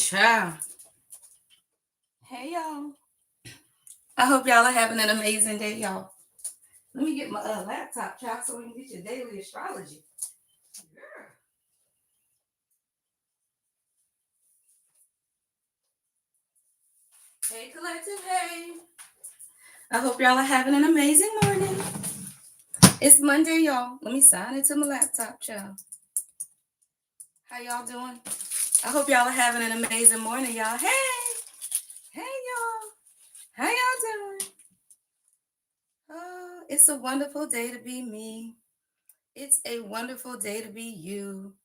Child. Hey, y'all. I hope y'all are having an amazing day, y'all. Let me get my laptop, child, so we can get your daily astrology. Yeah. Hey, collective. Hey. I hope y'all are having an amazing morning. It's Monday, y'all. Let me sign into my laptop, child. How y'all doing? I hope y'all are having an amazing morning, y'all. Hey, y'all. How y'all doing? Oh, it's a wonderful day to be me. It's a wonderful day to be you.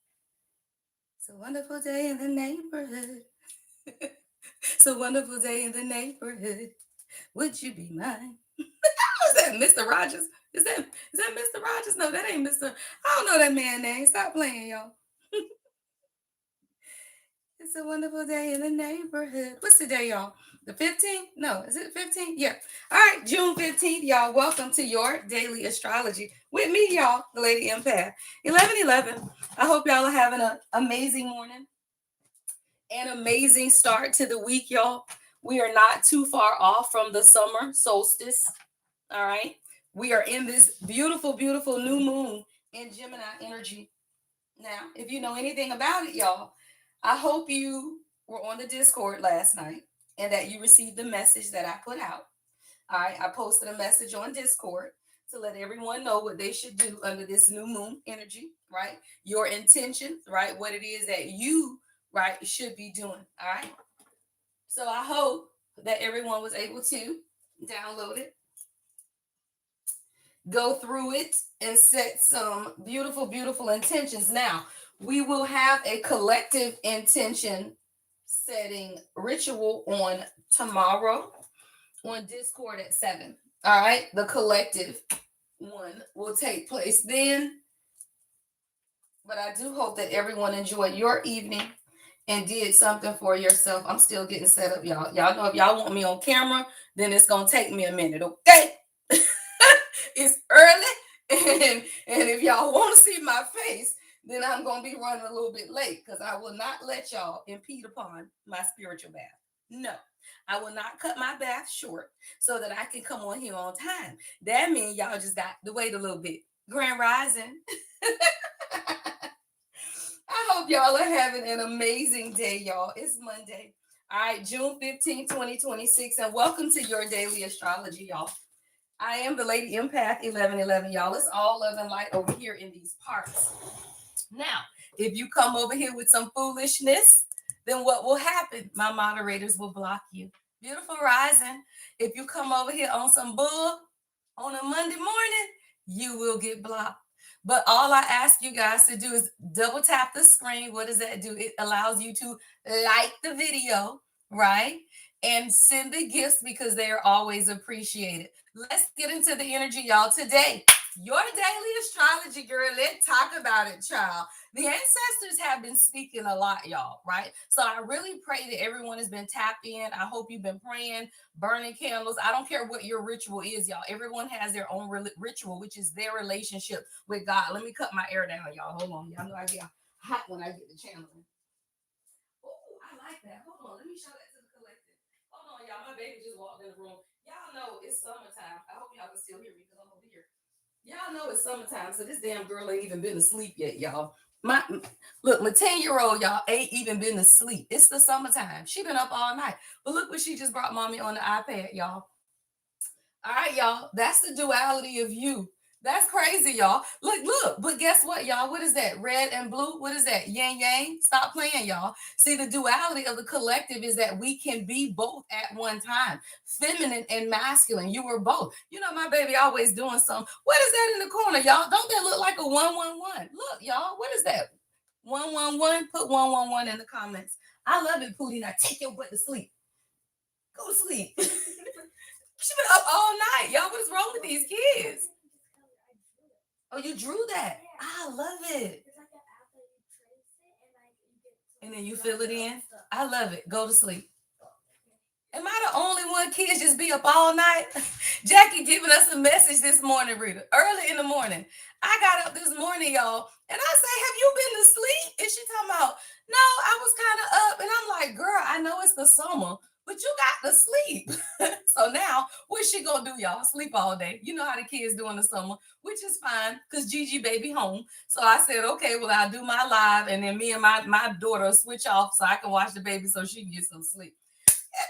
It's a wonderful day in the neighborhood. It's a wonderful day in the neighborhood. Would you be mine? Is that Mr. Rogers? Is that Mr. Rogers? No, that ain't Mr. I don't know that man's name. Stop playing, y'all. It's a wonderful day in the neighborhood. What's the day, y'all? The 15th? No, is it 15th? Yeah. All right, June 15th, y'all. Welcome to your daily astrology with me, y'all, the Lady Empath. 1111. I hope y'all are having an amazing morning. An amazing start to the week, y'all. We are not too far off from the summer solstice. All right. We are in this beautiful, beautiful new moon in Gemini energy. Now, if you know anything about it, y'all, I hope you were on the Discord last night and that you received the message that I put out. All right. I posted a message on Discord to let everyone know what they should do under this new moon energy, right? Your intentions, right? What it is that you, right, should be doing. All right. So I hope that everyone was able to download it, go through it, and set some beautiful, beautiful intentions. Now, we will have a collective intention setting ritual on tomorrow on Discord at 7. All right. The collective one will take place then. But I do hope that everyone enjoyed your evening and did something for yourself. I'm still getting set up, y'all. Y'all know if y'all want me on camera, then it's gonna take me a minute, okay? It's early, and if y'all want to see my face, then I'm gonna be running a little bit late because I will not let y'all impede upon my spiritual bath. No, I will not cut my bath short so that I can come on here on time. That means y'all just got to wait a little bit. Grand Rising. I hope y'all are having an amazing day, y'all. It's Monday. All right, June 15th, 2026, and welcome to your daily astrology, y'all. I am the Lady Empath 1111, y'all. It's all love and light over here in these parts. Now, if you come over here with some foolishness, then what will happen? My moderators will block you. Beautiful rising. If you come over here on some bull on a Monday morning, you will get blocked. But all I ask you guys to do is double tap the screen. What does that do? It allows you to like the video, right? And send the gifts because they are always appreciated. Let's get into the energy, y'all. Today, your daily astrology, girl. Let's talk about it, child. The ancestors have been speaking a lot, y'all, right? So I really pray that everyone has been tapped in. I hope you've been praying, burning candles. I don't care what your ritual is, y'all. Everyone has their own ritual, which is their relationship with God. Let me cut my air down, y'all. Hold on. Y'all know I get hot when I get the channeling. Oh, I like that. Hold on. Let me show that to the collective. Hold on, y'all. My baby just walked in the room. Y'all know it's summertime. I hope y'all can still hear me because I'm over here. Y'all know it's summertime, so this damn girl ain't even been asleep yet, y'all. My 10-year-old, y'all, ain't even been asleep. It's the summertime. She been up all night. But look what she just brought mommy on the iPad, y'all. All right, y'all. That's the duality of you. That's crazy, y'all. Look. But guess what, y'all? What is that? Red and blue? What is that? Yin yang? Stop playing, y'all. See, the duality of the collective is that we can be both at one time, feminine and masculine. You were both. You know, my baby always doing something. What is that in the corner, y'all? Don't that look like a 111? Look, y'all. What is that? 111. Put 111 in the comments. I love it, Pootie. Now take your butt to sleep. Go to sleep. She been up all night. Y'all, what is wrong with these kids? Oh, you drew that. I love it. And then you fill it in. I love it. Go to sleep. Am I the only one kids just be up all night? Jackie giving us a message this morning, Rita, early in the morning. I got up this morning, y'all, and I say, have you been to sleep? And she talking about, no, I was kind of up. And I'm like, girl, it's the summer, but you got to sleep. So now, what's she gonna do, y'all? Sleep all day. You know how the kids do in the summer, which is fine because Gigi baby home. So I said, okay, well, I'll do my live, and then me and my daughter switch off so I can watch the baby so she can get some sleep.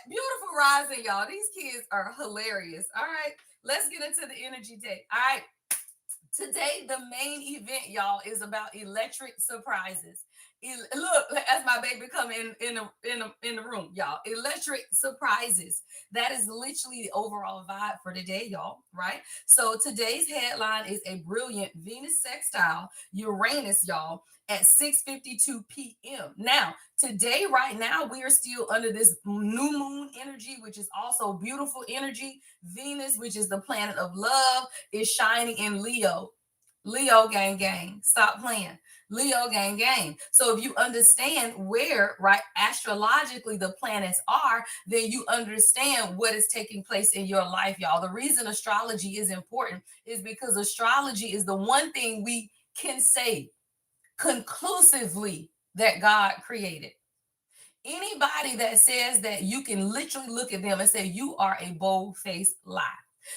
Beautiful rising, y'all. These kids are hilarious. All right, let's get into the energy day. All right. Today, the main event, y'all, is about electric surprises. Look, as my baby come in the room, y'all. Electric surprises. That is literally the overall vibe for today, y'all. Right. So today's headline is a brilliant Venus sextile Uranus, y'all, at 6:52 p.m. Now, today, right now, we are still under this new moon energy, which is also beautiful energy. Venus, which is the planet of love, is shining in Leo. Leo gang gang. Stop playing. Leo gang gang. So if you understand where, right, astrologically the planets are, then you understand what is taking place in your life, y'all. The reason astrology is important is because astrology is the one thing we can say conclusively that God created. Anybody that says that, you can literally look at them and say you are a bold-faced lie,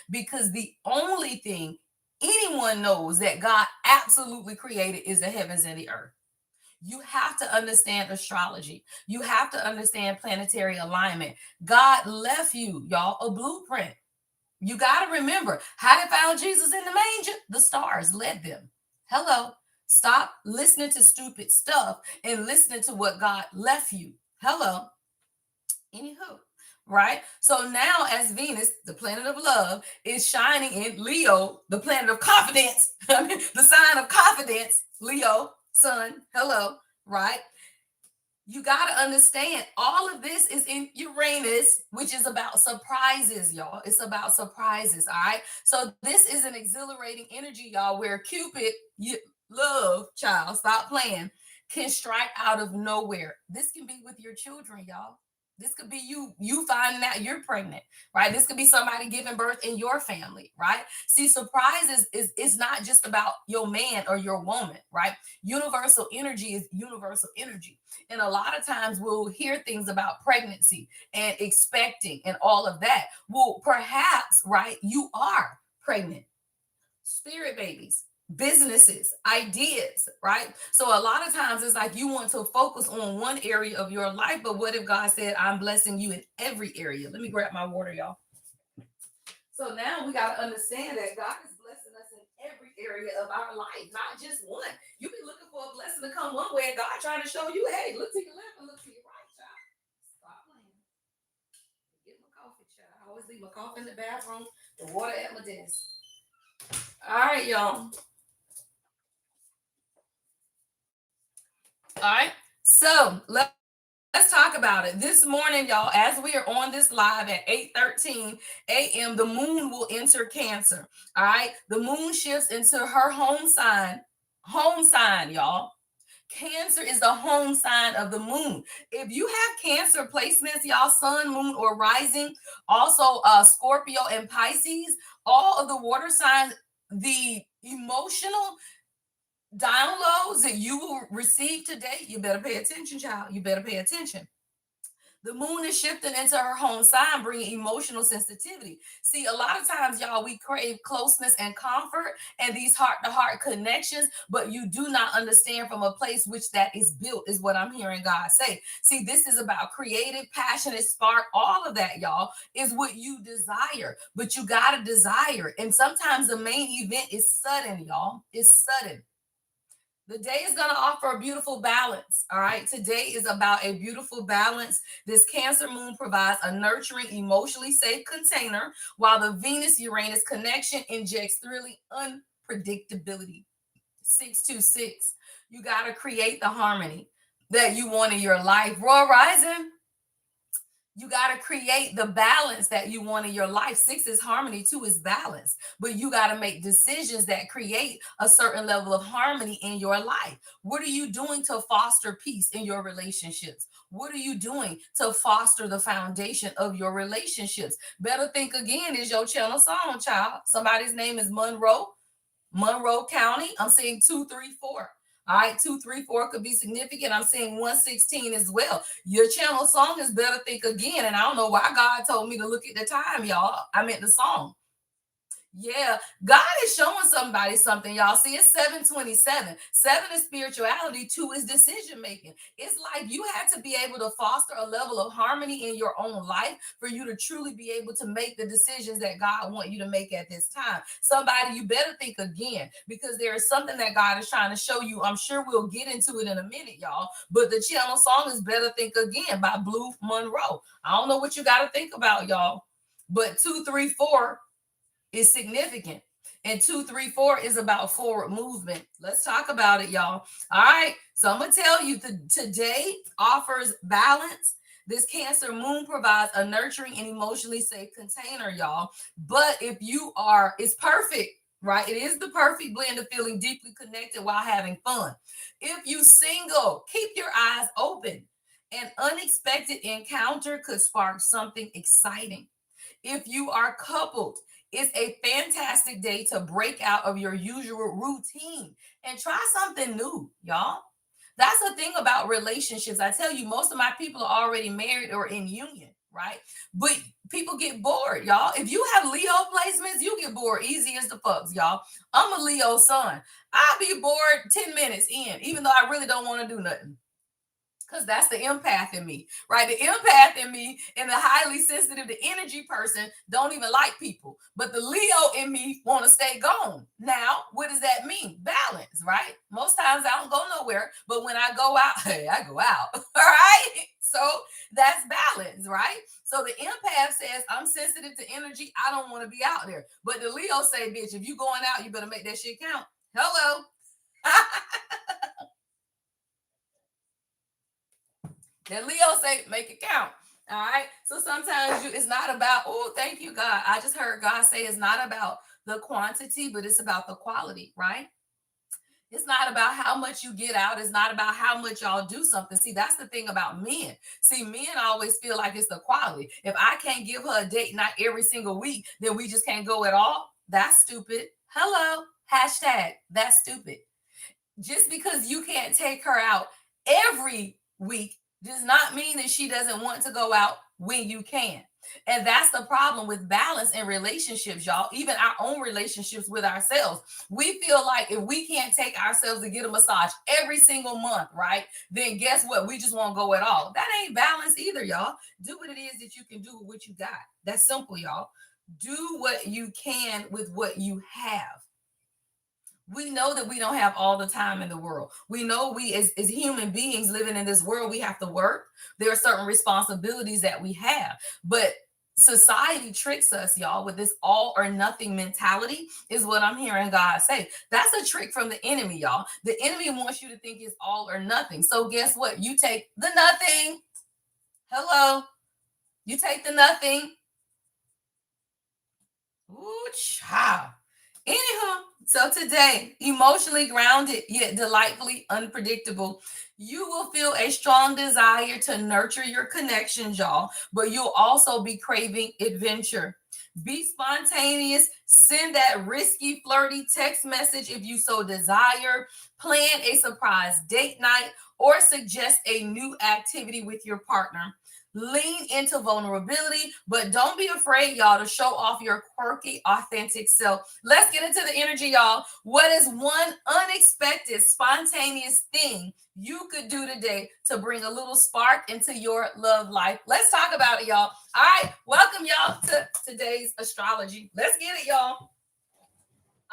because the only thing anyone knows that God absolutely created is the heavens and the earth. You have to understand astrology. You have to understand planetary alignment. God left you, y'all, a blueprint. You got to remember how they found Jesus in the manger. The stars led them. Hello. Stop listening to stupid stuff and listening to what God left you. Hello. Anywho, right? So now, as Venus, the planet of love, is shining in Leo, the planet of confidence, the sign of confidence, Leo, sun, hello, right? You got to understand all of this is in Uranus, which is about surprises, y'all. It's about surprises, all right? So this is an exhilarating energy, y'all, where Cupid, you love, child, stop playing, can strike out of nowhere. This can be with your children, y'all. This could be you finding out you're pregnant, right? This could be somebody giving birth in your family, right? See, surprises is not just about your man or your woman, right? Universal energy is universal energy. And a lot of times we'll hear things about pregnancy and expecting and all of that. Well, perhaps, right, you are pregnant. Spirit babies, businesses, ideas, right? So a lot of times it's like you want to focus on one area of your life, but what if God said, I'm blessing you in every area? Let me grab my water, y'all. So now we got to understand that God is blessing us in every area of our life, not just one. You be looking for a blessing to come one way, and God trying to show you, hey, look to your left and look to your right, child. Stop playing. Get my coffee, child. I always leave my coffee in the bathroom, the water at my desk. All right, y'all. All right. So let's talk about it. This morning, y'all, as we are on this live at 8:13 a.m., the moon will enter Cancer. All right. The moon shifts into her home sign. Home sign, y'all. Cancer is the home sign of the moon. If you have Cancer placements, y'all, sun, moon, or rising, also Scorpio and Pisces, all of the water signs, the emotional downloads that you will receive today, you better pay attention, child. You better pay attention. The moon is shifting into her home sign, bringing emotional sensitivity. See, a lot of times, y'all, we crave closeness and comfort and these heart-to-heart connections, but you do not understand from a place which that is built, is what I'm hearing God say. See, this is about creative, passionate spark. All of that, y'all, is what you desire, but you got to desire. And sometimes the main event is sudden, y'all. It's sudden. The day is going to offer a beautiful balance. All right. Today is about a beautiful balance. This Cancer moon provides a nurturing, emotionally safe container, while the Venus Uranus connection injects thrilling unpredictability. 626. You got to create the harmony that you want in your life. Royal Rising. You got to create the balance that you want in your life. 6 is harmony, 2 is balance. But you got to make decisions that create a certain level of harmony in your life. What are you doing to foster peace in your relationships? What are you doing to foster the foundation of your relationships? Better Think Again is your channel song, child. Somebody's name is Monroe County. I'm saying 234. All right, 234 could be significant. I'm seeing 116 as well. Your channel song is Better Think Again. And I don't know why God told me to look at the time, y'all. I meant the song. Yeah, God is showing somebody something, y'all. See, it's 727. 7 is spirituality, 2 is decision making. It's like you had to be able to foster a level of harmony in your own life for you to truly be able to make the decisions that God wants you to make at this time. Somebody, you better think again, because there is something that God is trying to show you. I'm sure we'll get into it in a minute, y'all. But the channel song is Better Think Again by Blue Monroe. I don't know what you got to think about, y'all. But 234 is significant. And 234 is about forward movement. Let's talk about it, y'all. All right. So I'm going to tell you today offers balance. This Cancer moon provides a nurturing and emotionally safe container, y'all. But if you are, it's perfect, right? It is the perfect blend of feeling deeply connected while having fun. If you single, keep your eyes open. An unexpected encounter could spark something exciting. If you are coupled, it's a fantastic day to break out of your usual routine and try something new, y'all. That's the thing about relationships. I tell you, most of my people are already married or in union, right? But people get bored, y'all. If you have Leo placements, you get bored easy as the fucks, y'all. I'm a Leo sun. I'll be bored 10 minutes in, even though I really don't want to do nothing. Because that's the empath in me, right? The empath in me and the highly sensitive, the energy person don't even like people. But the Leo in me want to stay gone. Now, what does that mean? Balance, right? Most times I don't go nowhere, but when I go out, hey, I go out. All right. So that's balance, right? So the empath says, I'm sensitive to energy. I don't want to be out there. But the Leo say, bitch, if you going out, you better make that shit count. Hello. Then Leo say, make it count. All right. So sometimes it's not about, oh, thank you, God. I just heard God say it's not about the quantity, but it's about the quality, right? It's not about how much you get out. It's not about how much y'all do something. See, that's the thing about men. See, men always feel like it's the quality. If I can't give her a date night every single week, then we just can't go at all. That's stupid. Hello. Hashtag that's stupid. Just because you can't take her out every week does not mean that she doesn't want to go out when you can. And that's the problem with balance in relationships, y'all. Even our own relationships with ourselves. We feel like if we can't take ourselves to get a massage every single month, right? Then guess what? We just won't go at all. That ain't balance either, y'all. Do what it is that you can do with what you got. That's simple, y'all. Do what you can with what you have. We know that we don't have all the time in the world. We know we as human beings living in this world, we have to work. There are certain responsibilities that we have. But society tricks us, y'all, with this all or nothing mentality, is what I'm hearing God say. That's a trick from the enemy, y'all. The enemy wants you to think it's all or nothing. So guess what? You take the nothing. Hello. You take the nothing. Ooh, child. Anyhow, so today, emotionally grounded yet delightfully unpredictable, you will feel a strong desire to nurture your connections, y'all, but you'll also be craving adventure. Be spontaneous, send that risky, flirty text message if you so desire, plan a surprise date night, or suggest a new activity with your partner. Lean into vulnerability, but don't be afraid, y'all, to show off your quirky, authentic self. Let's get into the energy, y'all. What is one unexpected, spontaneous thing you could do today to bring a little spark into your love life? Let's talk about it, y'all. All right, welcome, y'all, to today's astrology. Let's get it, y'all.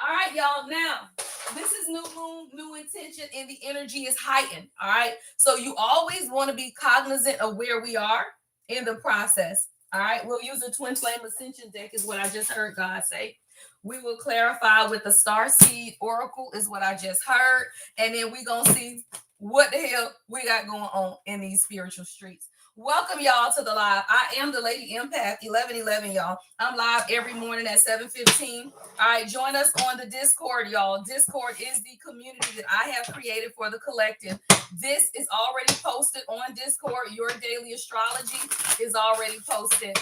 All right, y'all. Now, this is new moon, new intention, and the energy is heightened. All right. So you always want to be cognizant of where we are in the process. All right. We'll use a twin flame ascension deck, is what I just heard God say. We will clarify with the star seed oracle, is what I just heard. And then we're going to see what the hell we got going on in these spiritual streets. Welcome, y'all, to the live. I am the Lady Empath 1111, y'all. I'm live every morning at 7:15. All right, join us on the Discord, y'all. Discord is the community that I have created for the collective. This is already posted on Discord. Your daily astrology is already posted.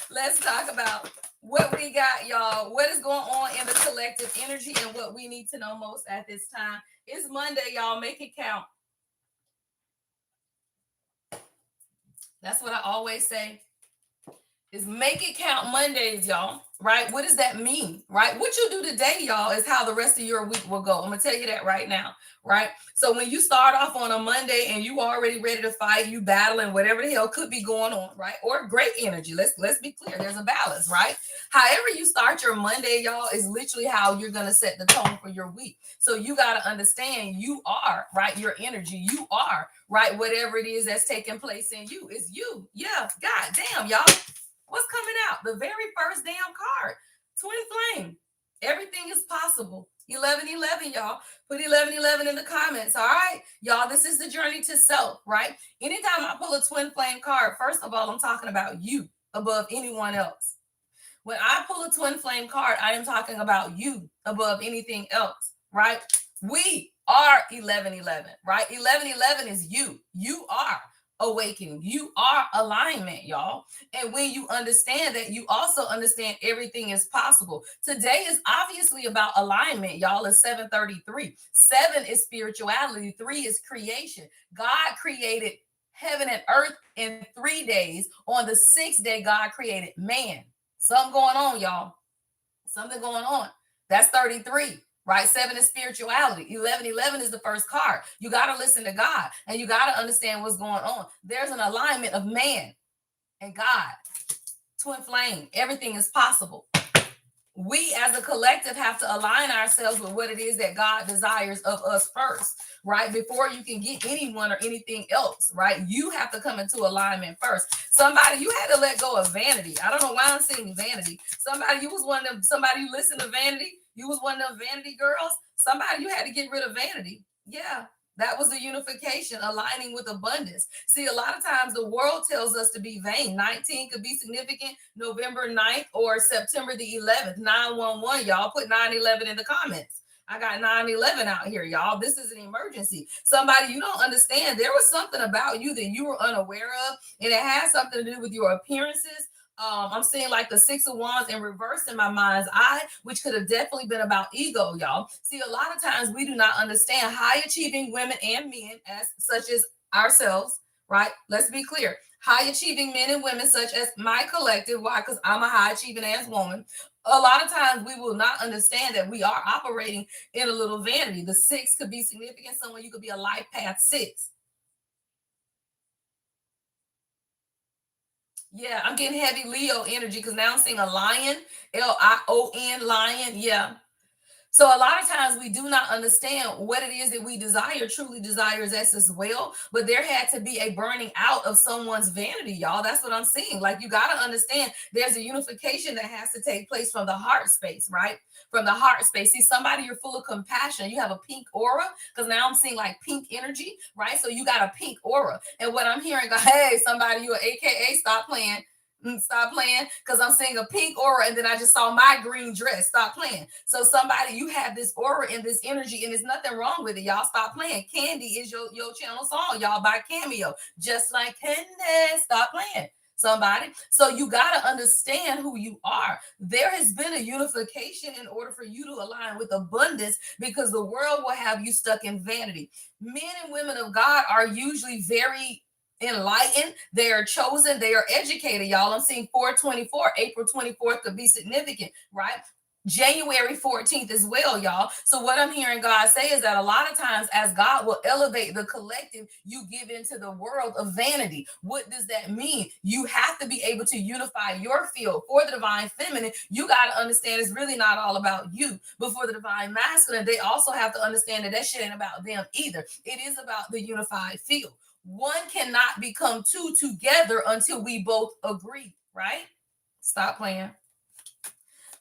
Let's talk about what we got, y'all. What is going on in the collective energy and what we need to know most at this time. It's Monday, y'all. Make it count. That's what I always say. Is make it count Mondays, y'all. Right? What does that mean? Right? What you do today, y'all, is how the rest of your week will go. I'm gonna tell you that right now. Right? So when you start off on a Monday and you already ready to fight, you battling whatever the hell could be going on, right? Or great energy. Let's be clear. There's a balance, right? However you start your Monday, y'all, is literally how you're gonna set the tone for your week. So you gotta understand you are right. Your energy, you are right. Whatever it is that's taking place in you is you. Yeah. God damn, y'all. What's coming out? The very first damn card. Twin flame. Everything is possible. 1111, y'all. Put 1111 in the comments. All right. Y'all, this is the journey to self, right? Anytime I pull a twin flame card, first of all, I'm talking about you above anyone else. When I pull a twin flame card, I am talking about you above anything else, right? We are 1111, right? 1111 is you. You are awakening. You are alignment, y'all. And when you understand that, you also understand everything is possible. Today is obviously about alignment, y'all. It's 7:33. 7 is spirituality. 3 is creation. God created heaven and earth in 3 days. On the 6th day, God created man. Something going on, y'all. Something going on. That's 33, right? 7 is spirituality. 1111 is the first card. You got to listen to God and you got to understand what's going on. There's an alignment of man and God. Twin flame. Everything is possible. We as a collective have to align ourselves with what it is that God desires of us first, right? Before you can get anyone or anything else, right? You have to come into alignment first. Somebody, you had to let go of vanity. I don't know why I'm saying vanity. Somebody, you was one of them, somebody you listened to vanity. You was one of them vanity girls. Somebody, you had to get rid of vanity. Yeah. That was the unification, aligning with abundance. See, a lot of times the world tells us to be vain. 19 could be significant, November 9th or September the 11th. 911, y'all. Put 911 in the comments. I got 911 out here, y'all. This is an emergency. Somebody you don't understand. There was something about you that you were unaware of, and it has something to do with your appearances. I'm seeing like the 6 of Wands in reverse in my mind's eye, which could have definitely been about ego, y'all. See, a lot of times we do not understand high achieving women and men, as such as ourselves, right? Let's be clear. High achieving men and women, such as my collective. Why? Because I'm a high achieving ass woman. A lot of times we will not understand that we are operating in a little vanity. The 6 could be significant. Someone you could be a life path 6. Yeah, I'm getting heavy Leo energy because now I'm seeing a lion, Lion, lion. Yeah. So a lot of times we do not understand what it is that we desire, truly desires us as well. But there had to be a burning out of someone's vanity, y'all. That's what I'm seeing. Like you got to understand there's a unification that has to take place from the heart space, right? From the heart space. See, somebody you're full of compassion. You have a pink aura because now I'm seeing like pink energy, right? So you got a pink aura. And what I'm hearing, hey, somebody, you are AKA, stop playing. Stop playing because I'm seeing a pink aura and then I just saw my green dress. Stop playing. So somebody, you have this aura and this energy and there's nothing wrong with it. Y'all stop playing. Candy is your channel song. Y'all by Cameo. Just like Candy. Stop playing. Somebody. So you got to understand who you are. There has been a unification in order for you to align with abundance because the world will have you stuck in vanity. Men and women of God are usually very enlightened, they are chosen, they are educated, y'all. I'm seeing 424, April 24th could be significant, right? January 14th as well, y'all. So what I'm hearing God say is that a lot of times as God will elevate the collective, you give into the world of vanity. What does that mean? You have to be able to unify your field. For the divine feminine, you got to understand it's really not all about you. But for the divine masculine, they also have to understand that that shit ain't about them either. It is about the unified field. One cannot become two together until we both agree, right? Stop playing.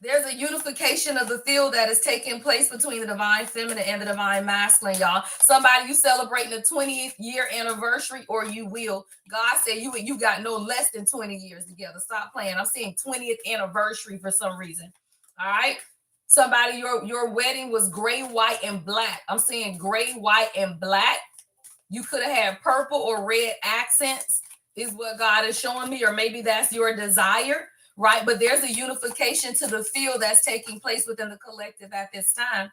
There's a unification of the field that is taking place between the divine feminine and the divine masculine, y'all. Somebody, you celebrating the 20th year anniversary, or you will. God said you got no less than 20 years together. Stop playing. I'm seeing 20th anniversary for some reason. All right. Somebody, your wedding was gray, white, and black. I'm seeing gray, white, and black. You could have had purple or red accents, is what God is showing me, or maybe that's your desire, right? But there's a unification to the field that's taking place within the collective at this time.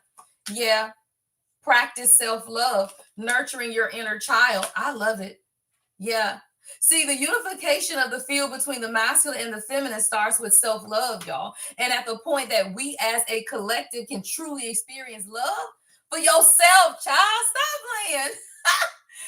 Yeah. Practice self-love, nurturing your inner child. I love it. Yeah. See, the unification of the field between the masculine and the feminine starts with self-love, y'all. And at the point that we as a collective can truly experience love for yourself, child, stop playing.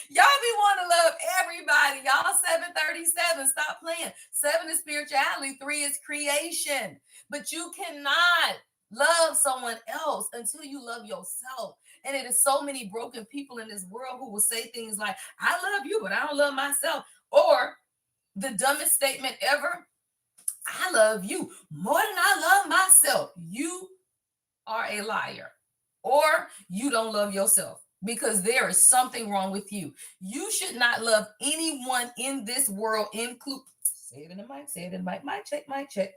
Y'all be wanting to love everybody. Y'all 737. Stop playing. 7 is spirituality. 3 is creation. But you cannot love someone else until you love yourself. And it is so many broken people in this world who will say things like, I love you, but I don't love myself. Or the dumbest statement ever, I love you more than I love myself. You are a liar. Or you don't love yourself, because there is something wrong with you. You should not love anyone in this world, include, say it in the mic, say it in the mic, mic check.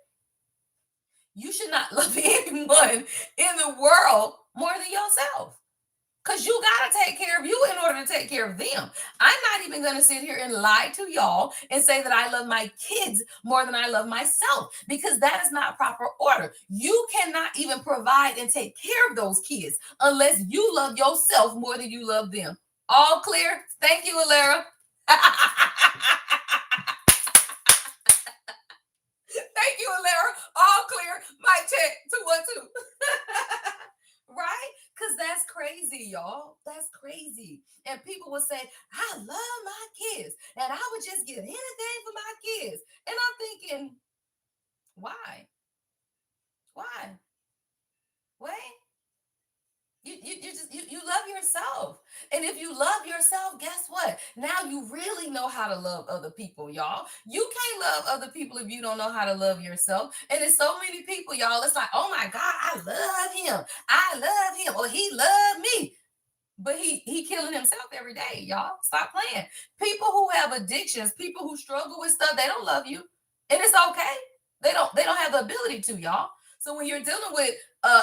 You should not love anyone in the world more than yourself. Because you got to take care of you in order to take care of them. I'm not even going to sit here and lie to y'all and say that I love my kids more than I love myself, because that is not proper order. You cannot even provide and take care of those kids unless you love yourself more than you love them. All clear? Thank you, Alara. Thank you, Alara. All clear. Mic check. 212. Right? Because that's crazy, y'all. That's crazy. And people will say, I love my kids and I would just give anything for my kids. And I'm thinking, why? Wait. You love yourself. And if you love yourself, guess what? Now you really know how to love other people, y'all. You can't love other people if you don't know how to love yourself. And there's so many people, y'all. It's like, oh my God, I love him. I love him. Or he loved me. But he killing himself every day, y'all. Stop playing. People who have addictions, people who struggle with stuff, they don't love you. And it's okay. They don't have the ability to, y'all. So when you're dealing with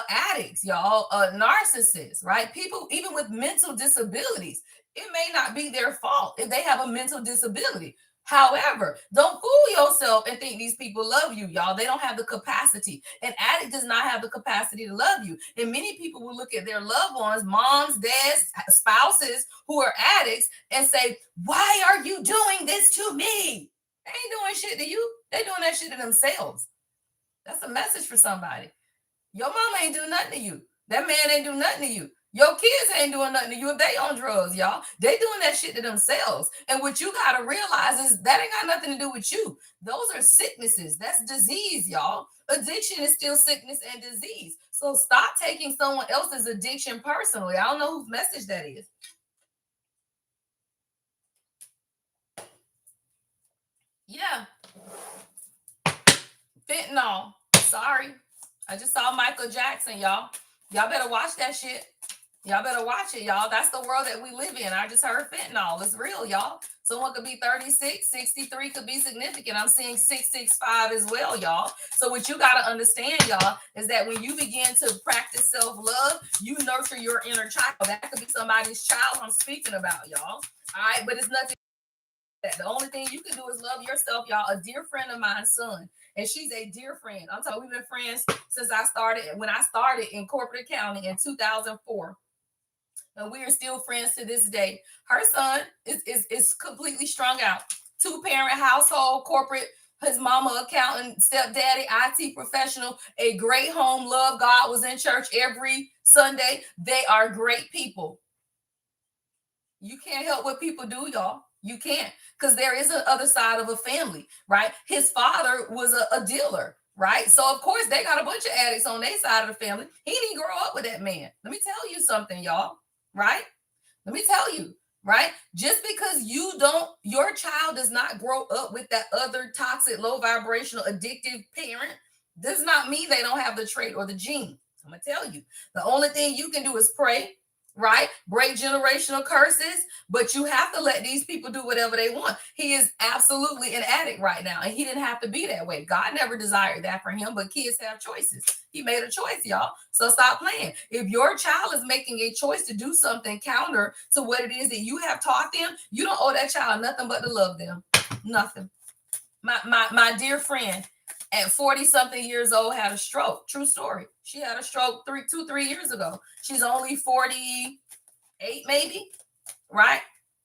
addicts, y'all, narcissists, right? People even with mental disabilities, it may not be their fault if they have a mental disability. However, don't fool yourself and think these people love you, y'all. They don't have the capacity. An addict does not have the capacity to love you. And many people will look at their loved ones, moms, dads, spouses who are addicts and say, why are you doing this to me? They ain't doing shit to you. They doing that shit to themselves. That's a message for somebody. Your mama ain't do nothing to you. That man ain't do nothing to you. Your kids ain't doing nothing to you if they on drugs, y'all. They doing that shit to themselves. And what you got to realize is that ain't got nothing to do with you. Those are sicknesses. That's disease, y'all. Addiction is still sickness and disease. So stop taking someone else's addiction personally. I don't know whose message that is. Yeah. Fentanyl. Sorry. I just saw Michael Jackson, y'all. Y'all better watch that shit. Y'all better watch it, y'all. That's the world that we live in. I just heard fentanyl. It's real, y'all. Someone could be 36, 63 could be significant. I'm seeing 665 as well, y'all. So what you got to understand, y'all, is that when you begin to practice self-love, you nurture your inner child. That could be somebody's child I'm speaking about, y'all. All right, but it's nothing. The only thing you can do is love yourself, y'all. A dear friend of mine, son, and she's a dear friend. I'm talking, we've been friends since when I started in corporate accounting in 2004. And we are still friends to this day. Her son is completely strung out. 2-parent household, corporate, his mama accountant, stepdaddy, IT professional, a great home, love God, was in church every Sunday. They are great people. You can't help what people do, y'all. You can't, because there is an other side of a family, right? His father was a dealer, right? So, of course, they got a bunch of addicts on their side of the family. He didn't grow up with that man. Let me tell you something, y'all, right? Let me tell you, right? Just because your child does not grow up with that other toxic, low vibrational, addictive parent, does not mean they don't have the trait or the gene. I'm going to tell you, the only thing you can do is pray, right? Break generational curses, but you have to let these people do whatever they want. He is absolutely an addict right now, and he didn't have to be that way. God never desired that for him, but kids have choices. He made a choice, y'all. So stop playing. If your child is making a choice to do something counter to what it is that you have taught them, you don't owe that child nothing but to love them. Nothing. My dear friend, at 40 something years old had a stroke. True story. She had a stroke 3 years ago. She's only 48 maybe, right?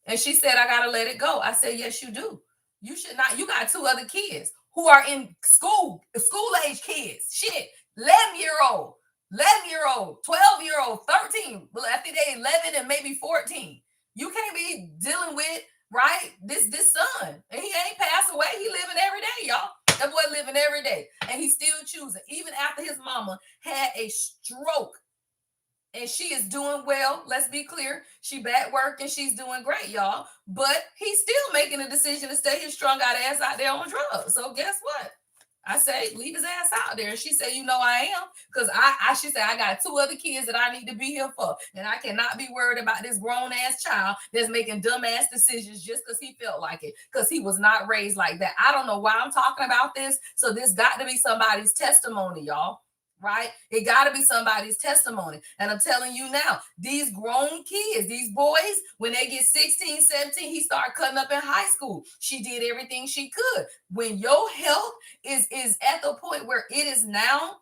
And she said, I gotta let it go. I said, yes, you do. You should not. You got 2 other kids who are in school age kids. Shit, 11-year-old, 11-year-old, 12-year-old, 13. Well, I think they 11 and maybe 14. You can't be dealing with, right, this son. And he ain't passed away. He living every day, y'all. That boy living every day. And he's still choosing. Even after his mama had a stroke. And she is doing well. Let's be clear. She back working. She's doing great, y'all. But he's still making a decision to stay his strung out ass out there on drugs. So guess what? I say, leave his ass out there. And she said, you know I am. Because she said, I got 2 other kids that I need to be here for. And I cannot be worried about this grown-ass child that's making dumb-ass decisions just because he felt like it. Because he was not raised like that. I don't know why I'm talking about this. So this got to be somebody's testimony, y'all. Right? It got to be somebody's testimony. And I'm telling you now, these grown kids, these boys, when they get 16, 17, he started cutting up in high school. She did everything she could. When your health is at the point where it is now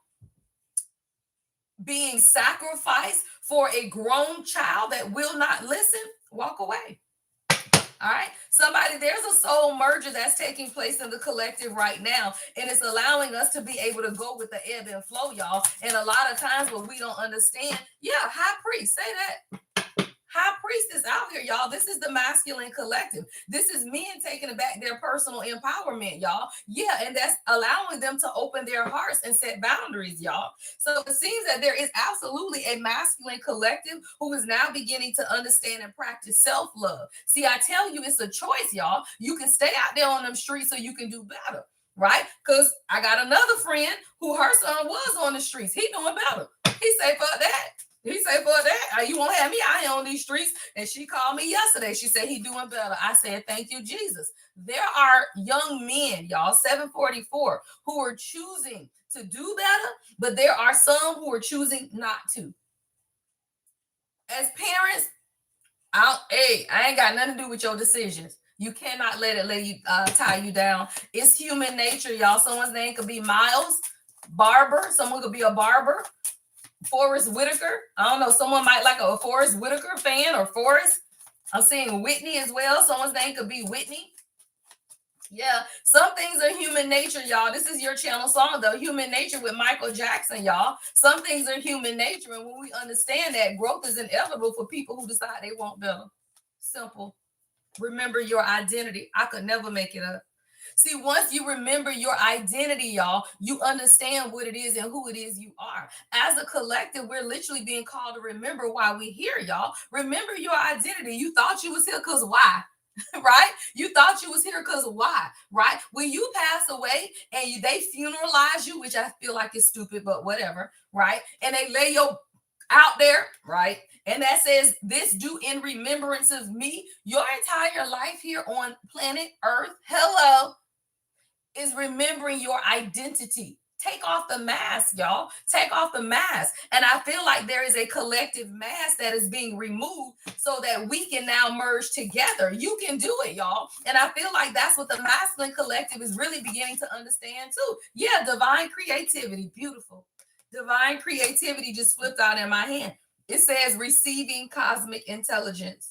being sacrificed for a grown child that will not listen, walk away. All right. Somebody, there's a soul merger that's taking place in the collective right now. And it's allowing us to be able to go with the ebb and flow, y'all. And a lot of times what we don't understand. Yeah, high priest, say that. High priest is out here, y'all. This is the masculine collective. This is men taking back their personal empowerment, y'all. Yeah, and that's allowing them to open their hearts and set boundaries, y'all. So it seems that there is absolutely a masculine collective who is now beginning to understand and practice self-love. See, I tell you, it's a choice, y'all. You can stay out there on them streets so you can do better, right? Because I got another friend who her son was on the streets. He doing better. He say, fuck that. He said, "For that, you won't have me out here on these streets." And she called me yesterday. She said, he doing better. I said, thank you, Jesus. There are young men, y'all, 744, who are choosing to do better, but there are some who are choosing not to. As parents, I ain't got nothing to do with your decisions. You cannot let it tie you down. It's human nature, y'all. Someone's name could be Miles, Barber. Someone could be a barber. Forrest Whitaker. I don't know. Someone might like a Forrest Whitaker fan or Forrest. I'm seeing Whitney as well. Someone's name could be Whitney. Yeah, some things are human nature, y'all. This is your channel song, though. Human nature with Michael Jackson, y'all. Some things are human nature. And when we understand that, growth is inevitable for people who decide they want better. Simple. Remember your identity. I could never make it up. See, once you remember your identity, y'all, you understand what it is and who it is you are. As a collective, we're literally being called to remember why we're here, y'all. Remember your identity. You thought you was here because why? Right? You thought you was here because why? Right? When you pass away and they funeralize you, which I feel like is stupid, but whatever, right? And they lay your out there, right? And that says, this do in remembrance of me. Your entire life here on planet Earth, hello, is remembering your identity. Take off the mask, y'all. Take off the mask. And I feel like there is a collective mask that is being removed so that we can now merge together. You can do it, y'all. And I feel like that's what the masculine collective is really beginning to understand too. Yeah, divine creativity. Beautiful. Divine creativity just flipped out in my hand. It says receiving cosmic intelligence.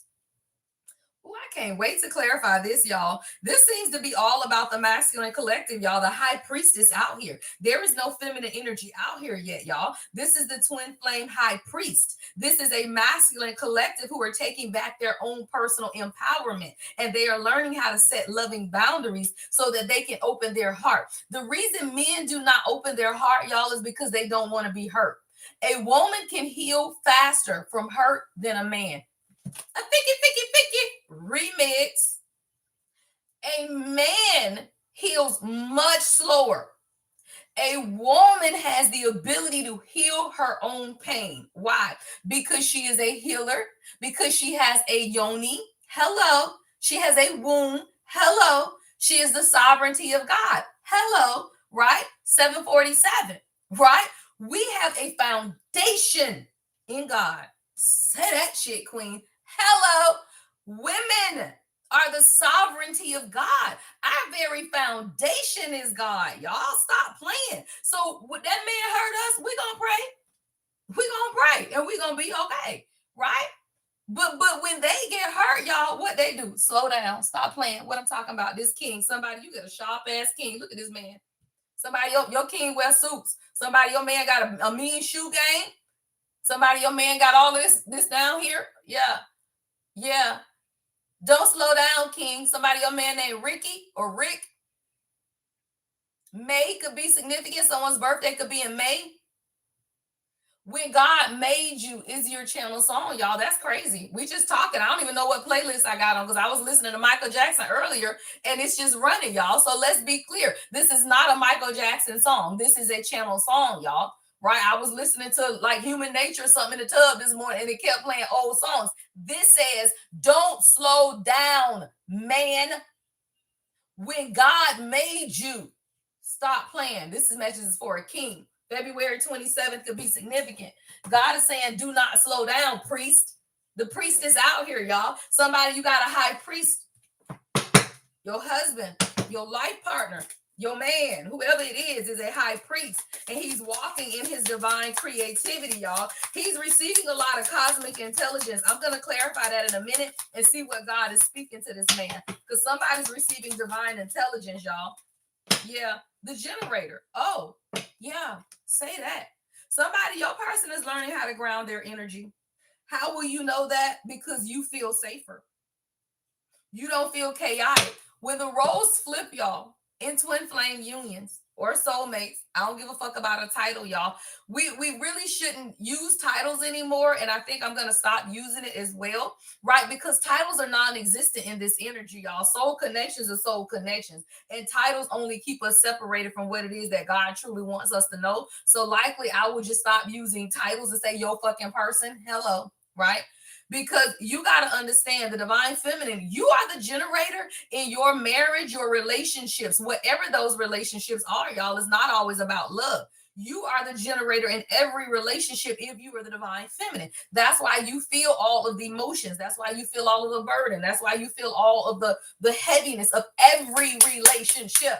Oh, I can't wait to clarify this, y'all. This seems to be all about the masculine collective, y'all. The high priestess out here. There is no feminine energy out here yet, y'all. This is the twin flame high priest. This is a masculine collective who are taking back their own personal empowerment. And they are learning how to set loving boundaries so that they can open their heart. The reason men do not open their heart, y'all, is because they don't want to be hurt. A woman can heal faster from hurt than a man. A remix. A man heals much slower. A woman has the ability to heal her own pain. Why? Because she is a healer. Because she has a yoni. Hello. She has a womb. Hello. She is the sovereignty of God. Hello. Right? 747. Right? We have a foundation in God. Say that shit, queen. Hello, women. are the sovereignty of God. Our very foundation is God. Y'all stop playing. So when that man hurt us, we gonna pray. We gonna pray and we gonna be okay, right? But when they get hurt, y'all, what they do? Slow down. Stop playing. What I'm talking about, this king. Somebody, you got a sharp ass king. Look at this man. Somebody, your king wears suits. Somebody, your man got a mean shoe game. Somebody, your man got all this down here. Yeah. Yeah. Don't slow down, king. Somebody, your man named Ricky or Rick. May could be significant. Someone's birthday could be in May. When God made you is your channel song, y'all. That's crazy. We just talking. I don't even know what playlist I got on because I was listening to Michael Jackson earlier and it's just running, y'all. So let's be clear. This is not a Michael Jackson song. This is a channel song, y'all. Right? I was listening to like Human Nature, something in the tub this morning, and it kept playing old songs. This says, don't slow down, man. When God made you, stop playing. This message is for a king. February 27th could be significant. God is saying, do not slow down, priest. The priest is out here, y'all. Somebody, you got a high priest, your husband, your life partner, your man, whoever it is a high priest, and he's walking in his divine creativity, y'all. He's receiving a lot of cosmic intelligence. I'm going to clarify that in a minute and see what God is speaking to this man, because somebody's receiving divine intelligence, y'all. Yeah, the generator. Oh, yeah, say that. Somebody, your person is learning how to ground their energy. How will you know that? Because you feel safer. You don't feel chaotic. When the roles flip, y'all, in twin flame unions or soulmates, I don't give a fuck about a title, y'all. We really shouldn't use titles anymore, and I think I'm gonna stop using it as well, right? Because titles are non-existent in this energy, y'all. Soul connections are soul connections, and titles only keep us separated from what it is that God truly wants us to know. So likely, I would just stop using titles and say "yo fucking person." Hello, right? Because you got to understand the divine feminine, you are the generator in your marriage, your relationships, whatever those relationships are, y'all. Is not always about love. You are the generator in every relationship if you are the divine feminine. That's why you feel all of the emotions. That's why you feel all of the burden. That's why you feel all of the heaviness of every relationship,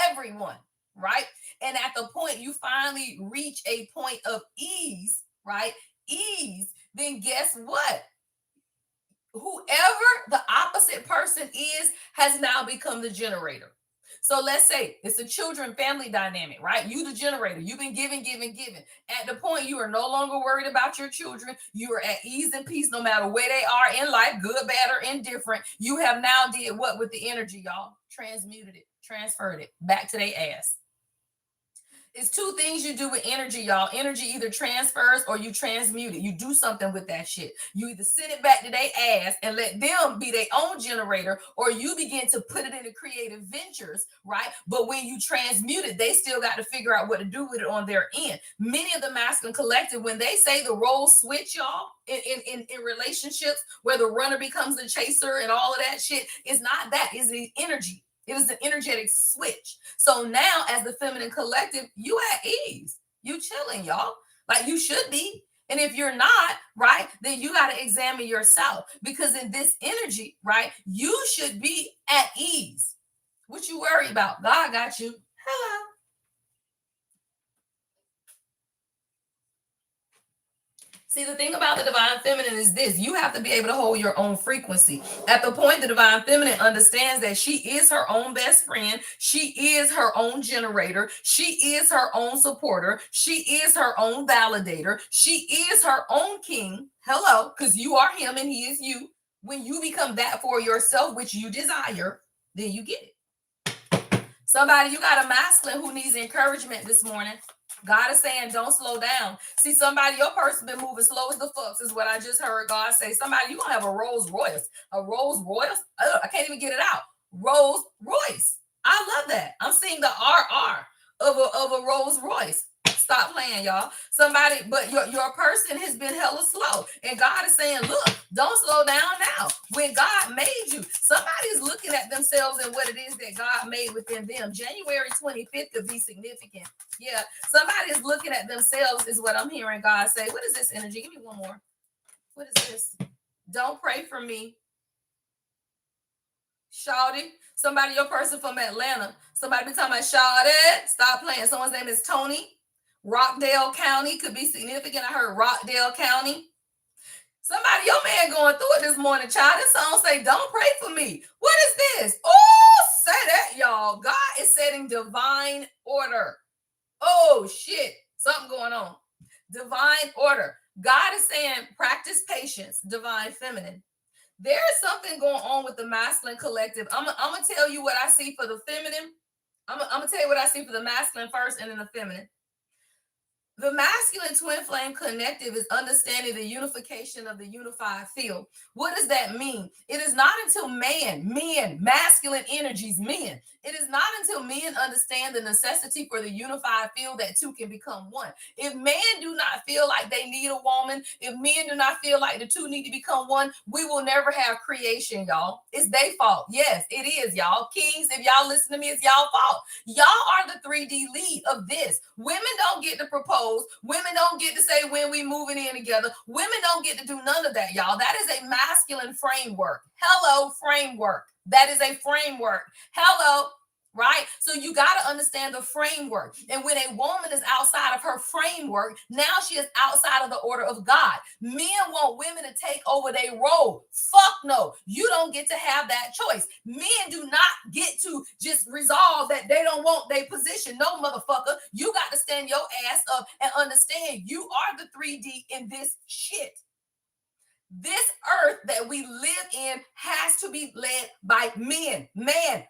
everyone, right? And at the point you finally reach a point of ease, right? Ease, then guess what? Whoever the opposite person is has now become the generator. So let's say it's a children family dynamic, right? You the generator. You've been giving. At the point you are no longer worried about your children. You are at ease and peace no matter where they are in life, good, bad, or indifferent. You have now did what with the energy, y'all? Transmuted it, transferred it back to their ass. It's two things you do with energy, y'all. Energy either transfers or you transmute it. You do something with that shit. You either send it back to their ass and let them be their own generator, or you begin to put it into creative ventures, right? But when you transmute it, they still got to figure out what to do with it on their end. Many of the masculine collective, when they say the roles switch, y'all, in relationships where the runner becomes the chaser and all of that shit, it's not that. It's the energy. It is an energetic switch. So now, as the feminine collective, you at ease. You chilling, y'all. Like you should be. And if you're not, right, then you got to examine yourself. Because in this energy, right, you should be at ease. What you worry about? God got you. Hello. See, the thing about the divine feminine is this: you have to be able to hold your own frequency. At the point the divine feminine understands that she is her own best friend, she is her own generator, she is her own supporter, she is her own validator, she is her own king. Hello, because you are him and he is you. When you become that for yourself, which you desire, then you get it. Somebody, you got a masculine who needs encouragement this morning. God is saying, don't slow down. See, somebody, your person been moving slow as the fucks is what I just heard God say. Somebody, you going to have a Rolls Royce. A Rolls Royce? I can't even get it out. Rolls Royce. I love that. I'm seeing the RR of a Rolls Royce. Stop playing, y'all. Somebody, but your person has been hella slow. And God is saying, look, don't slow down now. When God made you, somebody's looking at themselves and what it is that God made within them. January 25th could be significant. Yeah, somebody is looking at themselves is what I'm hearing God say. What is this energy? Give me one more. What is this? Don't pray for me. Shawty. Somebody, your person from Atlanta. Somebody be talking about Shawty. Stop playing. Someone's name is Tony. Rockdale County could be significant. I heard Rockdale County. Somebody, your man going through it this morning, child. This song say, don't pray for me. What is this? Oh, say that, y'all. God is setting divine order. Oh, shit. Something going on. Divine order. God is saying, practice patience, divine feminine. There is something going on with the masculine collective. I'm going to tell you what I see for the feminine. I'm going to tell you what I see for the masculine first and then the feminine. The masculine twin flame connective is understanding the unification of the unified field. What does that mean? It is not until men, masculine energies, men. It is not until men understand the necessity for the unified field that two can become one. If men do not feel like they need a woman, if men do not feel like the two need to become one, we will never have creation, y'all. It's their fault. Yes, it is, y'all. Kings, if y'all listen to me, it's y'all fault. Y'all are the 3D lead of this. Women don't get to propose. Women don't get to say when we moving in together. Women don't get to do none of that, y'all. That is a masculine framework. Hello, framework. That is a framework. Hello, right? So you got to understand the framework. And when a woman is outside of her framework, now she is outside of the order of God. Men want women to take over their role. Fuck no. You don't get to have that choice. Men do not get to just resolve that they don't want their position. No, motherfucker. You got to stand your ass up and understand you are the 3D in this shit. This earth that we live in has to be led by men,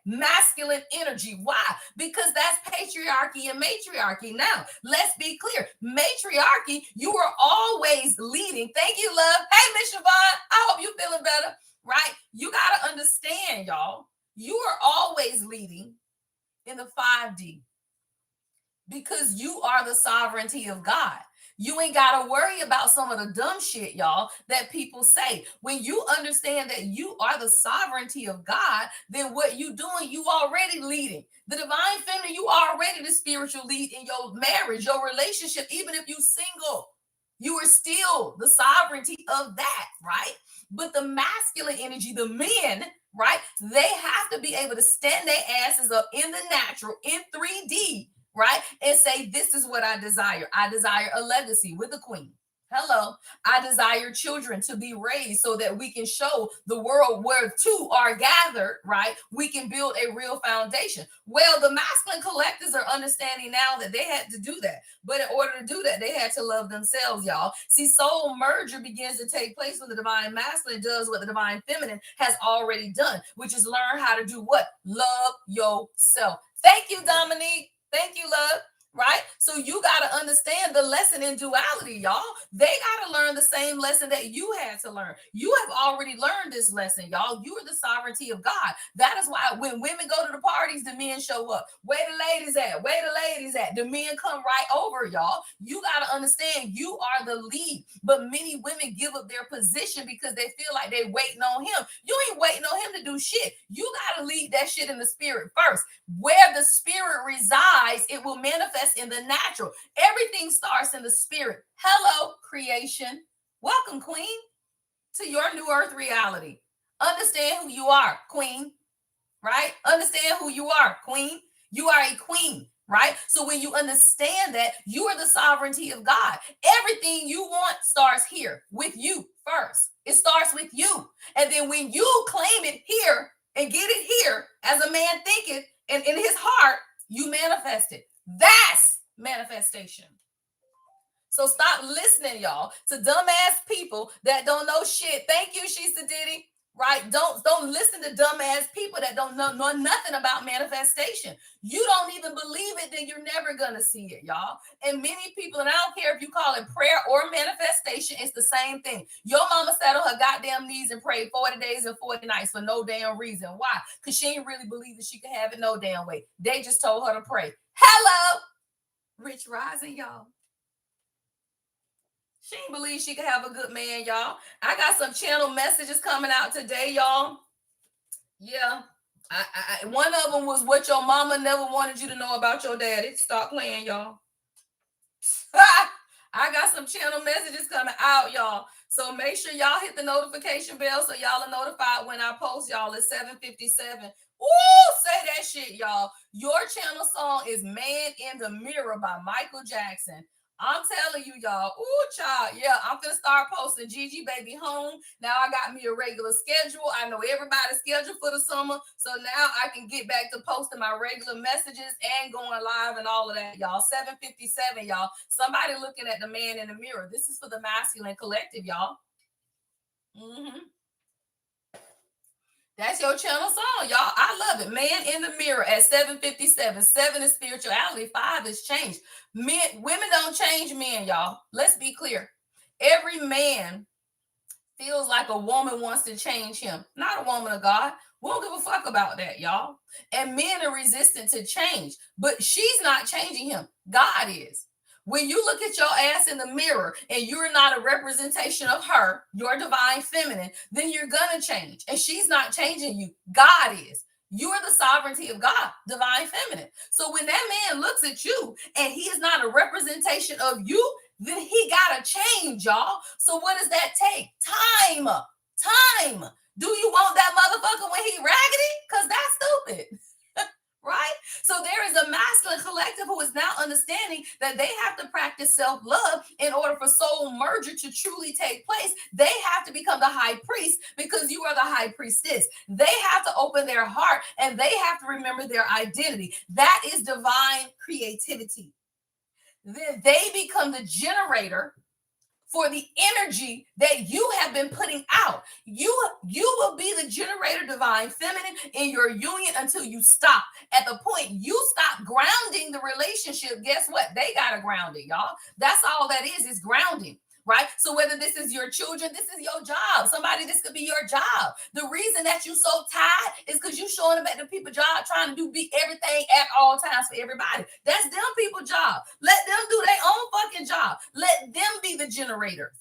masculine energy. Why? Because that's patriarchy and matriarchy. Now, let's be clear. Matriarchy, you are always leading. Thank you, love. Hey, Miss Siobhan, I hope you're feeling better, right? You got to understand, y'all, you are always leading in the 5D because you are the sovereignty of God. You ain't got to worry about some of the dumb shit, y'all, that people say. When you understand that you are the sovereignty of God, then what you doing, you already leading. The divine feminine, you already the spiritual lead in your marriage, your relationship. Even if you single, you are still the sovereignty of that, right? But the masculine energy, the men, right, they have to be able to stand their asses up in the natural, in 3D, right? And say, this is what I desire. I desire a legacy with a queen. Hello. I desire children to be raised so that we can show the world where two are gathered, right? We can build a real foundation. Well, the masculine collectors are understanding now that they had to do that. But in order to do that, they had to love themselves, y'all. See, soul merger begins to take place when the divine masculine does what the divine feminine has already done, which is learn how to do what? Love yourself. Thank you, Dominique. Thank you, love. Right? So you got to understand the lesson in duality, y'all. They got to learn the same lesson that you had to learn. You have already learned this lesson, y'all. You are the sovereignty of God. That is why when women go to the parties, the men show up. Where the ladies at? Where the ladies at? The men come right over, y'all. You got to understand you are the lead. But many women give up their position because they feel like they're waiting on him. You ain't waiting on him to do shit. You got to lead that shit in the spirit first. Where the spirit resides, it will manifest in the natural. Everything starts in the spirit. Hello, creation. Welcome, queen, to your new earth reality. Understand who you are, queen, right? Understand who you are, queen. You are a queen, right? So when you understand that, you are the sovereignty of God. Everything you want starts here with you first. It starts with you. And then when you claim it here and get it here, as a man thinketh, and in his heart, you manifest it. That's manifestation. So stop listening, y'all, to dumbass people that don't know shit. Thank you, Shisa Diddy. Right? Don't listen to dumbass people that don't know nothing about manifestation. You don't even believe it, then you're never gonna see it, y'all. And many people, and I don't care if you call it prayer or manifestation, it's the same thing. Your mama sat on her goddamn knees and prayed 40 days and 40 nights for no damn reason. Why? Because she didn't really believe that she could have it no damn way. They just told her to pray. Hello, Rich Rising, y'all. She didn't believe she could have a good man, y'all. I got some channel messages coming out today, y'all. Yeah. One of them was what your mama never wanted you to know about your daddy. Stop playing, y'all. I got some channel messages coming out, y'all. So make sure y'all hit the notification bell so y'all are notified when I post, y'all. It's 7:57. Ooh, say that shit, y'all. Your channel song is Man in the Mirror by Michael Jackson. I'm telling you, y'all. Ooh, child. Yeah, I'm gonna start posting Gigi Baby Home. Now I got me a regular schedule. I know everybody's scheduled for the summer. So now I can get back to posting my regular messages and going live and all of that, y'all. 7:57, y'all. Somebody looking at the Man in the Mirror. This is for the masculine collective, y'all. That's your channel song, y'all. I love it. Man in the Mirror at 7:57. 7 is spirituality. 5 is change. Women don't change men, y'all. Let's be clear. Every man feels like a woman wants to change him. Not a woman of God. We don't give a fuck about that, y'all. And men are resistant to change, but she's not changing him. God is. When you look at your ass in the mirror and you're not a representation of her, your divine feminine, then you're gonna change. And she's not changing you. God is. You are the sovereignty of God, divine feminine. So when that man looks at you and he is not a representation of you, then he gotta change, y'all. So what does that take? Time. Time. Do you want that motherfucker when he raggedy? Because that's stupid. Right? So there is a masculine collective who is now understanding that they have to practice self-love in order for soul merger to truly take place. They have to become the high priest because you are the high priestess. They have to open their heart and they have to remember their identity. That is divine creativity. Then they become the generator for the energy that you have been putting out. You will be the generator, divine feminine, in your union until you stop. At the point you stop grounding the relationship, guess what? They got to ground it, y'all. That's all that is grounding. Right? So whether this is your children, this is your job. Somebody, this could be your job. The reason that you so tired is because you showing up at the people job trying to be everything at all times for everybody. That's them people job. Let them do their own fucking job. Let them be the generators.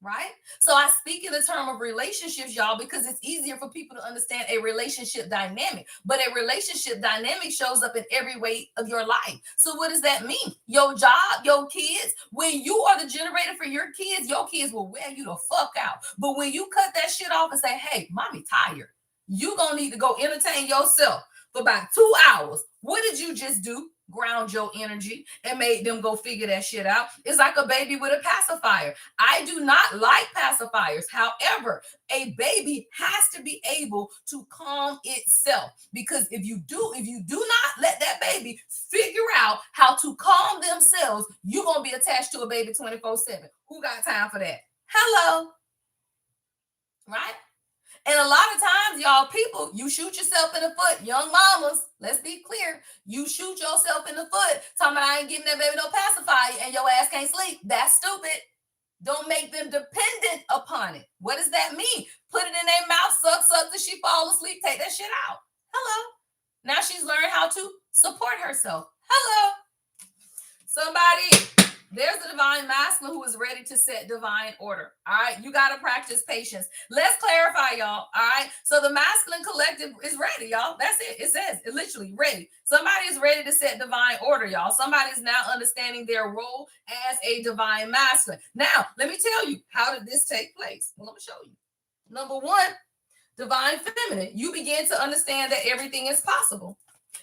Right? So I speak in the term of relationships, y'all, because it's easier for people to understand a relationship dynamic. But a relationship dynamic shows up in every way of your life. So what does that mean? Your job, your kids, when you are the generator for your kids will wear you the fuck out. But when you cut that shit off and say, hey, mommy tired, you gonna need to go entertain yourself for about 2 hours. What did you just do? Ground your energy and made them go figure that shit out. It's like a baby with a pacifier. I do not like pacifiers. However, a baby has to be able to calm itself, because if you do not let that baby figure out how to calm themselves, you're gonna be attached to a baby 24/7. Who got time for that? Hello. Right? And a lot of times, y'all, people, you shoot yourself in the foot. Young mamas, let's be clear. You shoot yourself in the foot, talking about I ain't giving that baby no pacifier and your ass can't sleep. That's stupid. Don't make them dependent upon it. What does that mean? Put it in their mouth, suck till she fall asleep, take that shit out. Hello. Now she's learned how to support herself. Hello. Somebody, there's a divine masculine who is ready to set divine order. All right. You got to practice patience. Let's clarify, y'all. All right. So the masculine collective is ready, y'all. That's it. It says it literally ready. Somebody is ready to set divine order, y'all. Somebody is now understanding their role as a divine masculine. Now, let me tell you, how did this take place? Well, let me show you. Number one, divine feminine. You begin to understand that everything is possible.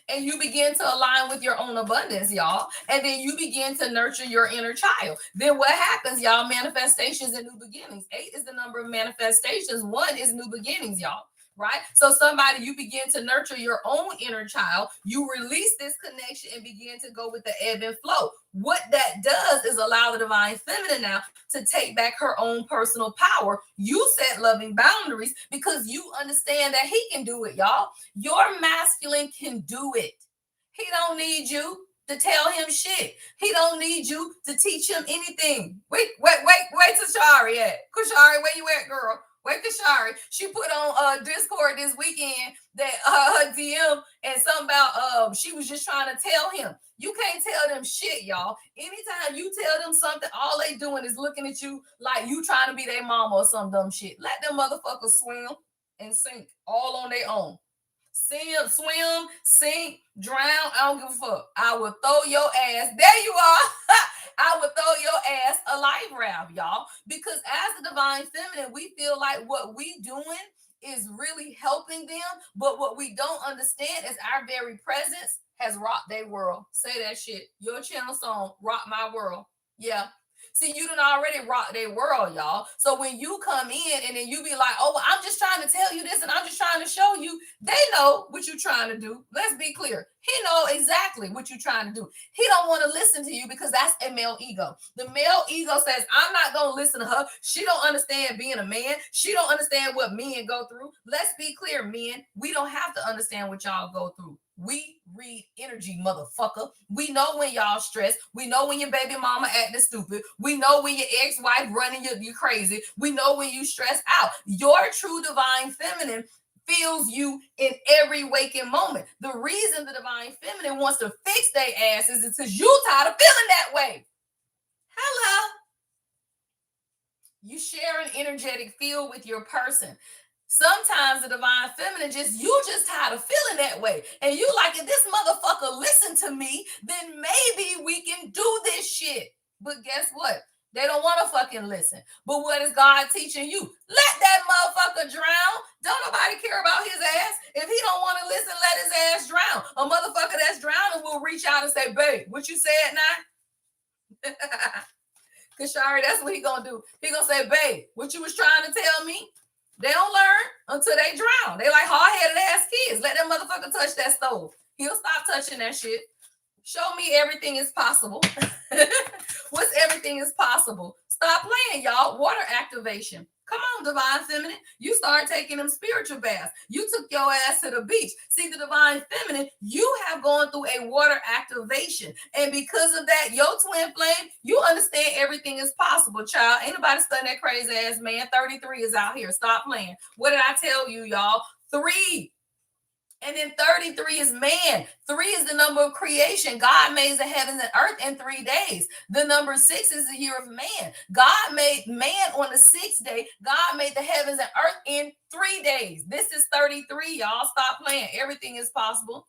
And you begin to align with your own abundance, y'all. And then you begin to nurture your inner child. Then what happens, y'all? Manifestations and new beginnings. 8 is the number of manifestations. 1 is new beginnings, y'all. Right? So somebody, you begin to nurture your own inner child. You release this connection and begin to go with the ebb and flow. What that does is allow the divine feminine now to take back her own personal power. You set loving boundaries because you understand that he can do it, y'all. Your masculine can do it. He don't need you to tell him shit. He don't need you to teach him anything. Wait, Kashari at? Kashari, where you at, girl? Wait, Kashari. She put on Discord this weekend that her DM and something about she was just trying to tell him. You can't tell them shit, y'all. Anytime you tell them something, all they doing is looking at you like you trying to be their mama or some dumb shit. Let them motherfuckers swim and sink all on their own. swim, sink, drown. I don't give a fuck. I will throw your ass. There you are. I would throw your ass a life raft, y'all. Because as the divine feminine, we feel like what we doing is really helping them. But what we don't understand is our very presence has rocked their world. Say that shit. Your channel song, Rock My World. Yeah. See, you done already rocked their world, y'all. So when you come in and then you be like, oh, well, I'm just trying to tell you this and I'm just trying to show you, they know what you're trying to do. Let's be clear. He know exactly what you're trying to do. He don't want to listen to you because that's a male ego. The male ego says, I'm not going to listen to her. She don't understand being a man. She don't understand what men go through. Let's be clear, men. We don't have to understand what y'all go through. We read energy, motherfucker. We know when y'all stressed. We know when your baby mama acting stupid. We know when your ex-wife running you crazy. We know when you stress out. Your true divine feminine feels you in every waking moment. The reason the divine feminine wants to fix their asses is because you tired of feeling that way. Hello. You share an energetic field with your person. Sometimes the divine feminine you just tired of feeling that way. And you like, if this motherfucker listen to me, then maybe we can do this shit. But guess what? They don't want to fucking listen. But what is God teaching you? Let that motherfucker drown. Don't nobody care about his ass. If he don't want to listen, let his ass drown. A motherfucker that's drowning will reach out and say, babe, what you said now? Kashari, that's what he gonna do. He gonna say, babe, what you was trying to tell me? They don't learn until they drown. They like hard-headed ass kids. Let that motherfucker touch that stove. He'll stop touching that shit. Show me everything is possible. What's everything is possible? Stop playing, y'all. Water activation. Come on, divine feminine. You start taking them spiritual baths. You took your ass to the beach. See, the divine feminine, you have gone through a water activation. And because of that, your twin flame, you understand everything is possible, child. Ain't nobody studying that crazy ass man. 33 is out here. Stop playing. What did I tell you, y'all? 3. And then 33 is man. 3 is the number of creation. God made the heavens and earth in 3 days. The number 6 is the year of man. God made man on the 6th day. God made the heavens and earth in 3 days. This is 33, y'all. Stop playing. Everything is possible.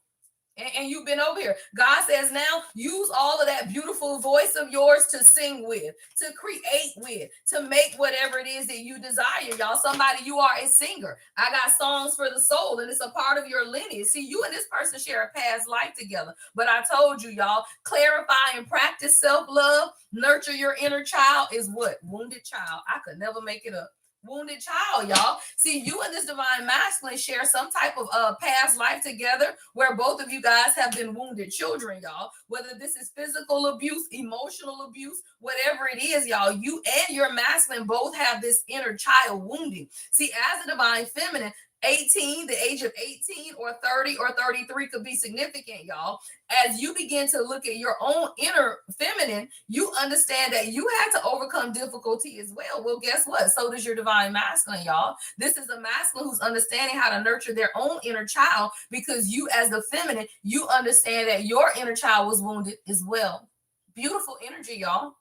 And you've been over here. God says now, use all of that beautiful voice of yours to sing with, to create with, to make whatever it is that you desire, y'all. Somebody, you are a singer. I got songs for the soul, and it's a part of your lineage. See, you and this person share a past life together. But I told you, y'all, clarify and practice self-love, nurture your inner child is what? Wounded child. I could never make it up. Wounded child, y'all. See, you and this divine masculine share some type of past life together where both of you guys have been wounded children, y'all. Whether this is physical abuse, emotional abuse, whatever it is, y'all, you and your masculine both have this inner child wounding. See, as a divine feminine, 18, the age of 18 or 30 or 33 could be significant, y'all. As you begin to look at your own inner feminine, you understand that you had to overcome difficulty as well. Well, guess what? So does your divine masculine, y'all. This is a masculine who's understanding how to nurture their own inner child because you, as the feminine, you understand that your inner child was wounded as well. Beautiful energy, y'all.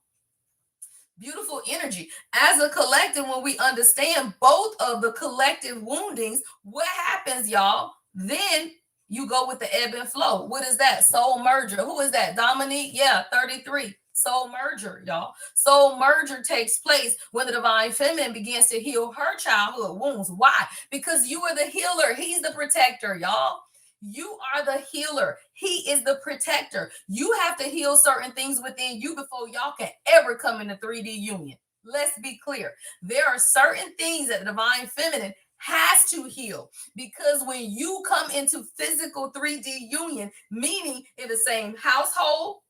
Beautiful energy. As a collective, when we understand both of the collective woundings, what happens, y'all? Then you go with the ebb and flow. What is that? Soul merger. Who is that? Dominique? Yeah, 33. Soul merger, y'all. Soul merger takes place when the divine feminine begins to heal her childhood wounds. Why? Because you are the healer. He's the protector, y'all. You are the healer. He is the protector. You have to heal certain things within you before y'all can ever come into 3D union. Let's be clear. There are certain things that the divine feminine has to heal because when you come into physical 3D union, meaning in the same household,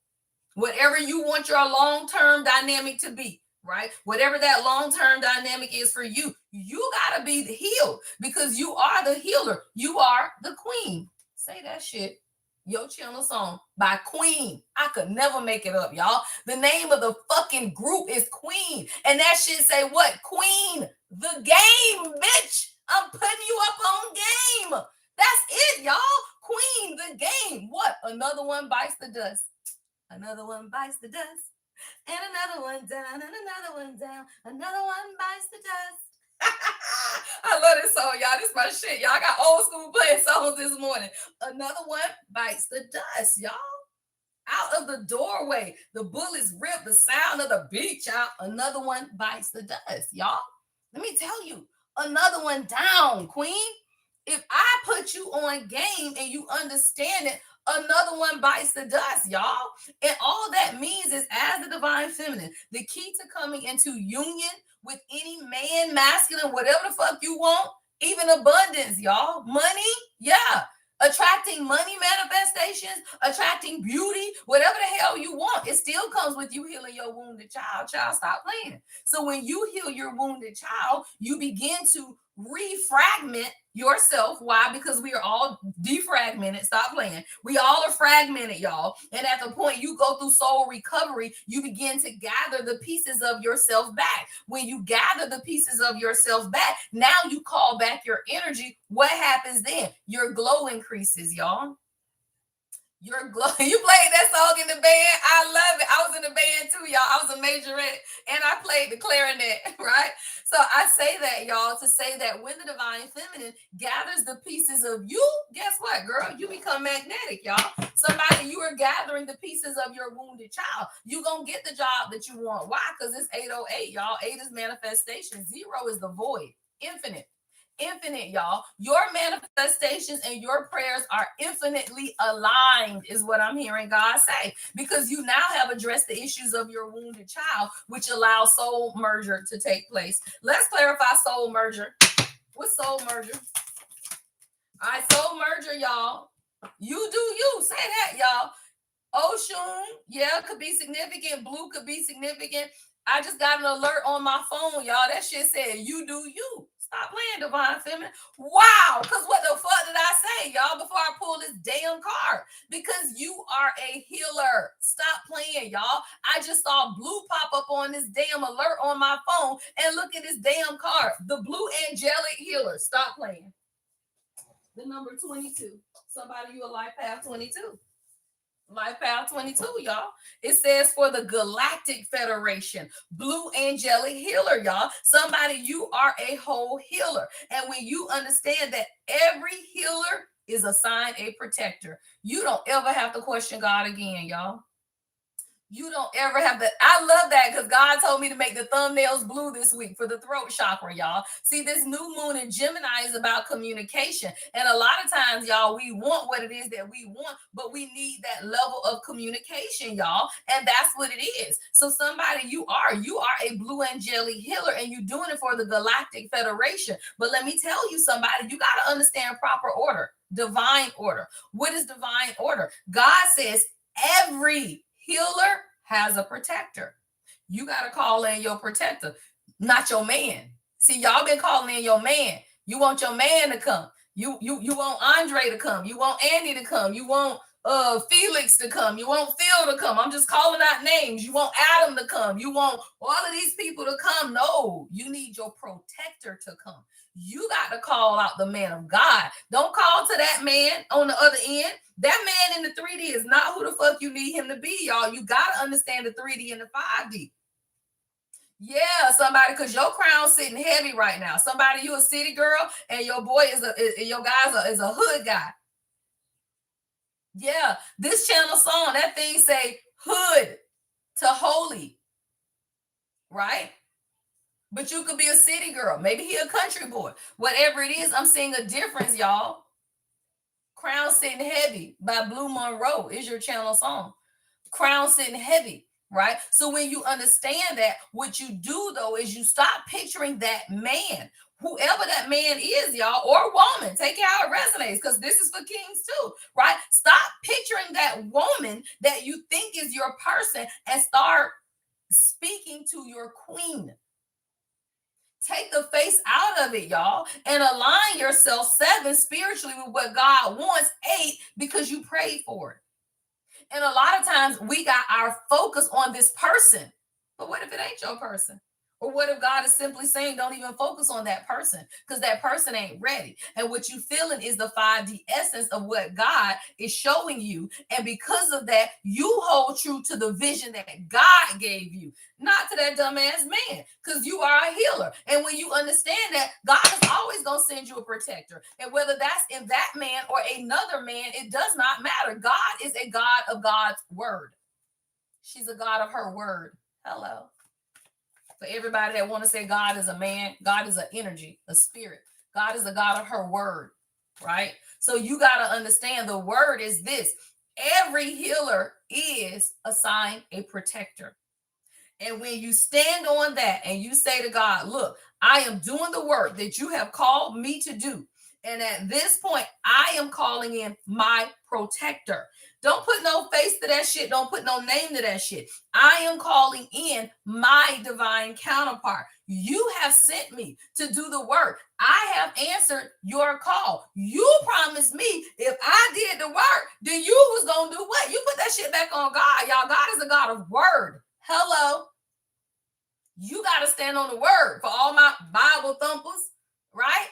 whatever you want your long-term dynamic to be, right? Whatever that long-term dynamic is for you, you got to be healed because you are the healer. You are the queen. Say that shit. Your channel song by Queen. I could never make it up, y'all. The name of the fucking group is Queen. And that shit say what? Queen, the game, bitch. I'm putting you up on game. That's it, y'all. Queen, the game. What? Another one bites the dust. Another one bites the dust. And another one down, and another one down. Another one bites the dust. I love this song, y'all. This is my shit. Y'all got old school playing songs this morning. Another one bites the dust, y'all. Out of the doorway, the bullets rip, the sound of the beach out. Another one bites the dust, y'all. Let me tell you, another one down, queen. If I put you on game and you understand it, another one bites the dust, y'all. And all that means is, as the divine feminine, the key to coming into union with any man, masculine, whatever the fuck you want, even abundance, y'all. Money, yeah. Attracting money manifestations, attracting beauty, whatever the hell you want, it still comes with you healing your wounded child. Child, stop playing. So when you heal your wounded child, you begin to refragment yourself. Why? Because we are all defragmented. Stop playing. We all are fragmented, y'all. And at the point you go through soul recovery, you begin to gather the pieces of yourself back. When you gather the pieces of yourself back, now you call back your energy. What happens then? Your glow increases, y'all. Your glow. You played that song in the band. I love it. I was in the band too, y'all. I was a majorette and I played the clarinet, right? So I say that, y'all, to say that when the divine feminine gathers the pieces of you, guess what, girl? You become magnetic, y'all. Somebody, you are gathering the pieces of your wounded child. You're going to get the job that you want. Why? Because it's 808, y'all. 8 is manifestation. 0 is the void. Infinite. Infinite, y'all. Your manifestations and your prayers are infinitely aligned, is what I'm hearing God say, because you now have addressed the issues of your wounded child, which allows soul merger to take place. Let's clarify soul merger. What's soul merger? All right, soul merger, y'all. You do you. Say that, y'all. Oshun, yeah, could be significant. Blue could be significant. I just got an alert on my phone, y'all. That shit said, you do you. Stop playing, divine feminine. Wow. Because what the fuck did I say, y'all, before I pull this damn card? Because you are a healer. Stop playing, y'all. I just saw blue pop up on this damn alert on my phone. And look at this damn card. The blue angelic healer. Stop playing. The number 22. Somebody, you a life path 22. Life Path 22, y'all. It says for the Galactic Federation, Blue Angelic Healer, y'all. Somebody, you are a whole healer. And when you understand that every healer is assigned a protector, you don't ever have to question God again, y'all. You don't ever have to. I love that because God told me to make the thumbnails blue this week for the throat chakra, y'all. See, this new moon in Gemini is about communication. And a lot of times, y'all, we want what it is that we want, but we need that level of communication, y'all. And that's what it is. So somebody, you are a blue angelic healer and you're doing it for the Galactic Federation. But let me tell you, somebody, you got to understand proper order, divine order. What is divine order? God says every healer has a protector. You got to call in your protector, not your man. See, y'all been calling in your man. You want your man to come. You want Andre to come. You want Andy to come. You want Felix to come. You want Phil to come. I'm just calling out names. You want Adam to come. You want all of these people to come. No, you need your protector to come. You got to call out the man of God. Don't call to that man on the other end. That man in the 3D is not who the fuck you need him to be, y'all. You got to understand the 3D and the 5D. Yeah, somebody, because your crown's sitting heavy right now. Somebody, you a city girl and your boy is your guy is a hood guy. Yeah, this channel song, that thing say hood to holy, right? But you could be a city girl. Maybe he a country boy. Whatever it is, I'm seeing a difference, y'all. Crown Sitting Heavy by Blue Monroe is your channel song. Crown Sitting Heavy, right? So when you understand that, what you do, though, is you stop picturing that man, whoever that man is, y'all, or woman. Take it how it resonates, because this is for kings too, right? Stop picturing that woman that you think is your person and start speaking to your queen. Take the face out of it, y'all, and align yourself 7 spiritually with what God wants, 8 because you prayed for it. And a lot of times we got our focus on this person. But what if it ain't your person? Or what if God is simply saying, don't even focus on that person because that person ain't ready. And what you feeling is the 5D essence of what God is showing you. And because of that, you hold true to the vision that God gave you, not to that dumbass man, because you are a healer. And when you understand that, God is always going to send you a protector. And whether that's in that man or another man, it does not matter. God is a God of God's word. She's a God of her word. Hello. For everybody that want to say God is a man, God is an energy, a spirit. God is a God of her word, right? So you got to understand the word is this. Every healer is assigned a protector. And when you stand on that and you say to God, look, I am doing the work that you have called me to do. And at this point, I am calling in my protector. Don't put no face to that shit. Don't put no name to that shit. I am calling in my divine counterpart. You have sent me to do the work. I have answered your call. You promised me if I did the work, then you was going to do what? You put that shit back on God, y'all. God is a God of word. Hello. You got to stand on the word for all my Bible thumpers, right?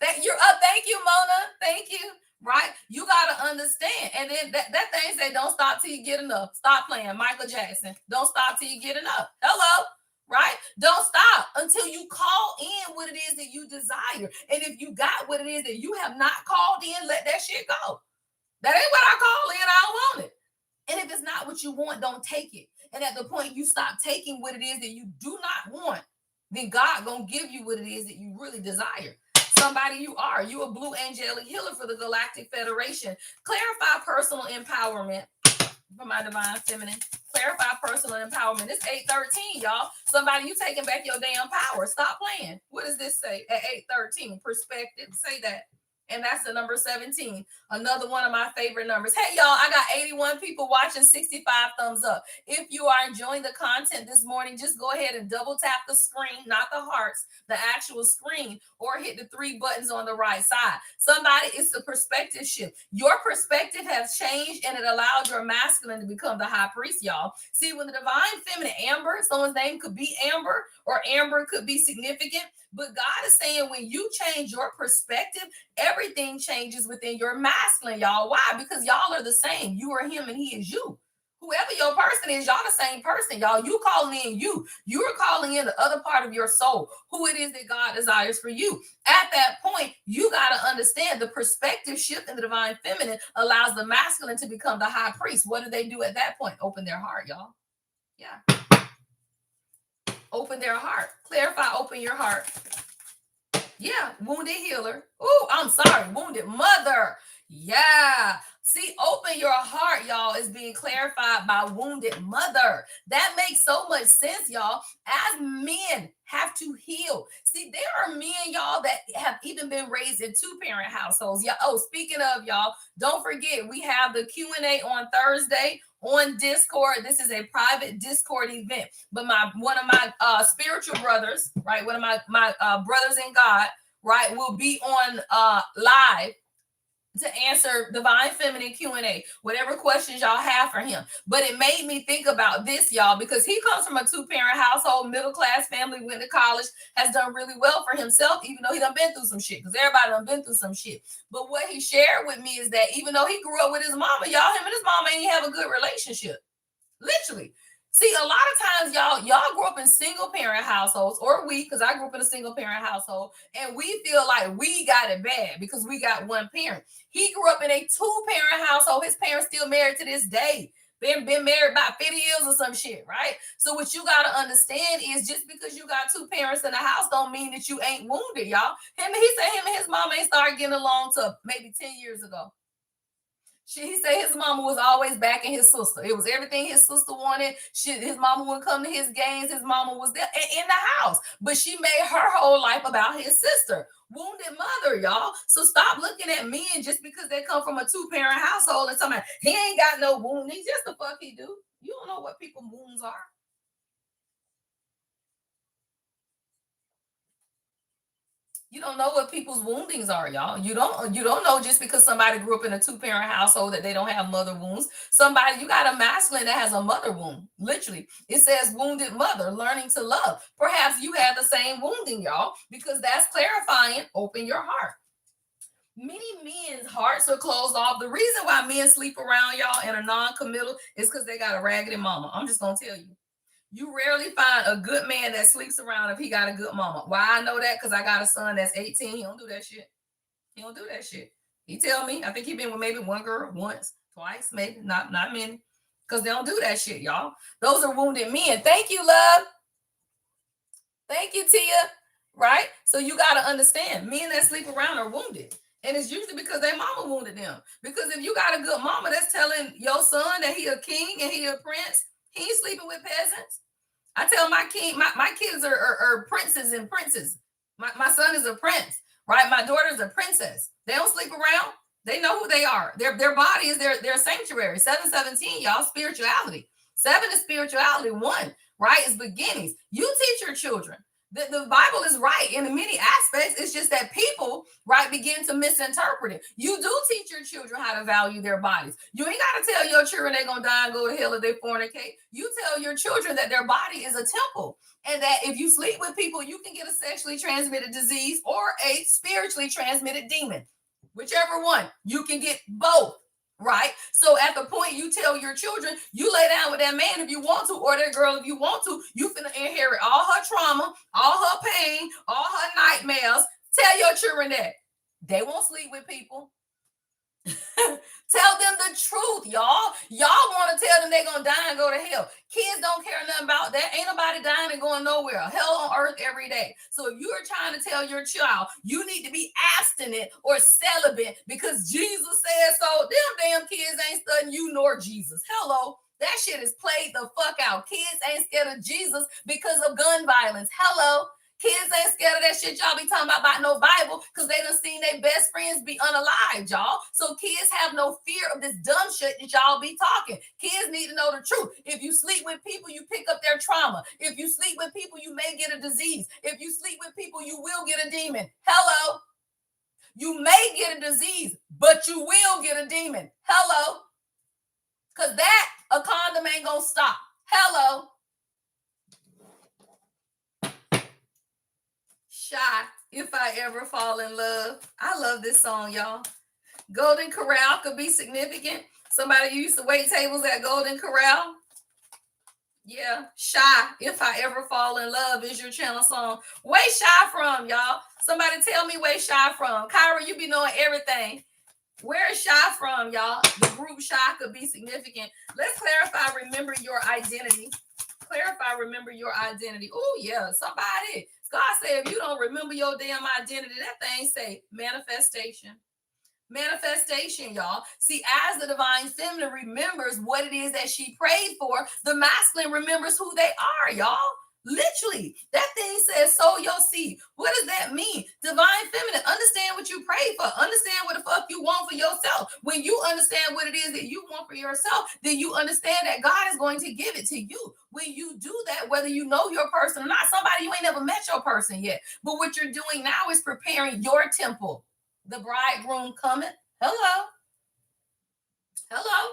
That you're up. Thank you, Mona. Thank you. Right? You got to understand. And then that thing say, don't stop till you get enough. Stop playing Michael Jackson. Don't stop till you get enough. Hello. Right? Don't stop until you call in what it is that you desire. And if you got what it is that you have not called in, let that shit go. That ain't what I call in. I don't want it. And if it's not what you want, don't take it. And at the point you stop taking what it is that you do not want, then God gonna give you what it is that you really desire. Somebody you are. You a blue angelic healer for the Galactic Federation. Clarify personal empowerment for my divine feminine. Clarify personal empowerment. It's 8:13, y'all. Somebody, you taking back your damn power. Stop playing. What does this say at 8:13? Perspective. Say that. And that's the number 17. Another one of my favorite numbers. Hey, y'all, I got 81 people watching, 65 thumbs up. If you are enjoying the content this morning, just go ahead and double tap the screen, not the hearts, the actual screen, or hit the 3 buttons on the right side. Somebody, it's the perspective shift. Your perspective has changed and it allowed your masculine to become the high priest, y'all. See, when the divine feminine, Amber, someone's name could be Amber, or Amber could be significant. But God is saying when you change your perspective, everything changes within your masculine, y'all. Why? Because y'all are the same. You are him and he is you. Whoever your person is, y'all the same person, y'all. You calling in you. You are calling in the other part of your soul, who it is that God desires for you. At that point, you got to understand the perspective shift in the divine feminine allows the masculine to become the high priest. What do they do at that point? Open their heart, y'all. Yeah. Open their heart. Clarify, open your heart. Yeah, wounded healer. Oh, I'm sorry, wounded mother. Yeah. See, open your heart, y'all, is being clarified by wounded mother. That makes so much sense, y'all. As men have to heal. See, there are men, y'all, that have even been raised in 2-parent households. Yeah. Oh, speaking of, y'all, don't forget, we have the Q&A on Thursday on Discord. This is a private Discord event. But one of my spiritual brothers, right? One of my brothers in God, right, will be on live to answer divine feminine Q&A, whatever questions y'all have for him. But it made me think about this, y'all, because he comes from a 2-parent household, middle-class family, went to college, has done really well for himself, even though he done been through some shit, because everybody done been through some shit. But what he shared with me is that even though he grew up with his mama, y'all, him and his mama ain't have a good relationship. Literally. See, a lot of times, y'all grew up in single-parent households, or we, because I grew up in a single-parent household, and we feel like we got it bad because we got one parent. He grew up in a 2-parent household. His parents still married to this day. Been married about 50 years or some shit, right? So what you got to understand is just because you got 2 parents in the house don't mean that you ain't wounded, y'all. He said him and his mom ain't started getting along till maybe 10 years ago. He said his mama was always backing his sister. It was everything his sister wanted. His mama would come to his games. His mama was there in the house. But she made her whole life about his sister. Wounded mother, y'all. So stop looking at men just because they come from a 2-parent household and talking about he ain't got no wound. He's just the fuck he do. You don't know what people's wounds are. You don't know what people's woundings are, y'all. You don't know just because somebody grew up in a two-parent household that they don't have mother wounds. Somebody, you got a masculine that has a mother wound. Literally, it says wounded mother, learning to love. Perhaps you have the same wounding, y'all, because that's clarifying. Open your heart. Many men's hearts are closed off. The reason why men sleep around y'all and are non-committal is because they got a raggedy mama. I'm just gonna tell you. You rarely find a good man that sleeps around if he got a good mama. Why I know that? Because I got a son that's 18. He don't do that shit. He don't do that shit. He tell me. I think he been with maybe one girl once, twice, maybe not many. Because they don't do that shit, y'all. Those are wounded men. Thank you, love. Thank you, Tia. Right? So you got to understand, men that sleep around are wounded. And it's usually because their mama wounded them. Because if you got a good mama that's telling your son that he a king and he a prince, he ain't sleeping with peasants. I tell my kids are princes and princes. My son is a prince, right? My daughter's a princess. They don't sleep around. They know who they are. Their body is their sanctuary. 717, y'all, spirituality. 7 is spirituality. 1, right, is beginnings. You teach your children. The Bible is right in many aspects. It's just that people, right, begin to misinterpret it. You do teach your children how to value their bodies. You ain't got to tell your children they're going to die and go to hell if they fornicate. You tell your children that their body is a temple and that if you sleep with people, you can get a sexually transmitted disease or a spiritually transmitted demon. Whichever one, you can get both. Right. So at the point you tell your children, you lay down with that man if you want to, or that girl if you want to, you finna inherit all her trauma, all her pain, all her nightmares. Tell your children that they won't sleep with people. Tell them the truth, y'all. Y'all want to tell them they're gonna die and go to hell. Kids don't care nothing about that. Ain't nobody dying and going nowhere. Hell on earth every day. So if you're trying to tell your child you need to be abstinent or celibate because Jesus says so, them damn kids ain't studying you nor Jesus. Hello. That shit is played the fuck out. Kids ain't scared of Jesus because of gun violence. Hello. Kids ain't scared of that shit y'all be talking about no Bible because they done seen their best friends be unalived, y'all. So kids have no fear of this dumb shit that y'all be talking. Kids need to know the truth. If you sleep with people, you pick up their trauma. If you sleep with people, you may get a disease. If you sleep with people, you will get a demon. Hello. You may get a disease, but you will get a demon. Hello. Because that, a condom ain't gonna stop. Hello. Shy, if I ever fall in love. I love this song, y'all. Golden Corral could be significant. Somebody used to wait tables at Golden Corral. Yeah, Shy, if I ever fall in love is your channel song. Where Shy from, y'all? Somebody tell me where Shy from. Kyra, you be knowing everything. Where is Shy from, y'all? The group Shy could be significant. Let's clarify, remember your identity. Clarify, remember your identity. Oh, yeah, somebody. God said, if you don't remember your damn identity, that thing say manifestation. Manifestation, y'all. See, as the divine feminine remembers what it is that she prayed for, the masculine remembers who they are, y'all. Literally, that thing says, sow your seed. What does that mean? Divine feminine, understand what you pray for. Understand what the fuck you want for yourself. When you understand what it is that you want for yourself, then you understand that God is going to give it to you. When you do that, whether you know your person or not, somebody you ain't never met your person yet. But what you're doing now is preparing your temple. The bridegroom coming. Hello. Hello.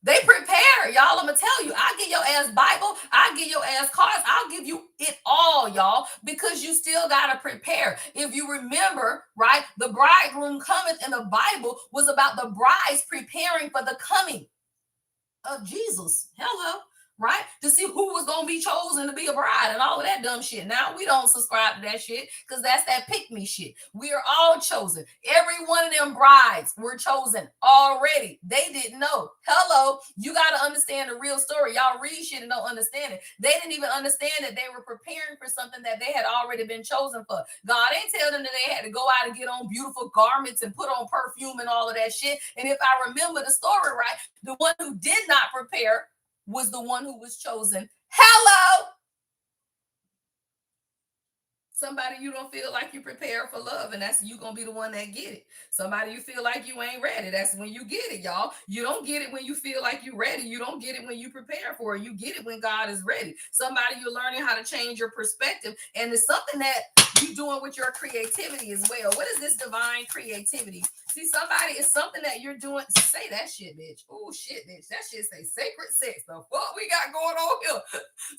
They prepare, y'all. I'm gonna tell you, I'll give your ass Bible, I'll give your ass cards, I'll give you it all, y'all, because you still gotta prepare. If you remember, right, the bridegroom cometh in the Bible was about the brides preparing for the coming of Jesus. Hello. Right? To see who was going to be chosen to be a bride and all of that dumb shit. Now, we don't subscribe to that shit because that's that pick-me shit. We are all chosen. Every one of them brides were chosen already. They didn't know. Hello. You got to understand the real story. Y'all read shit and don't understand it. They didn't even understand that they were preparing for something that they had already been chosen for. God ain't tell them that they had to go out and get on beautiful garments and put on perfume and all of that shit. And if I remember the story right, the one who did not prepare was the one who was chosen. Hello. Somebody you don't feel like you prepare for love, and that's you gonna be the one that get it. Somebody you feel like you ain't ready, that's when you get it, y'all. You don't get it when you feel like you're ready. You don't get it when you prepare for it. You get it when God is ready. Somebody you're learning how to change your perspective, and it's something that you doing with your creativity as well. What is this divine creativity? See, somebody is something that you're doing. Say that shit, bitch. Oh shit, bitch. That shit say sacred sex. The fuck we got going on here?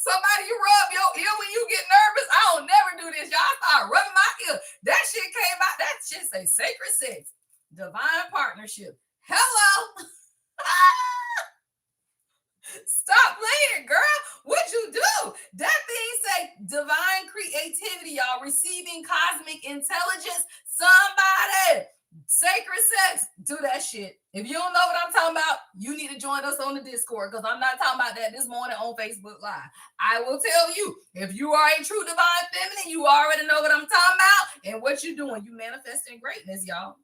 Somebody, you rub your ear when you get nervous. I don't never do this. Y'all start rubbing my ear. That shit came out. That shit say sacred sex. Divine partnership. Hello. Stop playing, girl. What you do? That thing say divine creativity, y'all. Receiving cosmic intelligence. Somebody. Sacred sex. Do that shit. If you don't know what I'm talking about, you need to join us on the Discord, because I'm not talking about that this morning on Facebook Live. I will tell you, if you are a true divine feminine, you already know what I'm talking about. And what you doing, you manifesting greatness, y'all.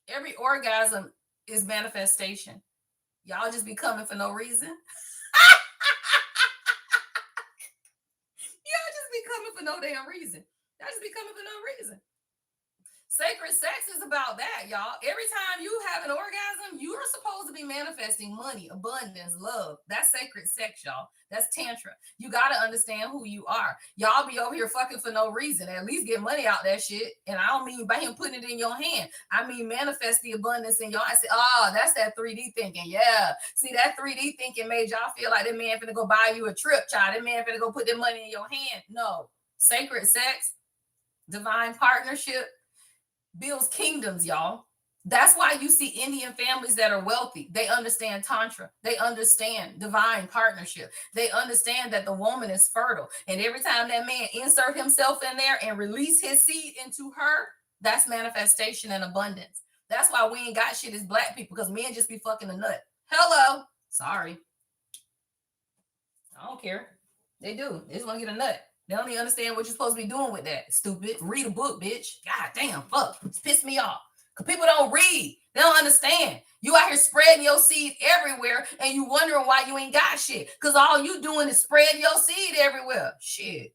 Every orgasm is manifestation. Y'all just be coming for no reason. Y'all just be coming for no damn reason. Y'all just be coming for no reason. Sacred sex is about that, y'all. Every time you have an orgasm, you are supposed to be manifesting money, abundance, love. That's sacred sex, y'all. That's tantra. You got to understand who you are. Y'all be over here fucking for no reason. At least get money out that shit. And I don't mean by him putting it in your hand. I mean manifest the abundance in y'all. I say, oh, that's that 3D thinking. Yeah. See, that 3D thinking made y'all feel like that man finna go buy you a trip, child. That man finna go put that money in your hand. No. Sacred sex, divine partnership, builds kingdoms, y'all. That's why you see Indian families that are wealthy. They understand tantra. They understand divine partnership. They understand that the woman is fertile. And every time that man insert himself in there and release his seed into her, that's manifestation and abundance. That's why we ain't got shit as black people, because men just be fucking a nut. Hello. Sorry. I don't care. They do. They just want to get a nut. They don't even understand what you're supposed to be doing with that. Stupid. Read a book, bitch. God damn, fuck. It's pissed me off. Because people don't read. They don't understand. You out here spreading your seed everywhere, and you wondering why you ain't got shit. Because all you doing is spreading your seed everywhere. Shit.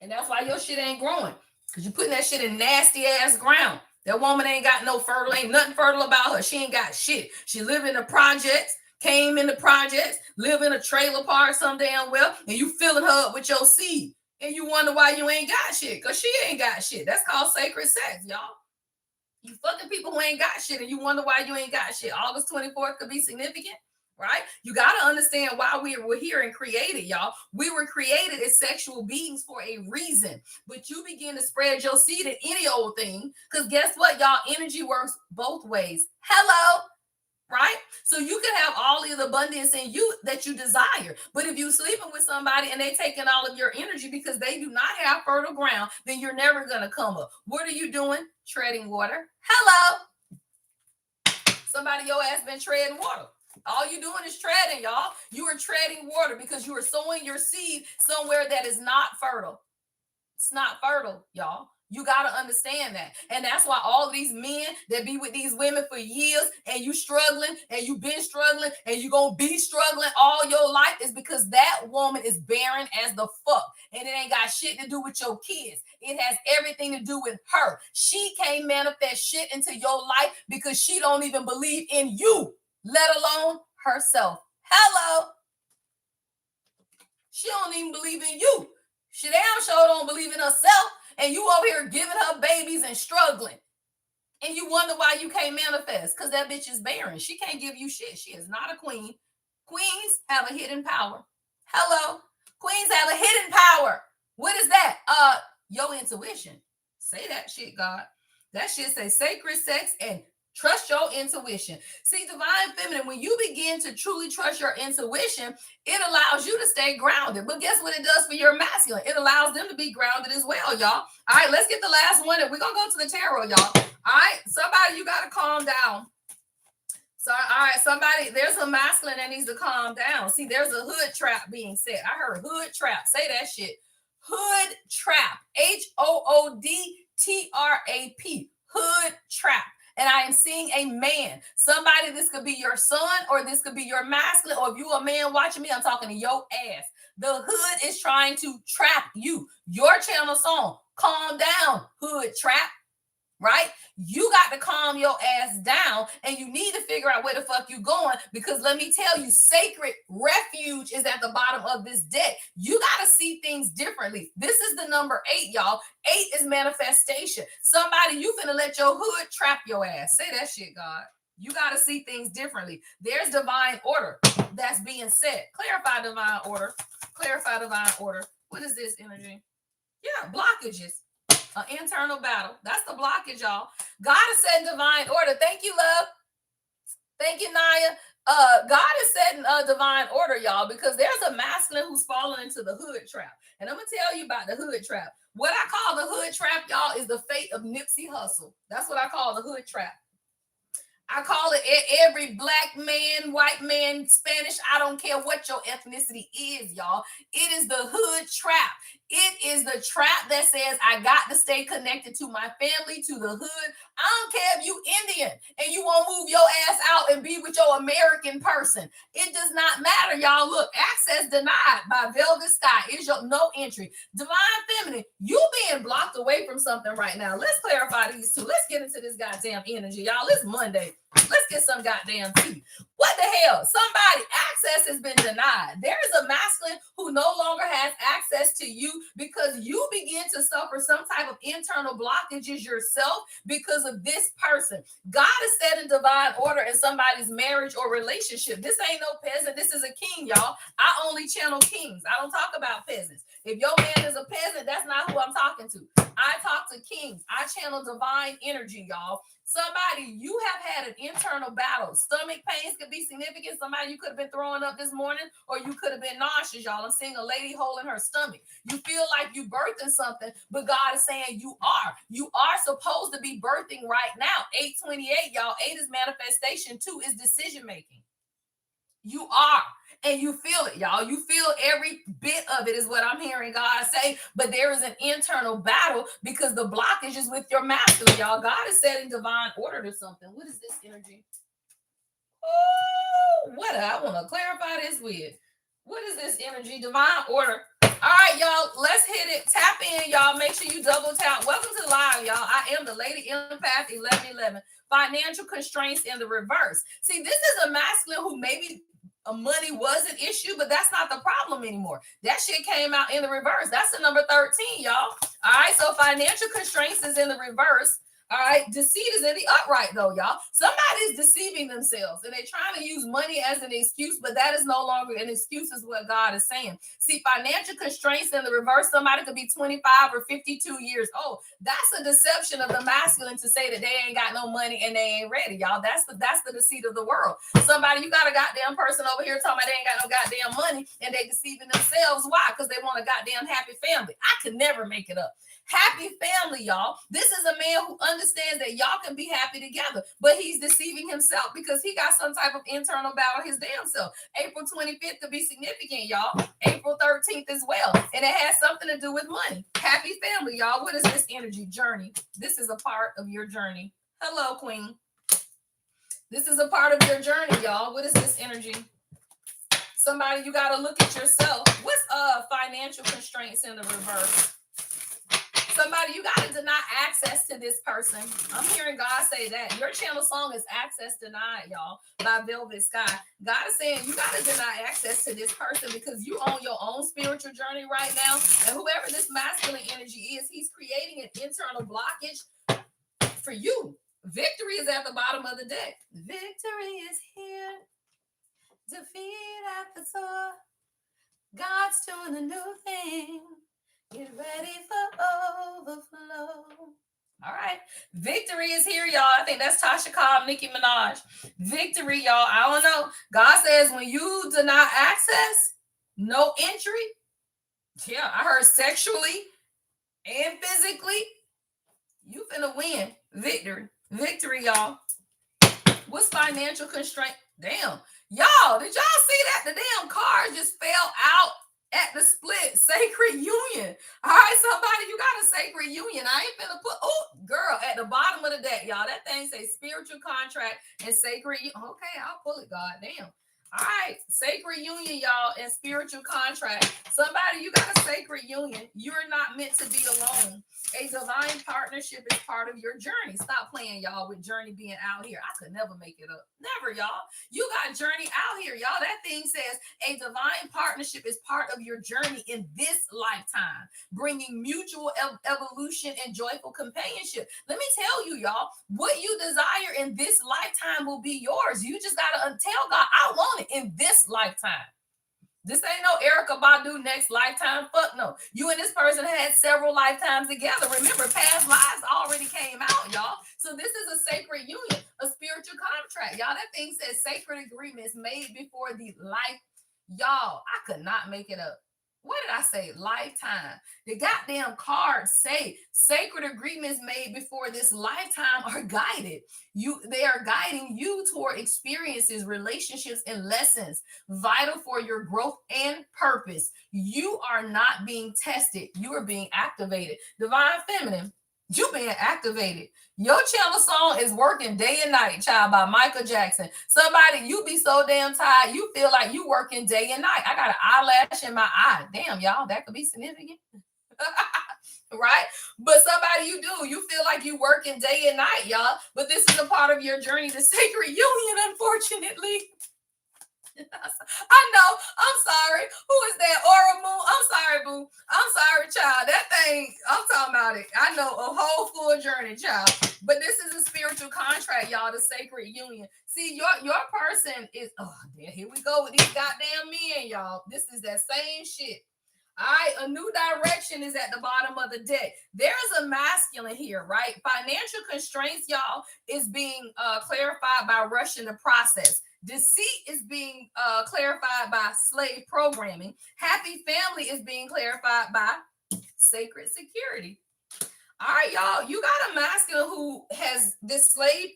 And that's why your shit ain't growing. Because you putting that shit in nasty ass ground. That woman ain't got no fertile, ain't nothing fertile about her. She ain't got shit. She live in the projects. Came in the projects, live in a trailer park some damn well, and you filling her up with your seed. And you wonder why you ain't got shit, because she ain't got shit. That's called sacred sex, y'all. You fucking people who ain't got shit, and you wonder why you ain't got shit. August 24th could be significant, right? You got to understand why we were here and created, y'all. We were created as sexual beings for a reason. But you begin to spread your seed in any old thing, because guess what, y'all? Energy works both ways. Hello. Right? So you can have all of the abundance in you that you desire. But if you're sleeping with somebody and they taking all of your energy because they do not have fertile ground, then you're never going to come up. What are you doing? Treading water. Hello. Somebody, your ass been treading water. All you doing is treading, y'all. You are treading water because you are sowing your seed somewhere that is not fertile. It's not fertile, y'all. You got to understand that. And that's why all of these men that be with these women for years, and you struggling, and you been struggling, and you going to be struggling all your life, is because that woman is barren as the fuck. And it ain't got shit to do with your kids. It has everything to do with her. She can't manifest shit into your life because she don't even believe in you, let alone herself. Hello. She don't even believe in you. She damn sure don't believe in herself. And you over here giving her babies and struggling. And you wonder why you can't manifest. Because that bitch is barren. She can't give you shit. She is not a queen. Queens have a hidden power. Hello. Queens have a hidden power. What is that? Your intuition. Say that shit, God. That shit say sacred sex and trust your intuition. See, divine feminine, when you begin to truly trust your intuition, it allows you to stay grounded. But guess what it does for your masculine? It allows them to be grounded as well, y'all. All right, let's get the last one. And we're going to go to the tarot, y'all. All right, somebody, you got to calm down. So, all right, somebody, there's a masculine that needs to calm down. See, there's a hood trap being set. I heard hood trap. Say that shit. Hood trap. HOODTRAP. Hood trap. And I am seeing a man. Somebody, this could be your son, or this could be your masculine, or if you a man watching me, I'm talking to your ass. The hood is trying to trap you. Your channel song, calm down, hood trap. right? You got to calm your ass down, and you need to figure out where the fuck you going, because let me tell you, sacred refuge is at the bottom of this deck. You got to see things differently. This is the number 8, y'all. 8 is manifestation. Somebody, you finna let your hood trap your ass. Say that shit, God. You got to see things differently. There's divine order that's being set. Clarify divine order. Clarify divine order. What is this energy? Yeah, blockages. An internal battle. That's the blockage, y'all. God is setting divine order. Thank you, love. Thank you, Naya. God is setting a divine order, y'all, because there's a masculine who's falling into the hood trap. And I'm going to tell you about the hood trap. What I call the hood trap, y'all, is the fate of Nipsey Hussle. That's what I call the hood trap. I call it every black man, white man, Spanish. I don't care what your ethnicity is, y'all. It is the hood trap. It is the trap that says I got to stay connected to my family, to the hood. I don't care if you Indian and you won't move your ass out and be with your American person. It does not matter, y'all. Look, access denied by Velvet Sky. Is your no entry. Divine Feminine, you being blocked away from something right now. Let's clarify these two. Let's get into this goddamn energy, y'all. It's Monday. Let's get some goddamn tea. What the hell? Somebody, access has been denied. There is a masculine who no longer has access to you because you begin to suffer some type of internal blockages yourself because of this person. God is setting divine order in somebody's marriage or relationship. This ain't no peasant. This is a king, y'all. I only channel kings. I don't talk about peasants. If your man is a peasant, that's not who I'm talking to. I talk to kings. I channel divine energy, y'all. Somebody, you have had an internal battle. Stomach pains could be significant. Somebody, you could have been throwing up this morning, or you could have been nauseous, y'all. I'm seeing a lady holding her stomach. You feel like you birthing something, but God is saying you are. You are supposed to be birthing right now. 828, y'all. 8 is manifestation. 2 is decision making. You are. And you feel it, y'all. You feel every bit of it is what I'm hearing God say. But there is an internal battle because the blockage is with your masculine, y'all. God is setting divine order to something. What is this energy? Oh, what I want to clarify this with. What is this energy? Divine order. All right, y'all. Let's hit it. Tap in, y'all. Make sure you double tap. Welcome to the live, y'all. I am the Lady Empath 1111. Financial constraints in the reverse. See, this is a masculine who maybe money was an issue, but that's not the problem anymore. That shit came out in the reverse. That's the number 13, y'all. All right, so financial constraints is in the reverse. All right, deceit is in the upright, though, y'all. Somebody's deceiving themselves, and they're trying to use money as an excuse, but that is no longer an excuse, is what God is saying. See, financial constraints in the reverse, somebody could be 25 or 52 years old. That's a deception of the masculine to say that they ain't got no money and they ain't ready, y'all. That's the deceit of the world. Somebody, you got a goddamn person over here talking about they ain't got no goddamn money, and they deceiving themselves. Why? Because they want a goddamn happy family. I could never make it up. Happy family, y'all. This is a man who understands that y'all can be happy together, but he's deceiving himself because he got some type of internal battle his damn self. April 25th could be significant, y'all. April 13th as well. And it has something to do with money. Happy family, y'all. What is this energy? Journey. This is a part of your journey. Hello, Queen. This is a part of your journey, y'all. What is this energy? Somebody, you got to look at yourself. What's financial constraints in the reverse? Somebody, you got to deny access to this person. I'm hearing God say that. Your channel song is Access Denied, y'all, by Velvet Sky. God is saying you got to deny access to this person because you own your own spiritual journey right now. And whoever this masculine energy is, he's creating an internal blockage for you. Victory is at the bottom of the deck. Victory is here. Defeat at the door. God's doing a new thing. Get ready for overflow. All right. Victory is here, y'all. I think that's Tasha Cobb, Nicki Minaj. Victory, y'all. I don't know. God says when you deny access, no entry. Yeah, I heard sexually and physically. You finna win. Victory. Victory, y'all. What's financial constraint? Damn. Y'all, did y'all see that? The damn cars just fell out at the split sacred union. All right, somebody, you got a sacred union. I ain't finna put, oh, girl, at the bottom of the deck, y'all. That thing say spiritual contract and sacred. Okay, I'll pull it, God damn. All right, sacred union, y'all, and spiritual contract. Somebody, you got a sacred union. You're not meant to be alone. A divine partnership is part of your journey. Stop playing, y'all, with Journey being out here. I could never make it up. Never, y'all. You got Journey out here, y'all. That thing says a divine partnership is part of your journey in this lifetime, bringing mutual evolution and joyful companionship. Let me tell you, y'all, what you desire in this lifetime will be yours. You just got to tell God, I want it in this lifetime. This ain't no Erica Badu next lifetime. Fuck no. You and this person had several lifetimes together. Remember, past lives already came out, y'all. So this is a sacred union, a spiritual contract. Y'all, that thing says sacred agreements made before the life. Y'all, I could not make it up. What did I say? Lifetime. The goddamn cards say sacred agreements made before this lifetime are guided. They are guiding you toward experiences, relationships, and lessons vital for your growth and purpose. You are not being tested. You are being activated. Divine Feminine, you being activated. Your channel song is working day and night, child, by Michael Jackson. Somebody, you be so damn tired, you feel like you working day and night. I got an eyelash in my eye. Damn, y'all, that could be significant. Right? But somebody you do, you feel like you working day and night, y'all. But this is a part of your journey to sacred union, unfortunately. I know. I'm sorry. Who is that? Aura Moon. I'm sorry, boo. I'm sorry, child. That thing, I'm talking about it. I know a whole full journey, child. But this is a spiritual contract, y'all, the sacred union. See, your person is, oh, damn, here we go with these goddamn men, y'all. This is that same shit. All right, a new direction is at the bottom of the deck. There's a masculine here, right? Financial constraints, y'all, is being clarified by rushing the process. Deceit is being clarified by slave programming. Happy family is being clarified by sacred security. All right, y'all, you got a masculine who has this slave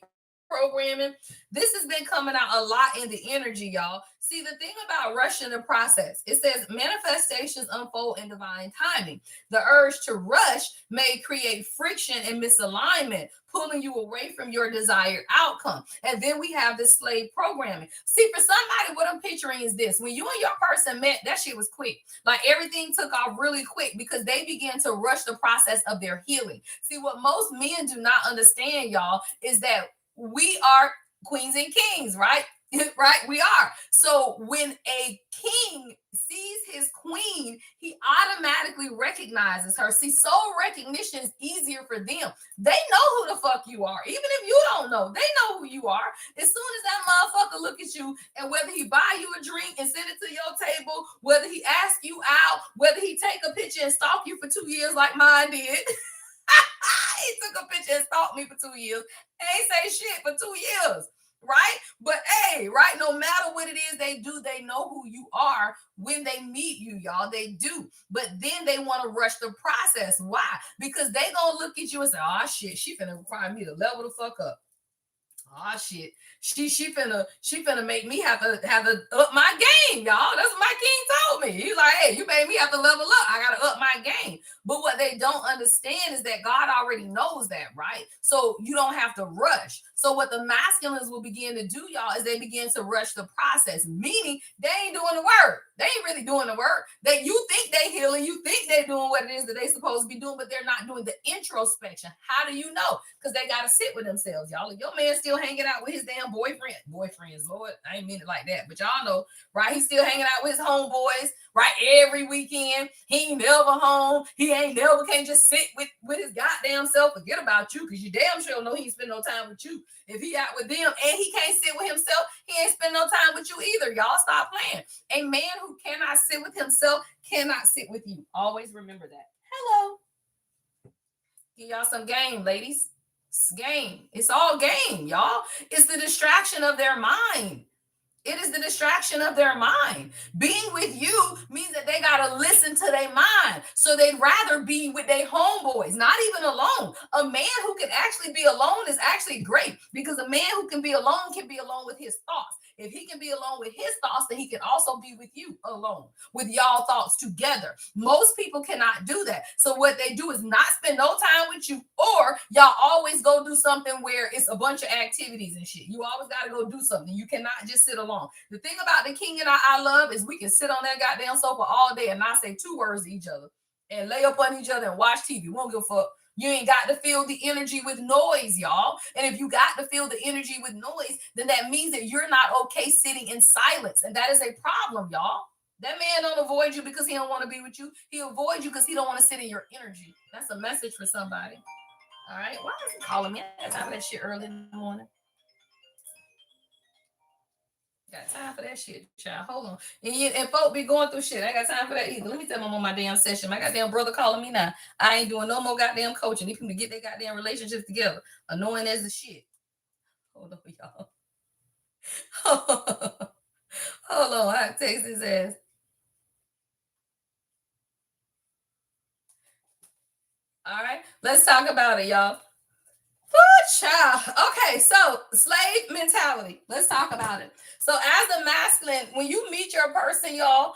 programming. This has been coming out a lot in the energy, y'all. See, the thing about rushing the process, it says manifestations unfold in divine timing. The urge to rush may create friction and misalignment, pulling you away from your desired outcome. And then we have this slave programming. See, for somebody, what I'm picturing is this. When you and your person met, that shit was quick. Like everything took off really quick because they began to rush the process of their healing. See, what most men do not understand, y'all, is that we are queens and kings, right? Right? We are. So when a king sees his queen, he automatically recognizes her. See, soul recognition is easier for them. They know who the fuck you are. Even if you don't know, they know who you are. As soon as that motherfucker look at you, and whether he buy you a drink and send it to your table, whether he ask you out, whether he take a picture and stalk you for 2 years like mine did. He took a picture and stalked me for 2 years. Ain't say shit for 2 years. Right? But hey, right, no matter what it is they do, they know who you are when they meet you, y'all. They do. But then they want to rush the process. Why? Because they gonna look at you and say, oh shit, she finna require me to level the fuck up. Oh shit. She finna make me have to up my game, y'all. That's what my king told me. He's like, hey, you made me have to level up. I gotta up my game. But what they don't understand is that God already knows that, right? So you don't have to rush. So what the masculines will begin to do, y'all, is they begin to rush the process, meaning they ain't doing the work. They ain't really doing the work. You think they healing, you think they're doing what it is that they supposed to be doing, but they're not doing the introspection. How do you know? Because they gotta sit with themselves, y'all. If your man still hanging out with his damn boyfriends, Lord, I ain't mean it like that, but y'all know, right? He's still hanging out with his homeboys, right? Every weekend, he ain't never home. He ain't never can't just sit with his goddamn self. Forget about you, because you damn sure know he ain't spend no time with you. If he out with them and he can't sit with himself, he ain't spend no time with you either. Y'all stop playing. A man who cannot sit with himself cannot sit with you. Always remember that. Hello. Give y'all some game, ladies. It's game. It's all game, y'all. It's the distraction of their mind. It is the distraction of their mind. Being with you means that they got to listen to their mind. So they'd rather be with their homeboys, not even alone. A man who can actually be alone is actually great, because a man who can be alone with his thoughts. If he can be alone with his thoughts, then he can also be with you alone, with y'all thoughts together. Most people cannot do that. So what they do is not spend no time with you, or y'all always go do something where it's a bunch of activities and shit. You always got to go do something. You cannot just sit alone. The thing about the king and I love is we can sit on that goddamn sofa all day and not say 2 words to each other and lay up on each other and watch TV. Won't give a fuck. You ain't got to fill the energy with noise, y'all. And if you got to fill the energy with noise, then that means that you're not okay sitting in silence. And that is a problem, y'all. That man don't avoid you because he don't want to be with you. He avoids you because he don't want to sit in your energy. That's a message for somebody. All right. Why is he calling me? I got time for that shit early in the morning. Got time for that shit, child. Hold on. And folk be going through shit. I ain't got time for that either. Let me tell them I'm on my damn session. My goddamn brother calling me now. I ain't doing no more goddamn coaching. These people get their goddamn relationships together. Annoying as the shit. Hold on, y'all. Hold on. I text his ass. All right. Let's talk about it, y'all. Child. Okay, so slave mentality. Let's talk about it. So, as a masculine, when you meet your person, y'all,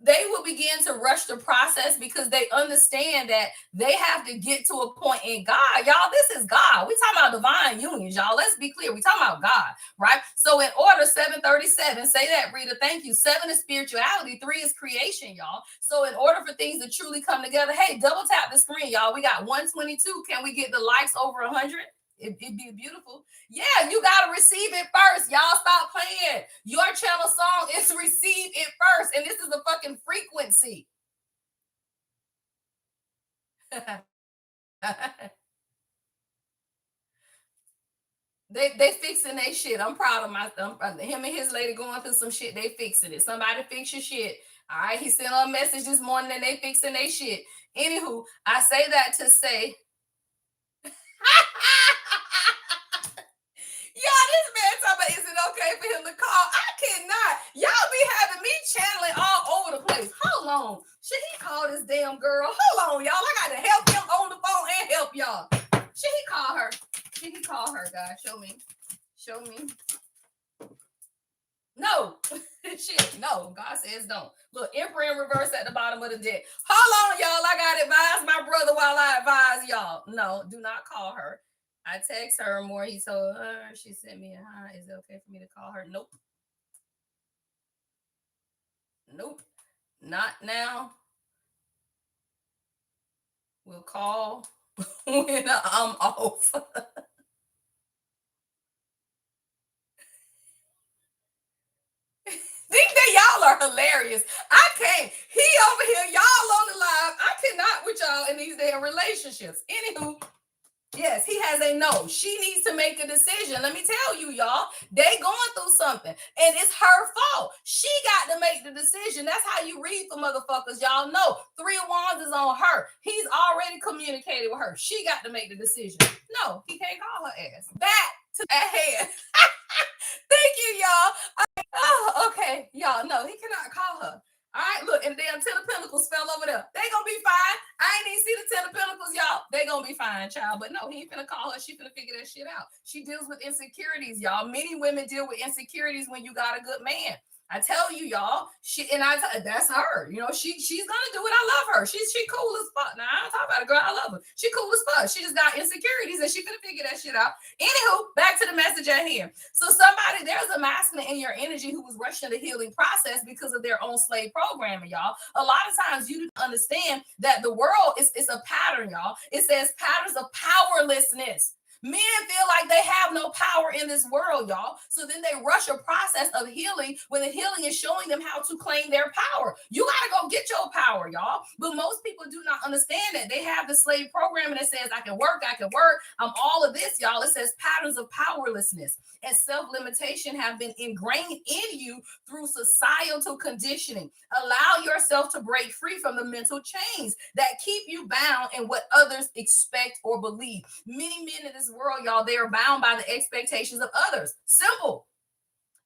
they will begin to rush the process because they understand that they have to get to a point in God. Y'all, this is God. We talking about divine unions, y'all. Let's be clear. We talking about God, right? So, in order, 737, say that, Rita. Thank you. 7 is spirituality, 3 is creation, y'all. So, in order for things to truly come together, hey, double tap the screen, y'all. We got 122. Can we get the likes over 100? It'd be beautiful. Yeah, you gotta receive it first. Y'all stop playing. Your channel song is receive it first, and this is a fucking frequency. they fixing their shit. I'm proud of my him and his lady going through some shit. They fixing it. Somebody fix your shit. All right, he sent a message this morning and they fixing their shit. Anywho, I say that to say. Y'all, this man talking about, is it okay for him to call? I cannot. Y'all be having me channeling all over the place. Hold on. Should he call this damn girl? Hold on, y'all. I got to help him on the phone and help y'all. Should he call her? Should he call her, guys? Show me. Show me. No. Shit, no. God says don't. Look, Emperor in reverse at the bottom of the deck. Hold on, y'all. I got to advise my brother while I advise y'all. No, do not call her. I text her more. He told her. She sent me a hi. Is it okay for me to call her? Nope. Nope. Not now. We'll call when I'm off. Think that y'all are hilarious. I can't. He over here, y'all on the live. I cannot with y'all in these damn relationships. Anywho, yes, he has a no. She needs to make a decision. Let me tell you, y'all, they going through something, and it's her fault. She got to make the decision. That's how you read for motherfuckers. Y'all know 3 of Wands is on her. He's already communicated with her. She got to make the decision. No, he can't call her ass. Back to that head. Thank you, y'all. Oh, okay. Y'all, no, he cannot call her. All right, look, and damn 10 of Pentacles fell over there. They gonna be fine. I ain't even see the 10 of Pentacles, y'all. They gonna be fine, child. But no, he ain't finna call her. She finna figure that shit out. She deals with insecurities, y'all. Many women deal with insecurities when you got a good man. I tell you, y'all, that's her. You know, she's gonna do it. I love her. She cool as fuck. Now I don't talk about a girl. I love her. She cool as fuck. She just got insecurities and she finna figure that shit out. Anywho, back to the message at hand. So there's a masculine in your energy who was rushing the healing process because of their own slave programming, y'all. A lot of times you didn't understand that the world is a pattern, y'all. It says patterns of powerlessness. Men feel like they have no power in this world, y'all. So then they rush a process of healing when the healing is showing them how to claim their power. You got to go get your power, y'all. But most people do not understand that. They have the slave programming that says, I can work, I'm all of this, y'all. It says patterns of powerlessness and self-limitation have been ingrained in you through societal conditioning. Allow yourself to break free from the mental chains that keep you bound in what others expect or believe. Many men in this world, y'all, they are bound by the expectations of others. Simple.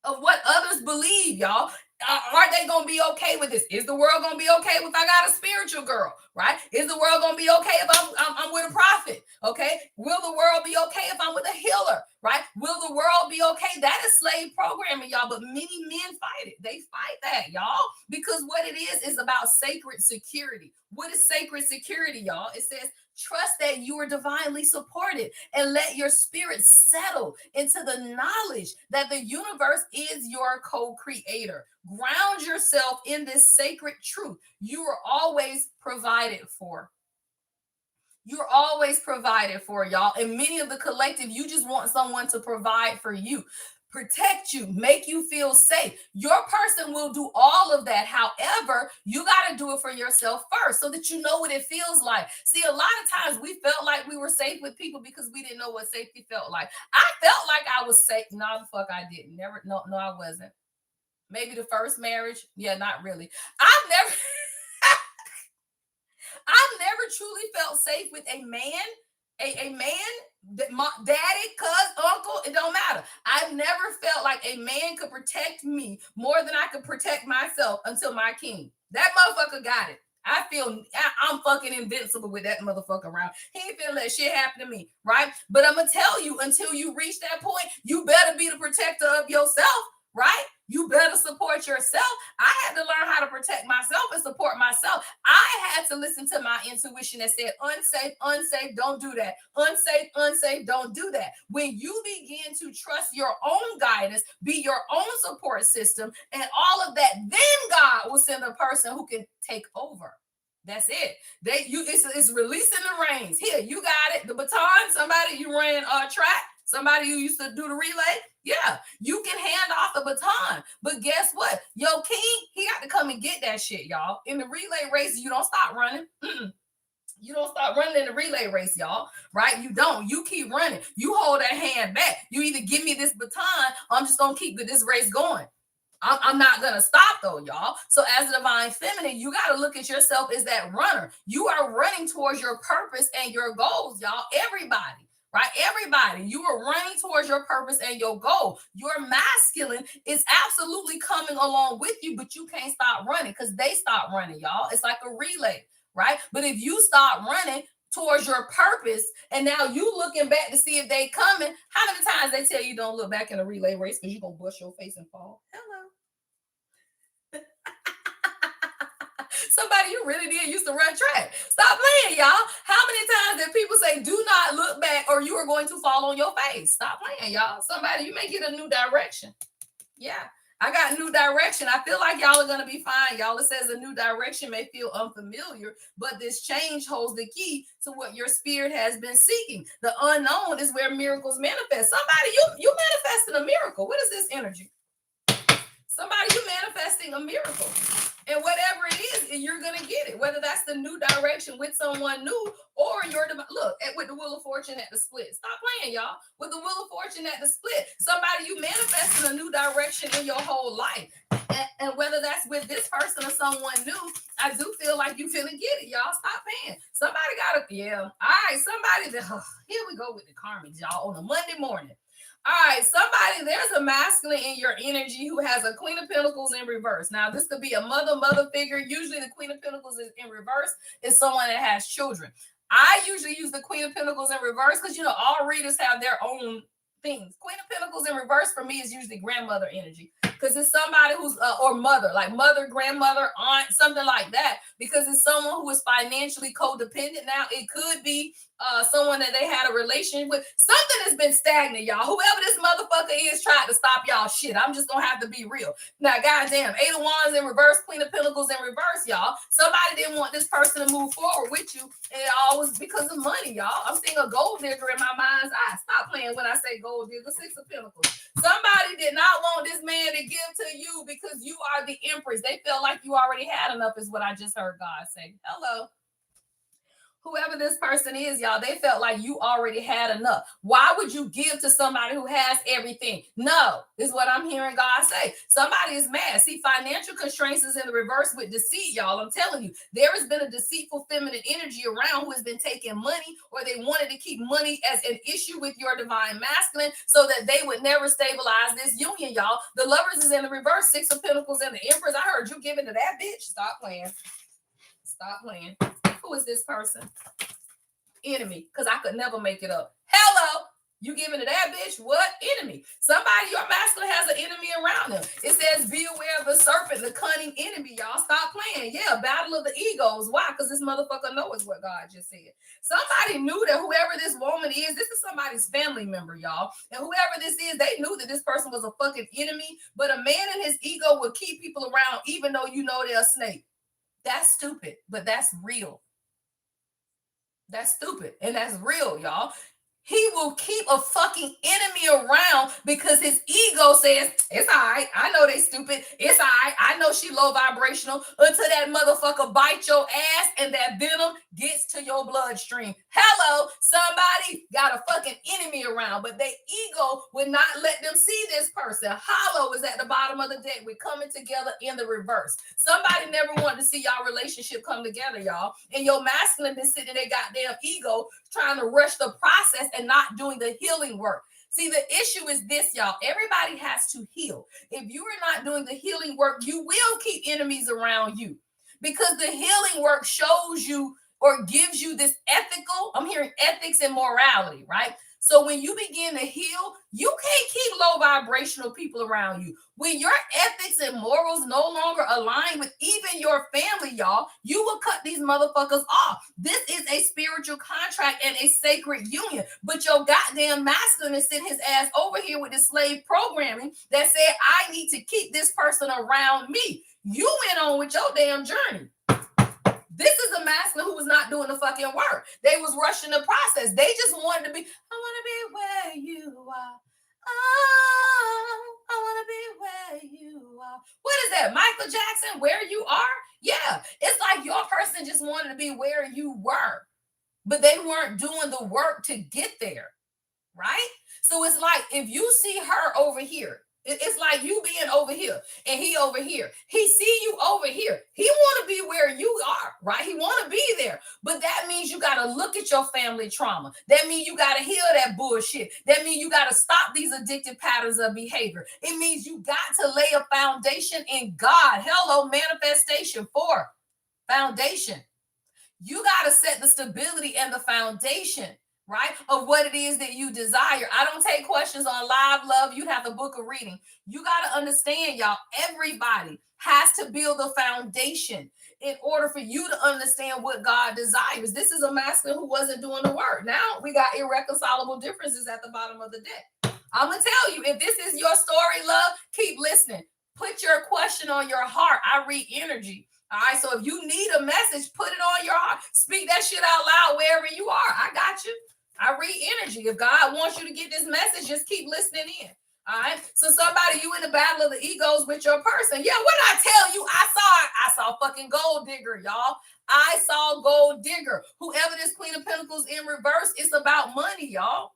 Of what others believe, y'all. Are they gonna be okay with this? Is the world gonna be okay if I got a spiritual girl, right? Is the world gonna be okay if I'm with a prophet? Okay, will the world be okay if I'm with a healer, right? Will the world be okay? That is slave programming, y'all. But many men fight it. They fight that, y'all, because what it is about sacred security. What is sacred security, y'all? It says trust that you are divinely supported and let your spirit settle into the knowledge that the universe is your co-creator. Ground yourself in this sacred truth. You are always provided for. You're always provided for, y'all. And many of the collective, you just want someone to provide for you, protect you, make you feel safe. Your person will do all of that. However, you got to do it for yourself first so that you know what it feels like. See, a lot of times we felt like we were safe with people because we didn't know what safety felt like. I felt like I was safe. No, the fuck I didn't. Never, no, I wasn't. Maybe the first marriage. Yeah, not really. I've never I've never truly felt safe with a man, a man, daddy, cuz, uncle, it don't matter. I've never felt like a man could protect me more than I could protect myself until my king. That motherfucker got it. I'm fucking invincible with that motherfucker around. He ain't finna let shit happen to me, right? But I'm gonna tell you, until you reach that point, you better be the protector of yourself, right? You better support yourself. I had to learn how to protect myself and support myself. I had to listen to my intuition that said, unsafe, unsafe, don't do that. Unsafe, unsafe, don't do that. When you begin to trust your own guidance, be your own support system, and all of that, then God will send a person who can take over. That's it. It's releasing the reins. Here, you got it. The baton, somebody you ran track, somebody who used to do the relay. Yeah, you can hand off the baton. But guess what? Your king, he got to come and get that shit, y'all. In the relay race, you don't stop running. You don't stop running in the relay race, y'all, right? You don't. You keep running. You hold that hand back. You either give me this baton, or I'm just going to keep this race going. I'm not going to stop though, y'all. So as a divine feminine, you got to look at yourself as that runner. You are running towards your purpose and your goals, y'all. Everybody, right? Everybody, you are running towards your purpose and your goal. Your masculine is absolutely coming along with you, but you can't stop running because they stop running, y'all. It's like a relay, right? But if you stop running towards your purpose, and now you looking back to see if they coming, how many times they tell you don't look back in a relay race because you're gonna bust your face and fall? Hello. Somebody you really did used to run track. Stop playing, y'all. How many times did people say, do not look back or you are going to fall on your face? Stop playing, y'all. Somebody, you may get a new direction. Yeah, I got new direction. I feel like y'all are going to be fine. Y'all, it says a new direction may feel unfamiliar, but this change holds the key to what your spirit has been seeking. The unknown is where miracles manifest. Somebody, you manifesting a miracle. What is this energy? Somebody, you manifesting a miracle. And whatever it is, you're going to get it. Whether that's the new direction with someone new or look, with the Wheel of Fortune at the split. Stop playing, y'all. With the Wheel of Fortune at the split, somebody, you manifesting a new direction in your whole life. And whether that's with this person or someone new, I do feel like you finna get it, y'all. Stop playing. Somebody got to, yeah. All right, here we go with the karma, y'all, on a Monday morning. All right, somebody, there's a masculine in your energy who has a Queen of Pentacles in reverse. Now, this could be a mother figure. Usually the Queen of Pentacles is in reverse is someone that has children. I usually use the Queen of Pentacles in reverse because, all readers have their own things. Queen of Pentacles in reverse for me is usually grandmother energy because it's somebody who's or mother, like mother, grandmother, aunt, something like that, because it's someone who is financially codependent. Now it could be someone that they had a relationship with. Something has been stagnant, y'all. Whoever this motherfucker is tried to stop y'all shit. I'm just gonna have to be real. Now, goddamn, Eight of Wands in reverse, Queen of Pentacles in reverse, y'all. Somebody didn't want this person to move forward with you, and it all was because of money, y'all. I'm seeing a gold digger in my mind's eye. Stop playing when I say gold digger. Six of Pentacles. Somebody did not want this man to give to you because you are the Empress. They felt like you already had enough, is what I just heard God say. Hello. Whoever this person is, y'all, they felt like you already had enough. Why would you give to somebody who has everything? No, is what I'm hearing God say. Somebody is mad. See, financial constraints is in the reverse with deceit, y'all. I'm telling you, there has been a deceitful feminine energy around who has been taking money, or they wanted to keep money as an issue with your divine masculine so that they would never stabilize this union, y'all. The Lovers is in the reverse, Six of Pentacles and the Empress. I heard you giving to that bitch. Stop playing. Stop playing. Who is this person? Enemy, because I could never make it up. Hello, you giving to that bitch? What? Enemy. Somebody, your masculine has an enemy around them. It says, be aware of the serpent, the cunning enemy, y'all. Stop playing. Yeah, battle of the egos. Why? Because this motherfucker knows what God just said. Somebody knew that whoever this woman is, this is somebody's family member, y'all. And whoever this is, they knew that this person was a fucking enemy, but a man in his ego will keep people around even though you know they're a snake. That's stupid, but that's real. That's stupid. And that's real, y'all. He will keep a fucking enemy around because his ego says, it's all right. I know they stupid. It's all right. I know she low vibrational until that motherfucker bite your ass and that venom gets to your bloodstream. Hello, somebody got a fucking enemy around, but their ego would not let them see this person. Hollow is at the bottom of the deck. We're coming together in the reverse. Somebody never wanted to see y'all relationship come together, y'all. And your masculine been sitting in their goddamn ego trying to rush the process and not doing the healing work. See, the issue is this, y'all. Everybody has to heal. If you are not doing the healing work, you will keep enemies around you because the healing work shows you or gives you this ethical, I'm hearing ethics and morality, right? So when you begin to heal, you can't keep low vibrational people around you. When your ethics and morals no longer align with even your family, y'all, you will cut these motherfuckers off. This is a spiritual contract and a sacred union. But your goddamn masculine is sitting his ass over here with the slave programming that said, I need to keep this person around me. You went on with your damn journey. This is a masculine who was not doing the fucking work. They was rushing the process. They just wanted to be, I want to be where you are. Oh, I want to be where you are. What is that? Michael Jackson, Where You Are? Yeah. It's like your person just wanted to be where you were, but they weren't doing the work to get there, right? So it's like if you see her over here, it's like you being over here and he over here. He see you over here. He want to be where you are, right? He want to be there. But that means you got to look at your family trauma. That means you got to heal that bullshit. That means you got to stop these addictive patterns of behavior. It means you got to lay a foundation in God. Hello, manifestation 4. Foundation. You got to set the stability and the foundation, right, of what it is that you desire. I don't take questions on live love. You have to book a reading. You got to understand, y'all, everybody has to build a foundation in order for you to understand what God desires. This is a masculine who wasn't doing the work. Now we got irreconcilable differences at the bottom of the deck. I'm going to tell you, if this is your story, love, keep listening. Put your question on your heart. I read energy. All right, so if you need a message, put it on your heart. Speak that shit out loud wherever you are. I got you. I read energy. If God wants you to get this message, just keep listening in. All right. So somebody, you in the battle of the egos with your person. Yeah, what did I tell you? I saw fucking gold digger, y'all. I saw gold digger. Whoever this Queen of Pentacles in reverse, it's about money, y'all.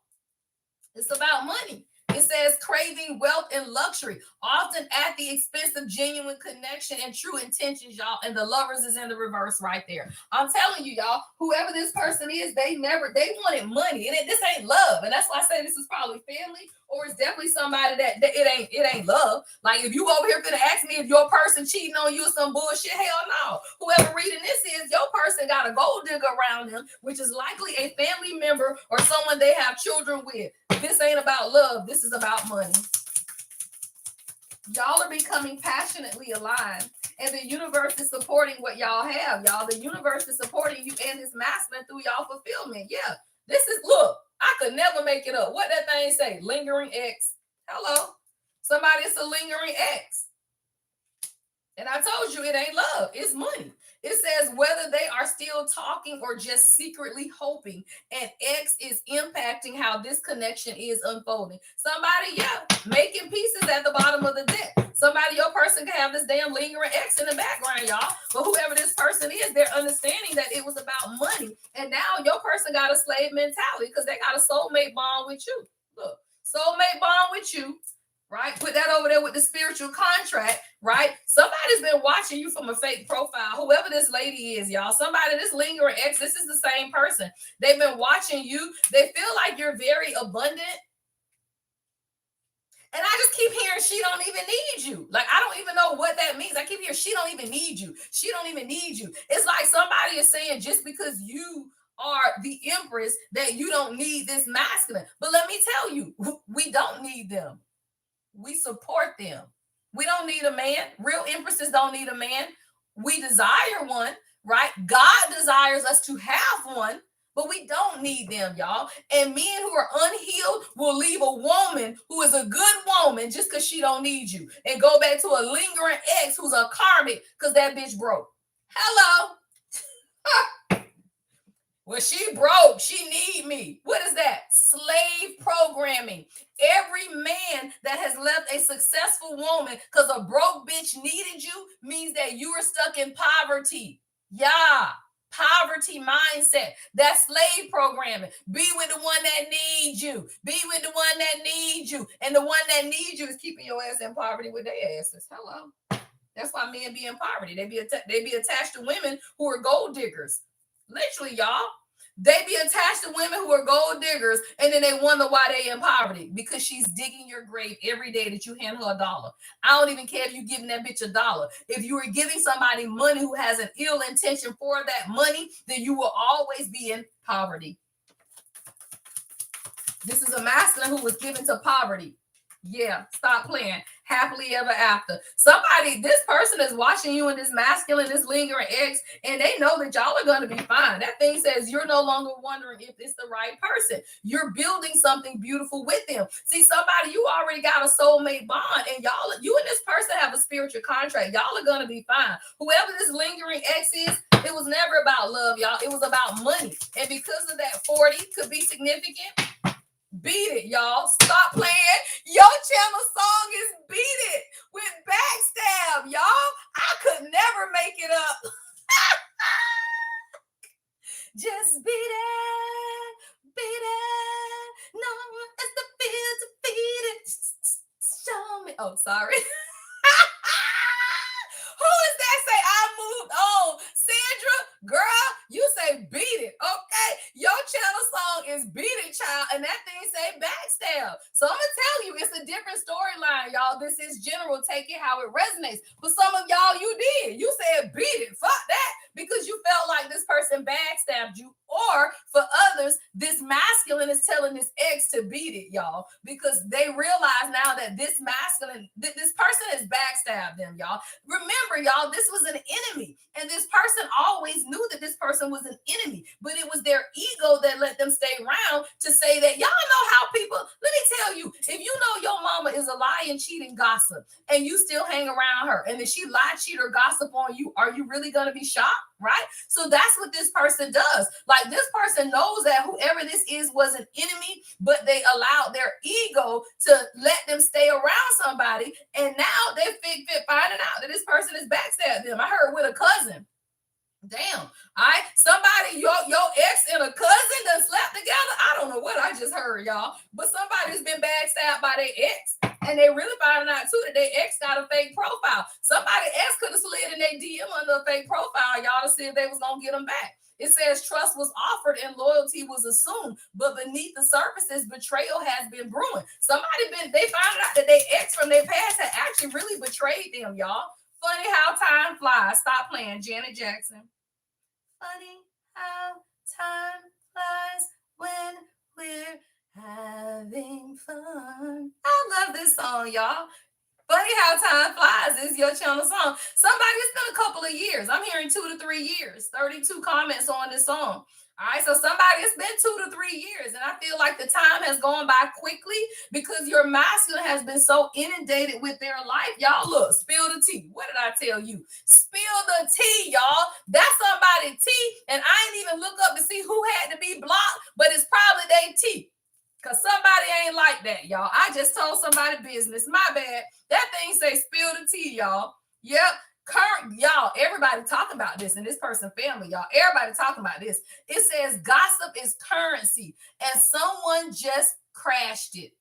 It's about money. It says craving wealth and luxury, often at the expense of genuine connection and true intentions, y'all. And the lovers is in the reverse right there. I'm telling you, y'all, whoever this person is, they wanted money. And this ain't love. And that's why I say this is probably family, or it's definitely somebody that it ain't love. Like if you over here finna ask me if your person cheating on you or some bullshit, hell no. Whoever reading this is, your person got a gold digger around them, which is likely a family member or someone they have children with. This ain't about love. This is about money. Y'all are becoming passionately aligned, and the universe is supporting what y'all have, y'all. The universe is supporting you and this masculine through y'all fulfillment. Yeah, this is, look, I could never make it up. What that thing say? Lingering X. Hello. Somebody, it's a lingering X. And I told you it ain't love. It's money. It says whether they are still talking or just secretly hoping, and X is impacting how this connection is unfolding. Somebody, yeah, making pieces at the bottom of the deck. Somebody, your person can have this damn lingering X in the background, y'all. But whoever this person is, they're understanding that it was about money. And now your person got a slave mentality because they got a soulmate bond with you. Look, soulmate bond with you. Right? Put that over there with the spiritual contract, right? Somebody's been watching you from a fake profile, whoever this lady is, y'all. Somebody, this lingering ex, this is the same person. They've been watching you. They feel like you're very abundant. And I just keep hearing she don't even need you. Like, I don't even know what that means. I keep hearing she don't even need you. She don't even need you. It's like somebody is saying just because you are the empress that you don't need this masculine. But let me tell you, we don't need them. We support them. We don't need a man. Real empresses don't need a man. We desire one, right? God desires us to have one, but we don't need them, y'all. And men who are unhealed will leave a woman who is a good woman just because she don't need you and go back to a lingering ex who's a karmic because that bitch broke. Hello. Well, she broke. She need me. What is that? Slave programming. Every man that has left a successful woman because a broke bitch needed you means that you are stuck in poverty. Yeah. Poverty mindset. That's slave programming. Be with the one that needs you. Be with the one that needs you. And the one that needs you is keeping your ass in poverty with their asses. Hello. That's why men be in poverty. They be attached to women who are gold diggers. Literally, y'all. They be attached to women who are gold diggers, and then they wonder why they in poverty because she's digging your grave every day that you hand her $1. I don't even care if you're giving that bitch $1. If you are giving somebody money who has an ill intention for that money, then you will always be in poverty. This is a masculine who was given to poverty. Yeah, stop playing. Happily ever after. Somebody, this person is watching you in this masculine, this lingering ex, and they know that y'all are going to be fine. That thing says you're no longer wondering if it's the right person. You're building something beautiful with them. See, somebody, you already got a soulmate bond, and you and this person have a spiritual contract. Y'all are going to be fine. Whoever this lingering ex is, it was never about love, y'all. It was about money. And because of that, 40 could be significant. Beat it, y'all. Stop playing. Your channel song is Beat It with Backstab, y'all. I could never make it up. Just beat it. Beat it. No, it's the feel to beat it. Show me. Oh, sorry. Who is that say I moved on? Sandra, girl, you say beat it, okay? Your channel song is Beat It, child, and that thing say Backstab. So I'm gonna tell you, it's a different storyline, y'all. This is general. Take it how it resonates. For some of y'all, you did. You said beat it. Fuck that. Because you felt like this person backstabbed you. Or for others, this masculine is telling this ex to beat it, y'all. Because they realize now that this masculine, this person has backstabbed them, y'all. Remember, y'all, this was an enemy. And this person always knew that this person was an enemy. But it was their ego that let them stay around to say that, y'all know how people, let me tell you, if you know your mama is a lying, cheating gossip, and you still hang around her, and then she lie, cheat, or gossip on you, are you really going to be shocked? Right? So that's what this person does. Like, this person knows that whoever this is was an enemy, but they allowed their ego to let them stay around somebody. And now they finding out that this person is backstabbing them. I heard with a cousin. Damn. All right. Somebody, your ex and a cousin done slept together. I don't know what I just heard, y'all. But somebody's been backstabbed by their ex. And they really finding out too that their ex got a fake profile. Somebody else could have slid in their DM under a fake profile, y'all, to see if they was gonna get them back. It says trust was offered and loyalty was assumed, but beneath the surfaces, betrayal has been brewing. They found out that their ex from their past had actually really betrayed them, y'all. Funny how time flies. Stop playing, Janet Jackson. Funny how time flies when we're having fun. I love this song, y'all. Funny how time flies is your channel song. It's been a couple of years. I'm hearing 2 to 3 years. 32 comments on this song. All right, so it's been 2 to 3 years, and I feel like the time has gone by quickly because your masculine has been so inundated with their life. Y'all, look, spill the tea. What did I tell you? Spill the tea, y'all. That's somebody's tea, and I ain't even look up to see who had to be blocked, but it's probably their tea. Because somebody ain't like that, y'all. I just told somebody business. My bad. That thing say spill the tea, y'all. Yep. Y'all, everybody talking about this in this person family, y'all. Everybody talking about this. It says gossip is currency, and someone just crashed it.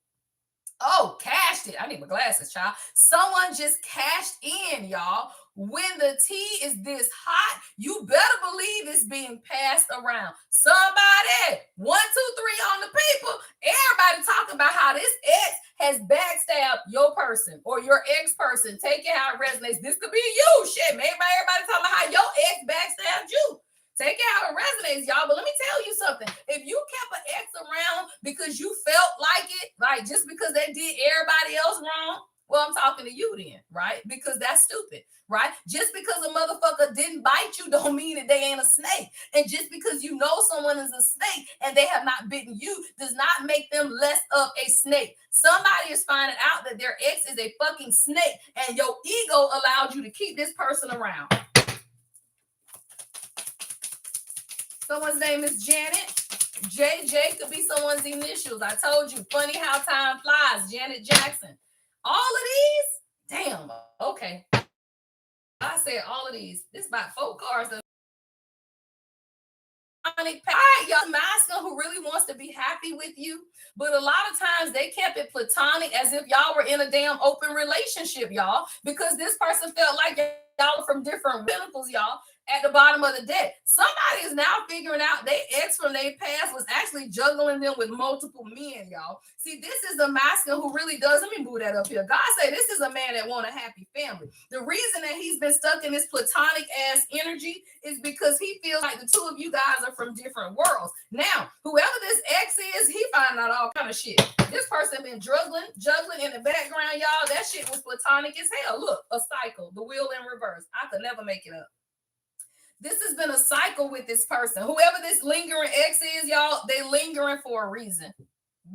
Oh, cashed it. I need my glasses, child. Someone just cashed in, y'all. When the tea is this hot, you better believe it's being passed around. Somebody, 1, 2, 3 on the people. Everybody talking about how this ex has backstabbed your person or your ex person. Take it how it resonates. This could be you. Shit, maybe everybody talking about how your ex backstabbed you. Take it how it resonates, y'all. But let me tell you something. If you kept an ex around because you felt like it, like just because they did everybody else wrong, well, I'm talking to you then, right? Because that's stupid, right? Just because a motherfucker didn't bite you don't mean that they ain't a snake. And just because you know someone is a snake and they have not bitten you does not make them less of a snake. Somebody is finding out that their ex is a fucking snake and your ego allowed you to keep this person around. Someone's name is Janet. JJ could be someone's initials. I told you. Funny how time flies. Janet Jackson. All of these? Damn. Okay. I said all of these. This about 4 cards. All right, y'all, masculine who really wants to be happy with you, but a lot of times they kept it platonic as if y'all were in a damn open relationship, y'all, because this person felt like y'all are from different pinnacles, y'all, at the bottom of the deck. Somebody is now figuring out their ex from their past was actually juggling them with multiple men, y'all. See, this is a masculine who really does. Let me move that up here. God say this is a man that want a happy family. The reason that he's been stuck in this platonic ass energy is because he feels like the two of you guys are from different worlds. Now, whoever this ex is, he finding out all kind of shit. This person been juggling in the background, y'all. That shit was platonic as hell. Look, a cycle, the wheel in reverse. I could never make it up. This has been a cycle with this person. Whoever this lingering ex is, y'all, they lingering for a reason.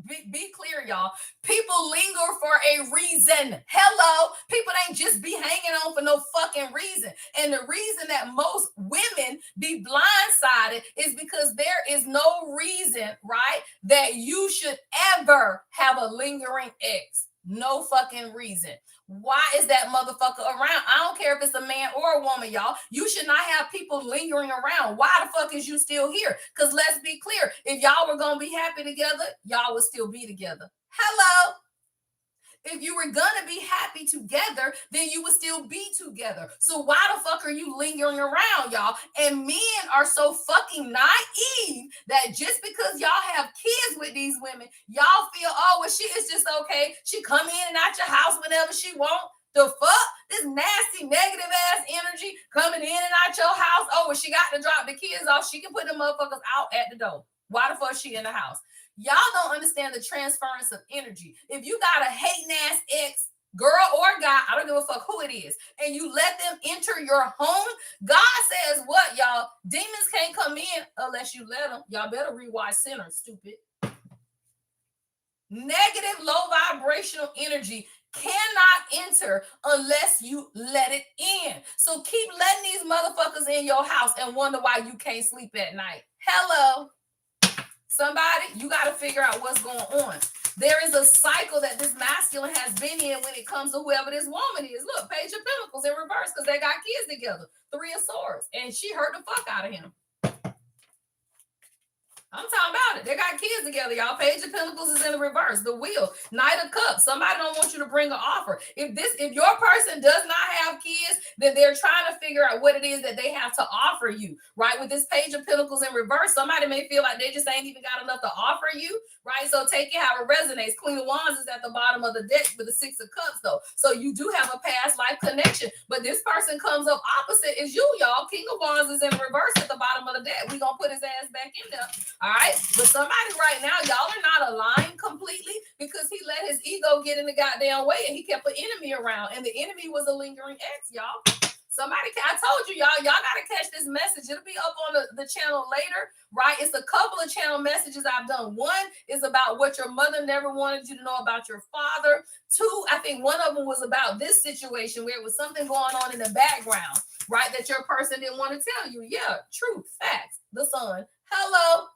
Be clear, y'all. People linger for a reason. Hello. People ain't just be hanging on for no fucking reason. And the reason that most women be blindsided is because there is no reason, right, that you should ever have a lingering ex. No fucking reason. Why is that motherfucker around? I don't care if it's a man or a woman, y'all. You should not have people lingering around. Why the fuck is you still here? Because let's be clear. If y'all were going to be happy together, y'all would still be together. Hello. If you were going to be happy together, then you would still be together. So why the fuck are you lingering around, y'all? And men are so fucking naive that just because y'all have kids with these women, y'all feel, oh, well, she is just okay. She come in and out your house whenever she want. The fuck? This nasty, negative ass energy coming in and out your house. Oh, well, she got to drop the kids off. She can put the motherfuckers out at the door. Why the fuck she in the house? Y'all don't understand the transference of energy. If you got a hating ass ex, girl or guy, I don't give a fuck who it is, and you let them enter your home, God says what, y'all? Demons can't come in unless you let them. Y'all better rewatch Sinners, stupid. Negative, low vibrational energy cannot enter unless you let it in. So keep letting these motherfuckers in your house and wonder why you can't sleep at night. Hello. Somebody, you got to figure out what's going on. There is a cycle that this masculine has been in when it comes to whoever this woman is. Look, Page of Pentacles in reverse because they got kids together. 3 of Swords. And she hurt the fuck out of him. I'm talking about it. They got kids together, y'all. Page of Pentacles is in the reverse. The Wheel. Knight of Cups. Somebody don't want you to bring an offer. If your person does not have kids, then they're trying to figure out what it is that they have to offer you, right? With this Page of Pentacles in reverse, somebody may feel like they just ain't even got enough to offer you, right? So take it how it resonates. Queen of Wands is at the bottom of the deck with the 6 of Cups, though. So you do have a past life connection, but this person comes up opposite is you, y'all. King of Wands is in reverse at the bottom of the deck. We're going to put his ass back in there. All right. But somebody right now, y'all are not aligned completely because he let his ego get in the goddamn way and he kept an enemy around. And the enemy was a lingering ex, y'all. Somebody, I told you, y'all got to catch this message. It'll be up on the channel later, right? It's a couple of channel messages I've done. One is about what your mother never wanted you to know about your father. 2, I think one of them was about this situation where it was something going on in the background, right? That your person didn't want to tell you. Yeah, truth, facts, the sun. Hello,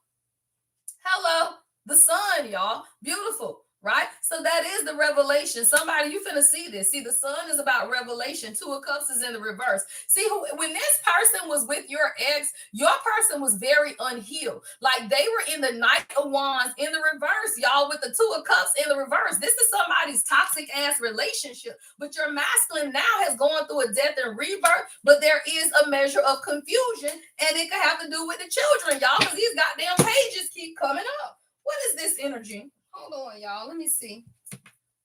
the sun, y'all. Beautiful. Right? So that is the revelation. Somebody, you finna see this. See, the sun is about revelation. 2 of Cups is in the reverse. See, when this person was with your ex, your person was very unhealed. Like they were in the Knight of Wands in the reverse, y'all, with the 2 of Cups in the reverse. This is somebody's toxic ass relationship. But your masculine now has gone through a death and rebirth, but there is a measure of confusion, and it could have to do with the children, y'all, because these goddamn pages keep coming up. What is this energy? Hold on, y'all. Let me see.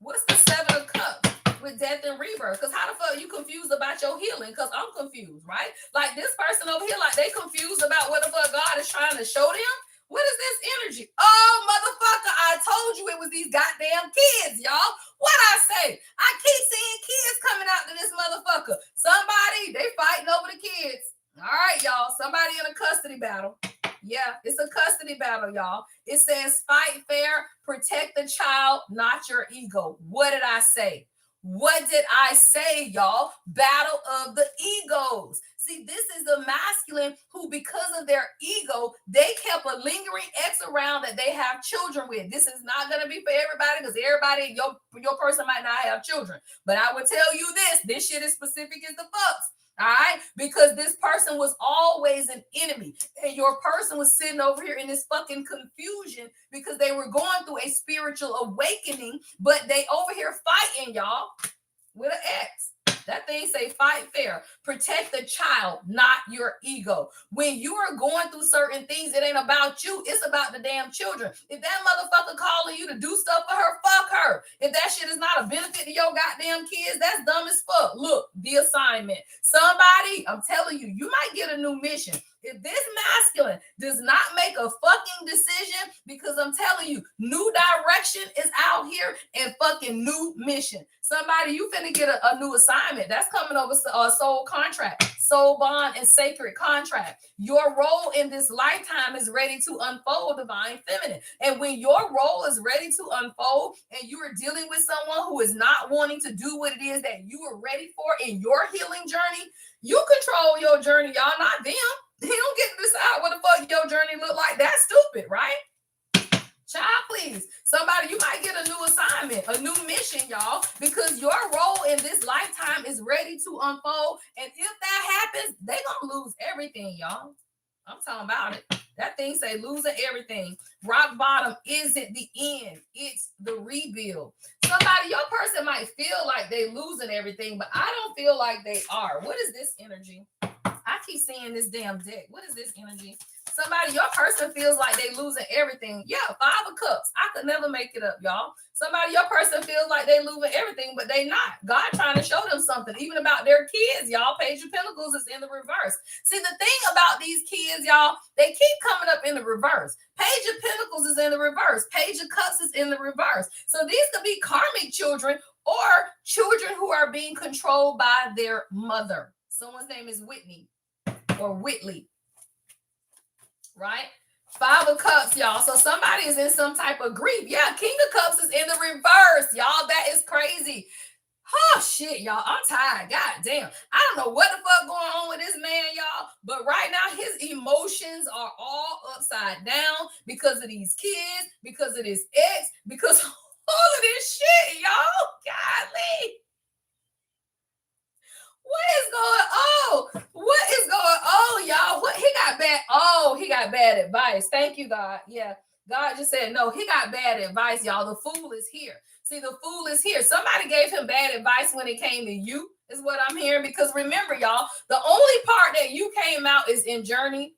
What's the 7 of Cups with death and rebirth? Because how the fuck are you confused about your healing? Because I'm confused, right? Like this person over here, like they confused about what the fuck God is trying to show them. What is this energy? Oh, motherfucker, I told you it was these goddamn kids, y'all. What I say? I keep seeing kids coming out to this motherfucker. Somebody, they fighting over the kids. All right, y'all. Somebody in a custody battle. Yeah, it's a custody battle, y'all. It says fight fair, protect the child, not your ego. What did I say? What did I say, y'all? Battle of the egos. See, this is the masculine who, because of their ego, they kept a lingering ex around that they have children with. This is not going to be for everybody because everybody, your person might not have children. But I would tell you this shit is specific as the fucks. All right, because this person was always an enemy, and your person was sitting over here in this fucking confusion because they were going through a spiritual awakening, but they over here fighting y'all with an X. That thing say fight fair. Protect the child, not your ego. When you are going through certain things, it ain't about you. It's about the damn children. If that motherfucker calling you to do stuff for her, fuck her. If that shit is not a benefit to your goddamn kids, that's dumb as fuck. Look, the assignment. Somebody, I'm telling you, you might get a new mission. If this masculine does not make a fucking decision, because I'm telling you, new direction is out here and fucking new mission. Somebody, you finna get a new assignment. That's coming over a soul contract, soul bond, and sacred contract. Your role in this lifetime is ready to unfold, divine feminine. And when your role is ready to unfold and you are dealing with someone who is not wanting to do what it is that you are ready for in your healing journey, you control your journey, y'all, not them. He don't get to decide what the fuck your journey look like. That's stupid, right? Child, please. Somebody, you might get a new assignment, a new mission, y'all, because your role in this lifetime is ready to unfold. And if that happens, they gonna lose everything, y'all. I'm talking about it. That thing say losing everything. Rock bottom isn't the end. It's the rebuild. Somebody, your person might feel like they losing everything, but I don't feel like they are. What is this energy? I keep seeing this damn deck. What is this energy? Somebody, your person feels like they losing everything. Yeah, 5 of Cups. I could never make it up, y'all. Somebody, your person feels like they losing everything, but they not. God trying to show them something, even about their kids, y'all. Page of Pentacles is in the reverse. See, the thing about these kids, y'all, they keep coming up in the reverse. Page of Pentacles is in the reverse. Page of Cups is in the reverse. So these could be karmic children or children who are being controlled by their mother. Someone's name is Whitney or Whitley, right? 5 of Cups, y'all. So somebody is in some type of grief. Yeah, King of Cups is in the reverse, y'all. That is crazy. Oh, shit, y'all. I'm tired. God damn. I don't know what the fuck going on with this man, y'all. But right now, his emotions are all upside down because of these kids, because of this ex, because of all of this shit, y'all. Golly. What is going on? What is going on, y'all? What he got bad? Oh, he got bad advice. Thank you, God. Yeah. God just said, no, he got bad advice, y'all. The fool is here. See, the fool is here. Somebody gave him bad advice when it came to you, is what I'm hearing. Because remember, y'all, the only part that you came out is in Journey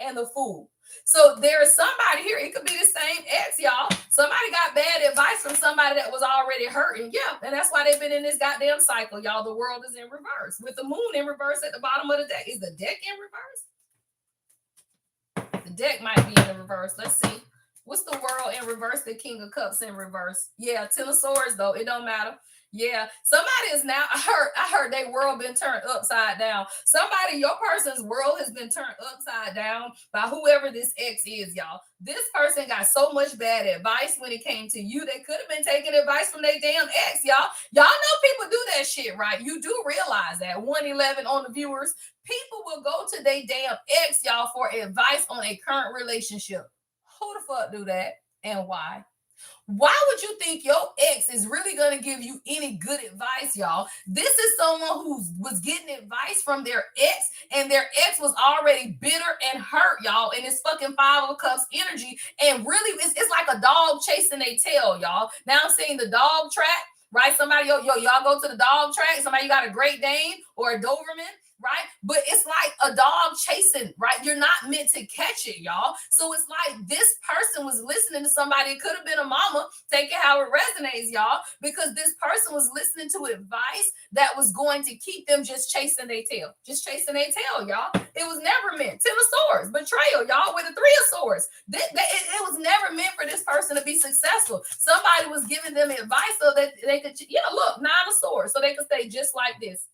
and the Fool. So there's somebody here. It could be the same ex, y'all. Somebody got bad advice from somebody that was already hurting. Yeah, and that's why they've been in this goddamn cycle, y'all. The world is in reverse with the moon in reverse at the bottom of the deck. Is the deck in reverse? The deck might be in the reverse. Let's see. What's the world in reverse? The King of Cups in reverse. Yeah, 10 of Swords though. It don't matter. Yeah, somebody is now. I heard their world been turned upside down. Somebody, your person's world has been turned upside down by whoever this ex is, y'all. This person got so much bad advice when it came to you. They could have been taking advice from their damn ex, y'all. Y'all know people do that shit, right? You do realize that. 111 on the viewers. People will go to their damn ex, y'all, for advice on a current relationship. Who the fuck do that and why? Why would you think your ex is really going to give you any good advice, y'all? This is someone who was getting advice from their ex, and their ex was already bitter and hurt, y'all, and it's fucking 5 of Cups energy. And really, it's like a dog chasing their tail, y'all. Now I'm seeing the dog track, right? Somebody, y'all go to the dog track. Somebody got a Great Dane or a Doberman, right? But it's like a dog chasing, right? You're not meant to catch it, y'all. So it's like this person was listening to somebody. It could have been a mama. Take it how it resonates, y'all, because this person was listening to advice that was going to keep them just chasing their tail, y'all. It was never meant. 10 of Swords, betrayal, y'all, with a 3 of Swords. It was never meant for this person to be successful. Somebody was giving them advice so that they could, look, 9 of Swords, so they could stay just like this.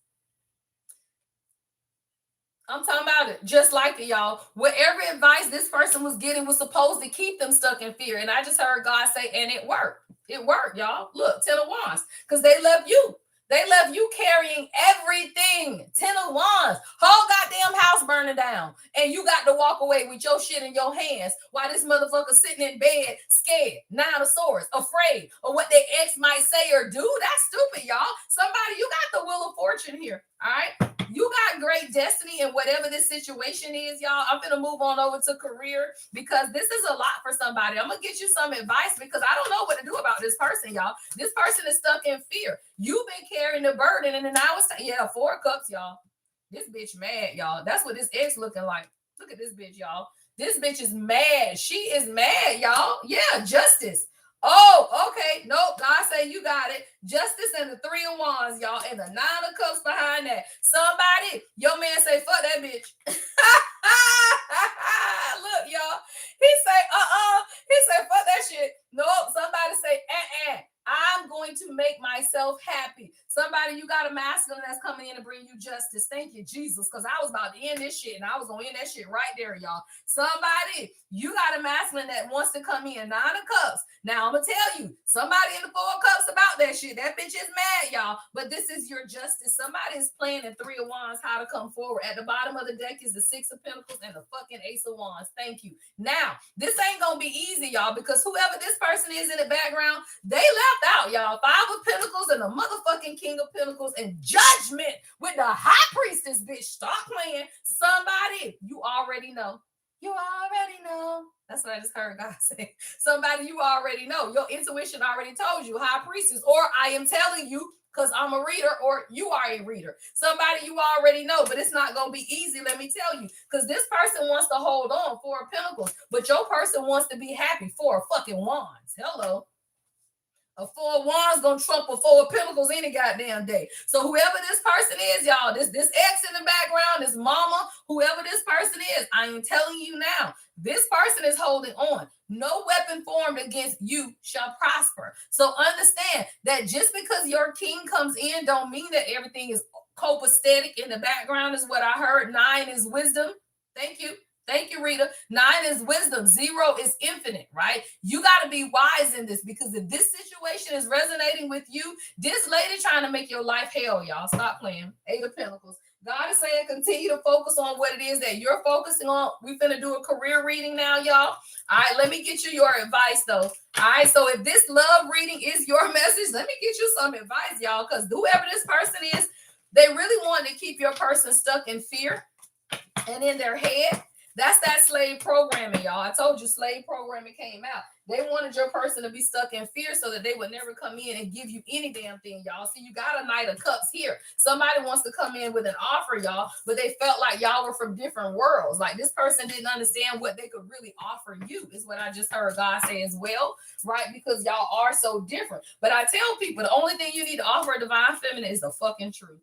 I'm talking about it just like it, y'all. Whatever advice this person was getting was supposed to keep them stuck in fear. And I just heard God say, and it worked. It worked, y'all. Look, 10 of wands. Because they left you. They left you carrying everything. 10 of wands. Whole goddamn house burning down. And you got to walk away with your shit in your hands while this motherfucker sitting in bed, scared, 9 of swords, afraid of what their ex might say or do. That's stupid, y'all. Somebody, you got the wheel of fortune here. All right. You got great destiny in whatever this situation is, y'all. I'm gonna move on over to career because this is a lot for somebody. I'm gonna get you some advice because I don't know what to do about this person, y'all. This person is stuck in fear. You've been carrying the burden, and then I was yeah, 4 cups, y'all. This bitch mad, y'all. That's what this ex looking like. Look at this bitch, y'all. This bitch is mad. She is mad, y'all. Yeah, justice. Oh, okay. Nope. God say you got it. Justice and the 3 of wands, y'all, and the 9 of cups behind that. Somebody, your man say, fuck that bitch. Look, y'all. He say, He say, fuck that shit. Nope. Somebody say, I'm going to make myself happy. Somebody, you got a masculine that's coming in to bring you justice. Thank you, Jesus, because I was about to end this shit, and I was going to end that shit right there, y'all. Somebody, you got a masculine that wants to come in, 9 of cups. Now, I'm going to tell you, somebody in the 4 cups about that shit. That bitch is mad, y'all, but this is your justice. Somebody is playing in 3 of wands how to come forward. At the bottom of the deck is the 6 of pentacles and the fucking ace of wands. Thank you. Now, this ain't going to be easy, y'all, because whoever this person is in the background, they left out, y'all. 5 of pentacles and the motherfucking king of pentacles and judgment with the high priestess, bitch. Stop playing. Somebody, you already know. You already know. That's what I just heard God say. Somebody, you already know. Your intuition already told you, high priestess, or I am telling you because I'm a reader, or you are a reader. Somebody you already know, but it's not going to be easy, let me tell you, because this person wants to hold on, 4 of pentacles, but your person wants to be happy, 4 of fucking wands. Hello. A 4 of wands gonna trump a 4 of pentacles any goddamn day. So whoever this person is, y'all, this ex in the background, this mama, whoever this person is, I am telling you now, this person is holding on. No weapon formed against you shall prosper. So understand that just because your king comes in don't mean that everything is copacetic in the background is what I heard. 9 is wisdom. Thank you. Thank you, Rita. 9 is wisdom. 0 is infinite, right? You got to be wise in this because if this situation is resonating with you, this lady trying to make your life hell, y'all. Stop playing. 8 of pentacles. God is saying continue to focus on what it is that you're focusing on. We're going to do a career reading now, y'all. All right, let me get you your advice, though. All right, so if this love reading is your message, let me get you some advice, y'all, because whoever this person is, they really want to keep your person stuck in fear and in their head. That's that slave programming, y'all. I told you slave programming came out. They wanted your person to be stuck in fear so that they would never come in and give you any damn thing, y'all. See, you got a Knight of Cups here. Somebody wants to come in with an offer, y'all, but they felt like y'all were from different worlds. Like this person didn't understand what they could really offer you, is what I just heard God say as well, right? Because y'all are so different. But I tell people the only thing you need to offer a divine feminine is the fucking truth.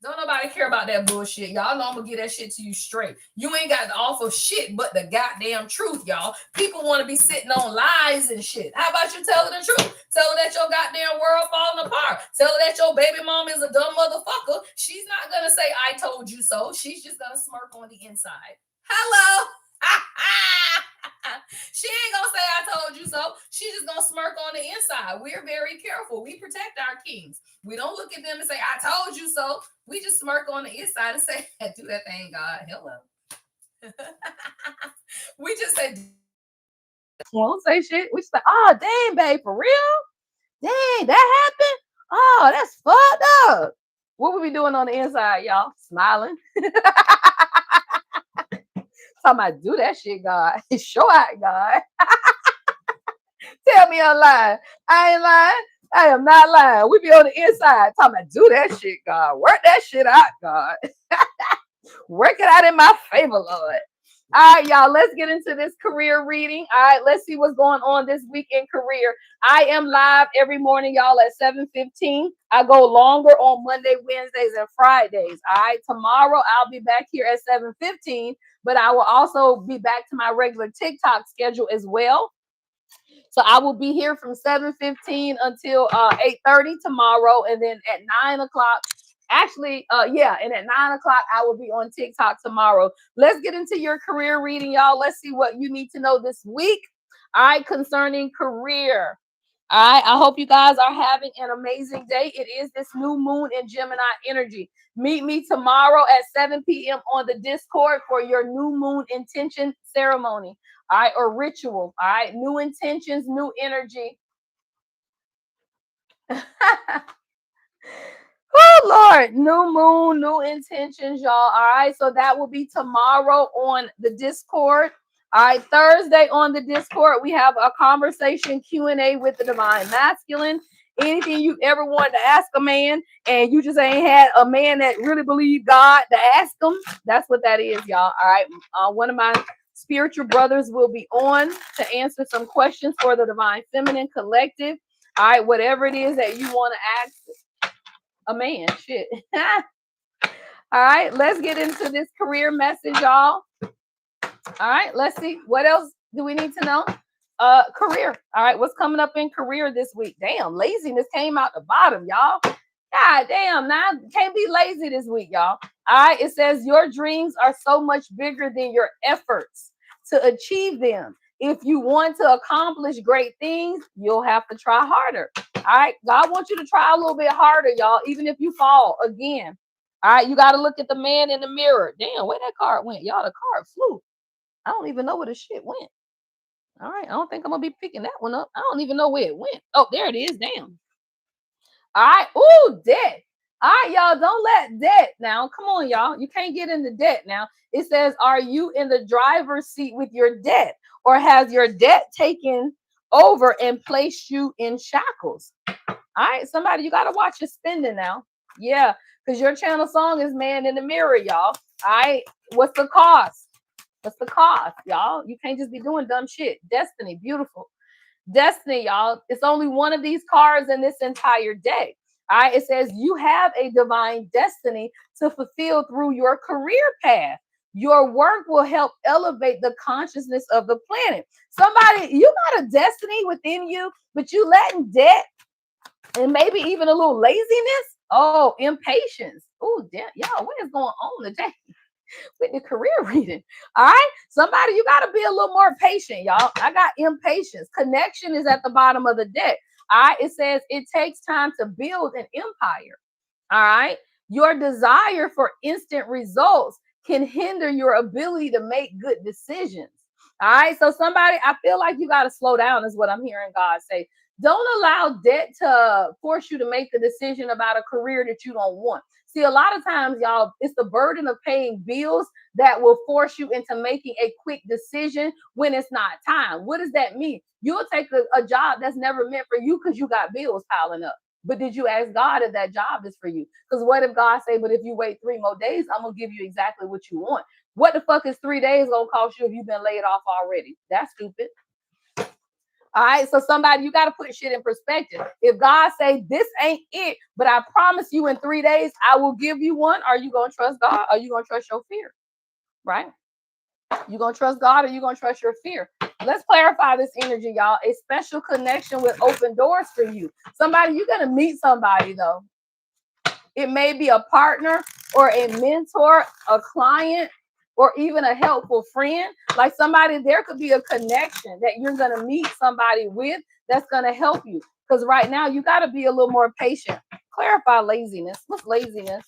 Don't nobody care about that bullshit. Y'all know I'm gonna get that shit to you straight. You ain't got to offer shit but the goddamn truth, y'all. People want to be sitting on lies and shit. How about you tell her the truth? Tell her that your goddamn world falling apart. Tell her that your baby mom is a dumb motherfucker. She's not gonna say I told you so. She's just gonna smirk on the inside. Hello. She ain't gonna say I told you so. She's just gonna smirk on the inside. We're very careful. We protect our kings. We don't look at them and say I told you so. We just smirk on the inside and say, do that thing, God. Hello. We just say, won't say shit. We just say, oh, dang, babe, for real? Dang, that happened? Oh, that's fucked up. What we be doing on the inside, y'all? Smiling. Talking about do that shit, God. Show out, God. Tell me I'm lying. I ain't lying. I am not lying. We be on the inside talking about do that shit, God. Work that shit out, God. Work it out in my favor, Lord. All right, y'all, let's get into this career reading. All right, let's see what's going on this week in career. I am live every morning, y'all, at 7:15. I go longer on Monday, Wednesdays, and Fridays. All right, tomorrow I'll be back here at 7:15, but I will also be back to my regular TikTok schedule as well. So I will be here from 7:15 until 8:30 tomorrow, and then at 9 o'clock. Actually, and at 9 o'clock, I will be on TikTok tomorrow. Let's get into your career reading, y'all. Let's see what you need to know this week. All right, concerning career. All right. I hope you guys are having an amazing day. It is this new moon in Gemini energy. Meet me tomorrow at 7 p.m. on the Discord for your new moon intention ceremony. All right. Or ritual. All right. New intentions, new energy. Oh Lord, new moon, new intentions, y'all. All right, so that will be tomorrow on the Discord. All right, Thursday on the Discord, we have a conversation Q&A with the Divine Masculine. Anything you ever wanted to ask a man and you just ain't had a man that really believed God to ask them, that's what that is, y'all. All right, one of my spiritual brothers will be on to answer some questions for the Divine Feminine Collective. All right, whatever it is that you want to ask a man. Shit. All right, let's get into this career message, y'all. All right, let's see. What else do we need to know? Career. All right, what's coming up in career this week? Damn, laziness came out the bottom, y'all. God damn, now can't be lazy this week, y'all. All right, it says your dreams are so much bigger than your efforts to achieve them. If you want to accomplish great things, you'll have to try harder. All right, God wants you to try a little bit harder, y'all, even if you fall again. All right, you got to look at the man in the mirror. Damn, where that card went, y'all? The card flew. I don't even know where the shit went. All right, I don't think I'm gonna be picking that one up. I don't even know where it went. Oh, there it is. Damn. All right. Ooh, debt. All right, y'all. Don't let debt now. Come on, y'all. You can't get into debt now. It says, are you in the driver's seat with your debt, or has your debt taken over and placed you in shackles? All right, somebody, you gotta watch your spending now. Yeah, because your channel song is Man in the Mirror, y'all. All right, what's the cost? What's the cost, y'all? You can't just be doing dumb shit. Destiny, beautiful. Destiny, y'all. It's only one of these cards in this entire deck. All right. It says you have a divine destiny to fulfill through your career path. Your work will help elevate the consciousness of the planet. Somebody, you got a destiny within you, but you letting debt and maybe even a little laziness. Oh, impatience. Oh, damn, y'all, what is going on today with the career reading? All right, somebody, you got to be a little more patient, y'all. I got impatience. Connection is at the bottom of the deck. All right, it says it takes time to build an empire. All right, your desire for instant results can hinder your ability to make good decisions. All right, so somebody, I feel like you got to slow down, is what I'm hearing God say. Don't allow debt to force you to make the decision about a career that you don't want. See, a lot of times, y'all, it's the burden of paying bills that will force you into making a quick decision when it's not time. What does that mean? You'll take a job that's never meant for you because you got bills piling up. But did you ask God if that job is for you? Because what if God say, but if you wait 3 more days, I'm going to give you exactly what you want. What the fuck is 3 days going to cost you if you've been laid off already? That's stupid. All right, so somebody, you got to put shit in perspective. If God say this ain't it, but I promise you in 3 days I will give you one, are you gonna trust God? Or are you gonna trust your fear? Right? You gonna trust God or you gonna trust your fear? Let's clarify this energy, y'all. A special connection with open doors for you. Somebody, you're gonna meet somebody though. It may be a partner or a mentor, a client, or even a helpful friend. Like somebody, there could be a connection that you're going to meet somebody with that's going to help you. Because right now, you got to be a little more patient. Clarify laziness. What's laziness?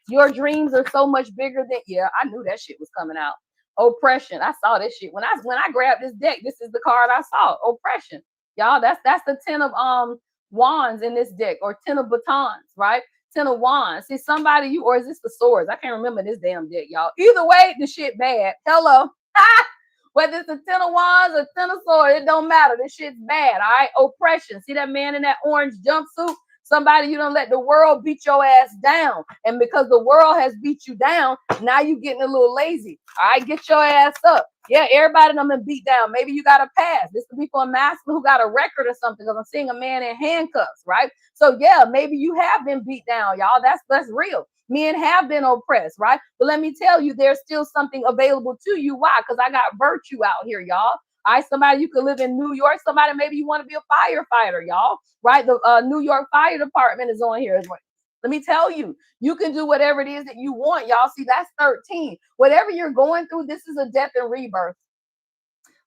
Your dreams are so much bigger than, yeah, I knew that shit was coming out. Oppression. I saw this shit. When I grabbed this deck, this is the card I saw. Oppression. Y'all, that's the 10 of wands in this deck, or 10 of batons, right? 10 of wands. See, somebody, you, or is this the swords? I can't remember this damn deck, y'all. Either way, the shit bad. Hello. Whether it's a 10 of wands or 10 of swords, it don't matter. This shit's bad. All right. Oppression. See that man in that orange jumpsuit? Somebody, you don't let the world beat your ass down. And because the world has beat you down, now you getting a little lazy. All right, get your ass up. Yeah, everybody done been beat down. Maybe you got a pass. This could be for a masculine who got a record or something, because I'm seeing a man in handcuffs, right? So yeah, maybe you have been beat down, y'all. That's real. Men have been oppressed, right? But let me tell you, there's still something available to you. Why? Because I got virtue out here, y'all. All right, somebody, you could live in New York. Somebody, maybe you want to be a firefighter, y'all. Right? The New York Fire Department is on here as well. Let me tell you, you can do whatever it is that you want, y'all. See, that's 13. Whatever you're going through, this is a death and rebirth.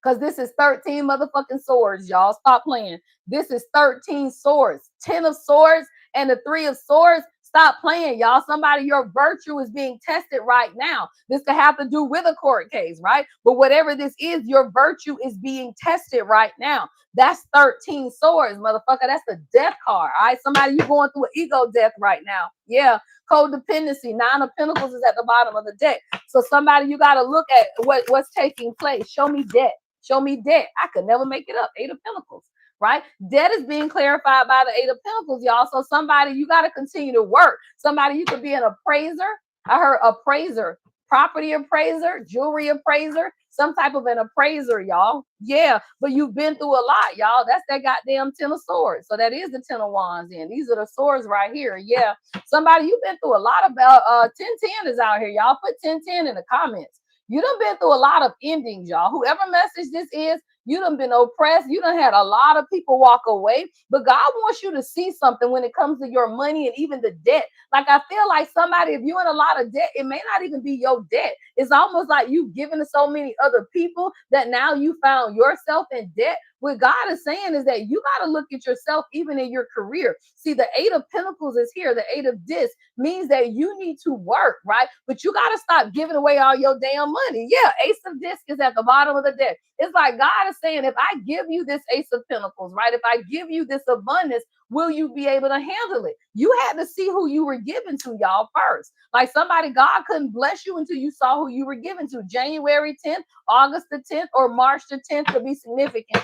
Because this is 13 motherfucking swords, y'all. Stop playing. This is 13 swords. 10 of swords and the 3 of swords. Stop playing, y'all. Somebody, your virtue is being tested right now. This could have to do with a court case, right? But whatever this is, your virtue is being tested right now. That's 13 swords, motherfucker. That's the death card. All right. Somebody, you going through an ego death right now. Yeah. Codependency. 9 of Pentacles is at the bottom of the deck. So somebody, you got to look at what's taking place. Show me debt. Show me debt. I could never make it up. 8 of Pentacles, right? Debt is being clarified by the 8 of Pentacles, y'all. So somebody, you got to continue to work. Somebody, you could be an appraiser. I heard appraiser, property appraiser, jewelry appraiser, some type of an appraiser, y'all. Yeah, but you've been through a lot, y'all. That's that goddamn 10 of swords. So that is the 10 of wands in. These are the swords right here. Yeah. Somebody, you've been through a lot of 1010 is out here, y'all. Put 1010 in the comments. You done been through a lot of endings, y'all. Whoever message this is, you done been oppressed. You done had a lot of people walk away. But God wants you to see something when it comes to your money and even the debt. Like, I feel like somebody, if you're in a lot of debt, it may not even be your debt. It's almost like you've given to so many other people that now you found yourself in debt. What God is saying is that you got to look at yourself even in your career. See, the 8 of Pentacles is here. The 8 of Discs means that you need to work, right? But you got to stop giving away all your damn money. Yeah, Ace of Discs is at the bottom of the deck. It's like God is saying, if I give you this Ace of Pentacles, right? If I give you this abundance, will you be able to handle it? You had to see who you were giving to, y'all, first. Like somebody, God couldn't bless you until you saw who you were giving to. January 10th, August the 10th, or March the 10th could be significant.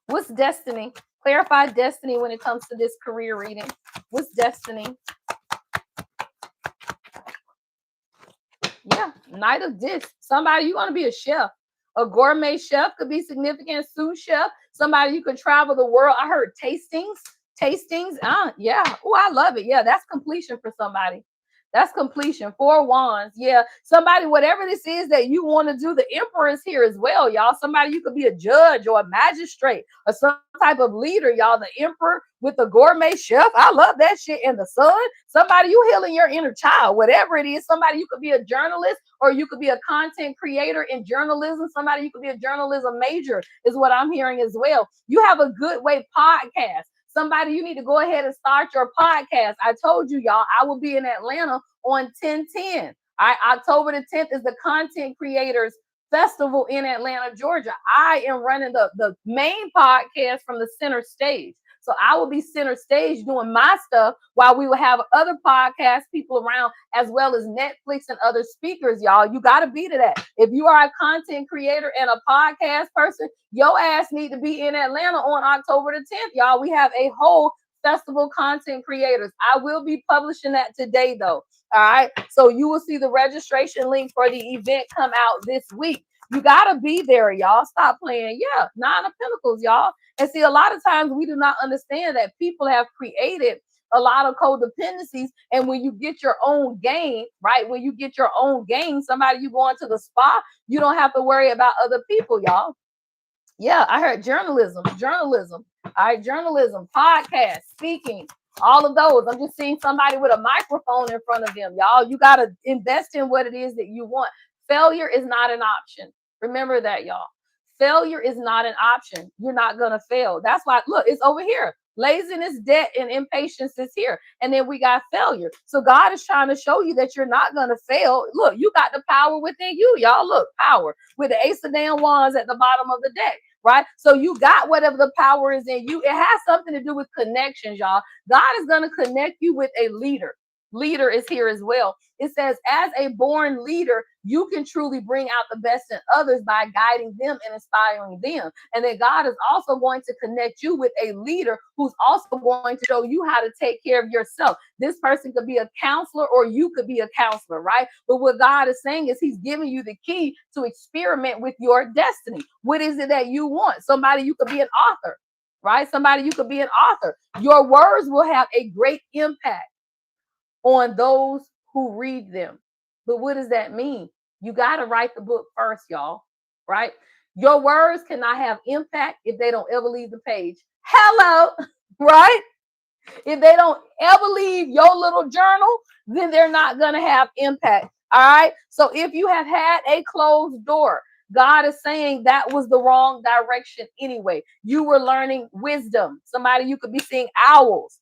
What's destiny? Clarify destiny when it comes to this career reading. What's destiny? Yeah, Knight of Discs. Somebody, you want to be a chef. A gourmet chef could be significant. Sous chef. Somebody, you could travel the world. I heard tastings. Tastings. Yeah. Oh, I love it. Yeah, that's completion for somebody. That's completion. 4 wands. Yeah. Somebody, whatever this is that you want to do, the Emperor is here as well, y'all. Somebody, you could be a judge or a magistrate or some type of leader, y'all. The Emperor with the gourmet chef. I love that shit. And the Sun. Somebody, you healing your inner child, whatever it is. Somebody, you could be a journalist or you could be a content creator in journalism. Somebody, you could be a journalism major is what I'm hearing as well. You have a good way podcast. Somebody, you need to go ahead and start your podcast. I told you, y'all, I will be in Atlanta on 10/10. October the 10th is the Content Creators Festival in Atlanta, Georgia. I am running the main podcast from the center stage. So I will be center stage doing my stuff while we will have other podcast people around as well as Netflix and other speakers, y'all. You got to be to that. If you are a content creator and a podcast person, your ass need to be in Atlanta on October the 10th, y'all. We have a whole festival content creators. I will be publishing that today, though. All right. So you will see the registration link for the event come out this week. You got to be there, y'all. Stop playing. Yeah. 9 of Pentacles, y'all. And see, a lot of times we do not understand that people have created a lot of codependencies. And when you get your own gain, right? When you get your own gain, somebody you going to the spa, you don't have to worry about other people, y'all. Yeah, I heard journalism. All right, journalism, podcast, speaking, all of those. I'm just seeing somebody with a microphone in front of them, y'all. You got to invest in what it is that you want. Failure is not an option. Remember that, y'all. Failure is not an option. You're not going to fail. That's why, look, it's over here. Laziness, debt, and impatience is here. And then we got failure. So God is trying to show you that you're not going to fail. Look, you got the power within you, y'all. Look, power with the Ace of damn wands at the bottom of the deck, right? So you got whatever the power is in you. It has something to do with connections, y'all. God is going to connect you with a leader. Leader is here as well. It says, as a born leader, you can truly bring out the best in others by guiding them and inspiring them. And then God is also going to connect you with a leader who's also going to show you how to take care of yourself. This person could be a counselor or you could be a counselor, right? But what God is saying is he's giving you the key to experiment with your destiny. What is it that you want? Somebody, you could be an author, right? Somebody, you could be an author. Your words will have a great impact on those who read them. But what does that mean? You got to write the book first, y'all, right? Your words cannot have impact if they don't ever leave the page. Hello, right? If they don't ever leave your little journal, then they're not going to have impact. All right. So if you have had a closed door, God is saying that was the wrong direction anyway. You were learning wisdom. Somebody, you could be seeing owls.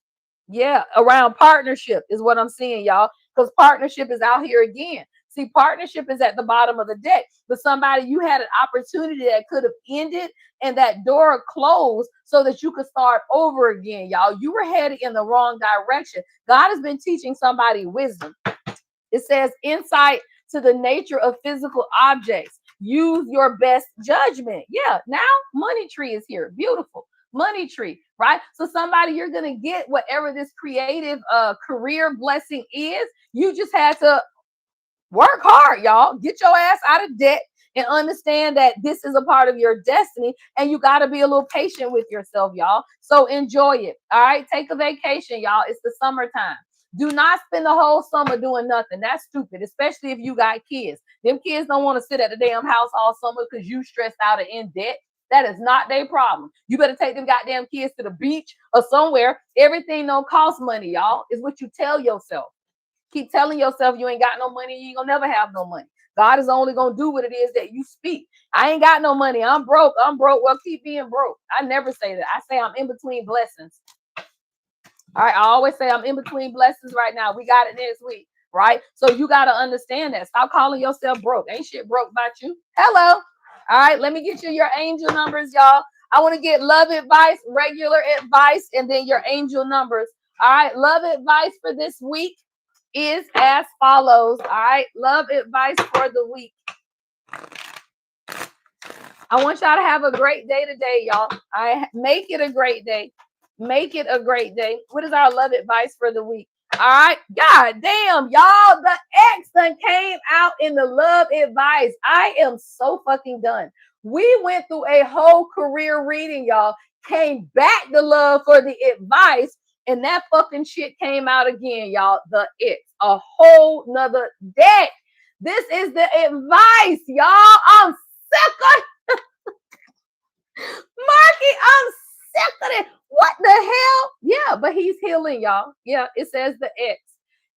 Yeah, around partnership is what I'm seeing, y'all. Because partnership is out here again. See, partnership is at the bottom of the deck. But somebody, you had an opportunity that could have ended and that door closed so that you could start over again, y'all. You were headed in the wrong direction. God has been teaching somebody wisdom. It says insight to the nature of physical objects. Use your best judgment. Yeah, now money tree is here. Beautiful. Money tree, right? So somebody, you're going to get whatever this creative career blessing is. You just had to work hard, y'all. Get your ass out of debt and understand that this is a part of your destiny, and you got to be a little patient with yourself, y'all. So enjoy it. All right, take a vacation, y'all. It's the summertime. Do not spend the whole summer doing nothing. That's stupid, especially if you got kids. Them kids don't want to sit at the damn house all summer because you stressed out and in debt. That is not their problem. You better take them goddamn kids to the beach or somewhere. Everything don't cost money, y'all. Is what you tell yourself. Keep telling yourself you ain't got no money, you ain't gonna never have no money. God is only gonna do what it is that you speak. I ain't got no money. I'm broke. I'm broke. Well, keep being broke. I never say that. I say I'm in between blessings. All right. I always say I'm in between blessings right now. We got it next week. Right. So you got to understand that. Stop calling yourself broke. Ain't shit broke about you. Hello. All right. Let me get you your angel numbers, y'all. I want to get love advice, regular advice, and then your angel numbers. All right. Love advice for this week is as follows. All right. Love advice for the week. I want y'all to have a great day today, y'all. I make it a great day. Make it a great day. What is our love advice for the week? All right. God damn, y'all. The X done came out in the love advice. I am so fucking done. We went through a whole career reading, y'all. Came back to love for the advice. And that fucking shit came out again, y'all. The X. A whole nother deck. This is the advice, y'all. I'm sick of Marky, I'm sick of it. What the hell? Yeah, but he's healing, y'all. Yeah, it says the X.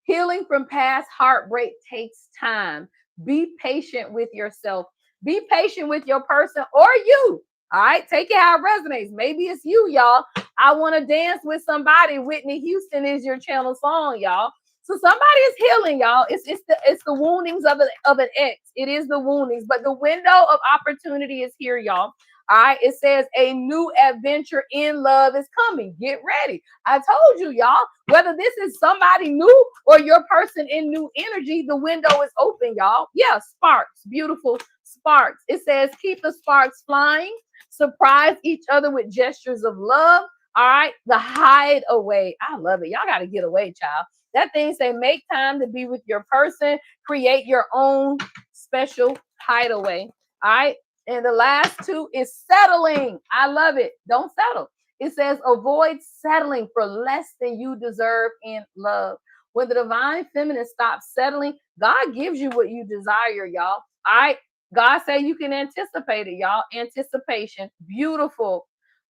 Healing from past heartbreak takes time. Be patient with yourself. Be patient with your person or you. All right, take it how it resonates. Maybe it's you, y'all. I want to dance with somebody. Whitney Houston is your channel song, y'all. So somebody is healing, y'all. It's the woundings of an ex. It is the woundings, but the window of opportunity is here, y'all. All right, it says a new adventure in love is coming. Get ready. I told you, y'all, whether this is somebody new or your person in new energy, the window is open, y'all. Yeah, sparks, beautiful sparks. It says keep the sparks flying, surprise each other with gestures of love. All right, the hideaway. I love it. Y'all got to get away, child. That thing say make time to be with your person, create your own special hideaway. All right. And the last two is settling. I love it. Don't settle. It says avoid settling for less than you deserve in love. When the divine feminine stops settling, God gives you what you desire, y'all. All right. God say you can anticipate it, y'all. Anticipation. Beautiful.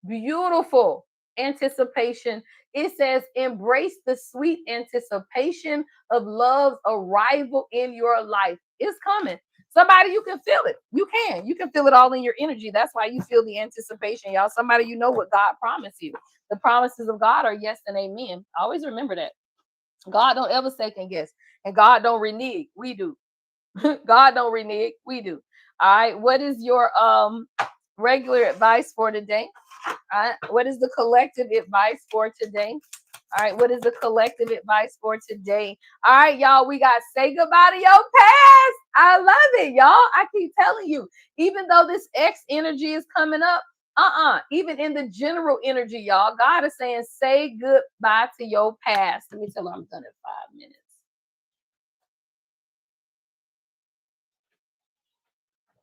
Beautiful anticipation. It says embrace the sweet anticipation of love's arrival in your life. It's coming. Somebody, you can feel it. You can feel it all in your energy. That's why you feel the anticipation, y'all. Somebody, you know what God promised you. The promises of God are yes and amen. Always remember that. God don't ever second guess, and God don't renege. We do. God don't renege. We do. All right. What is your regular advice for today? All right. What is the collective advice for today? All right, what is the collective advice for today? All right, y'all, we got say goodbye to your past. I love it, y'all. I keep telling you, even though this X energy is coming up, even in the general energy, y'all, God is saying say goodbye to your past. Let me tell you, I'm done in 5 minutes.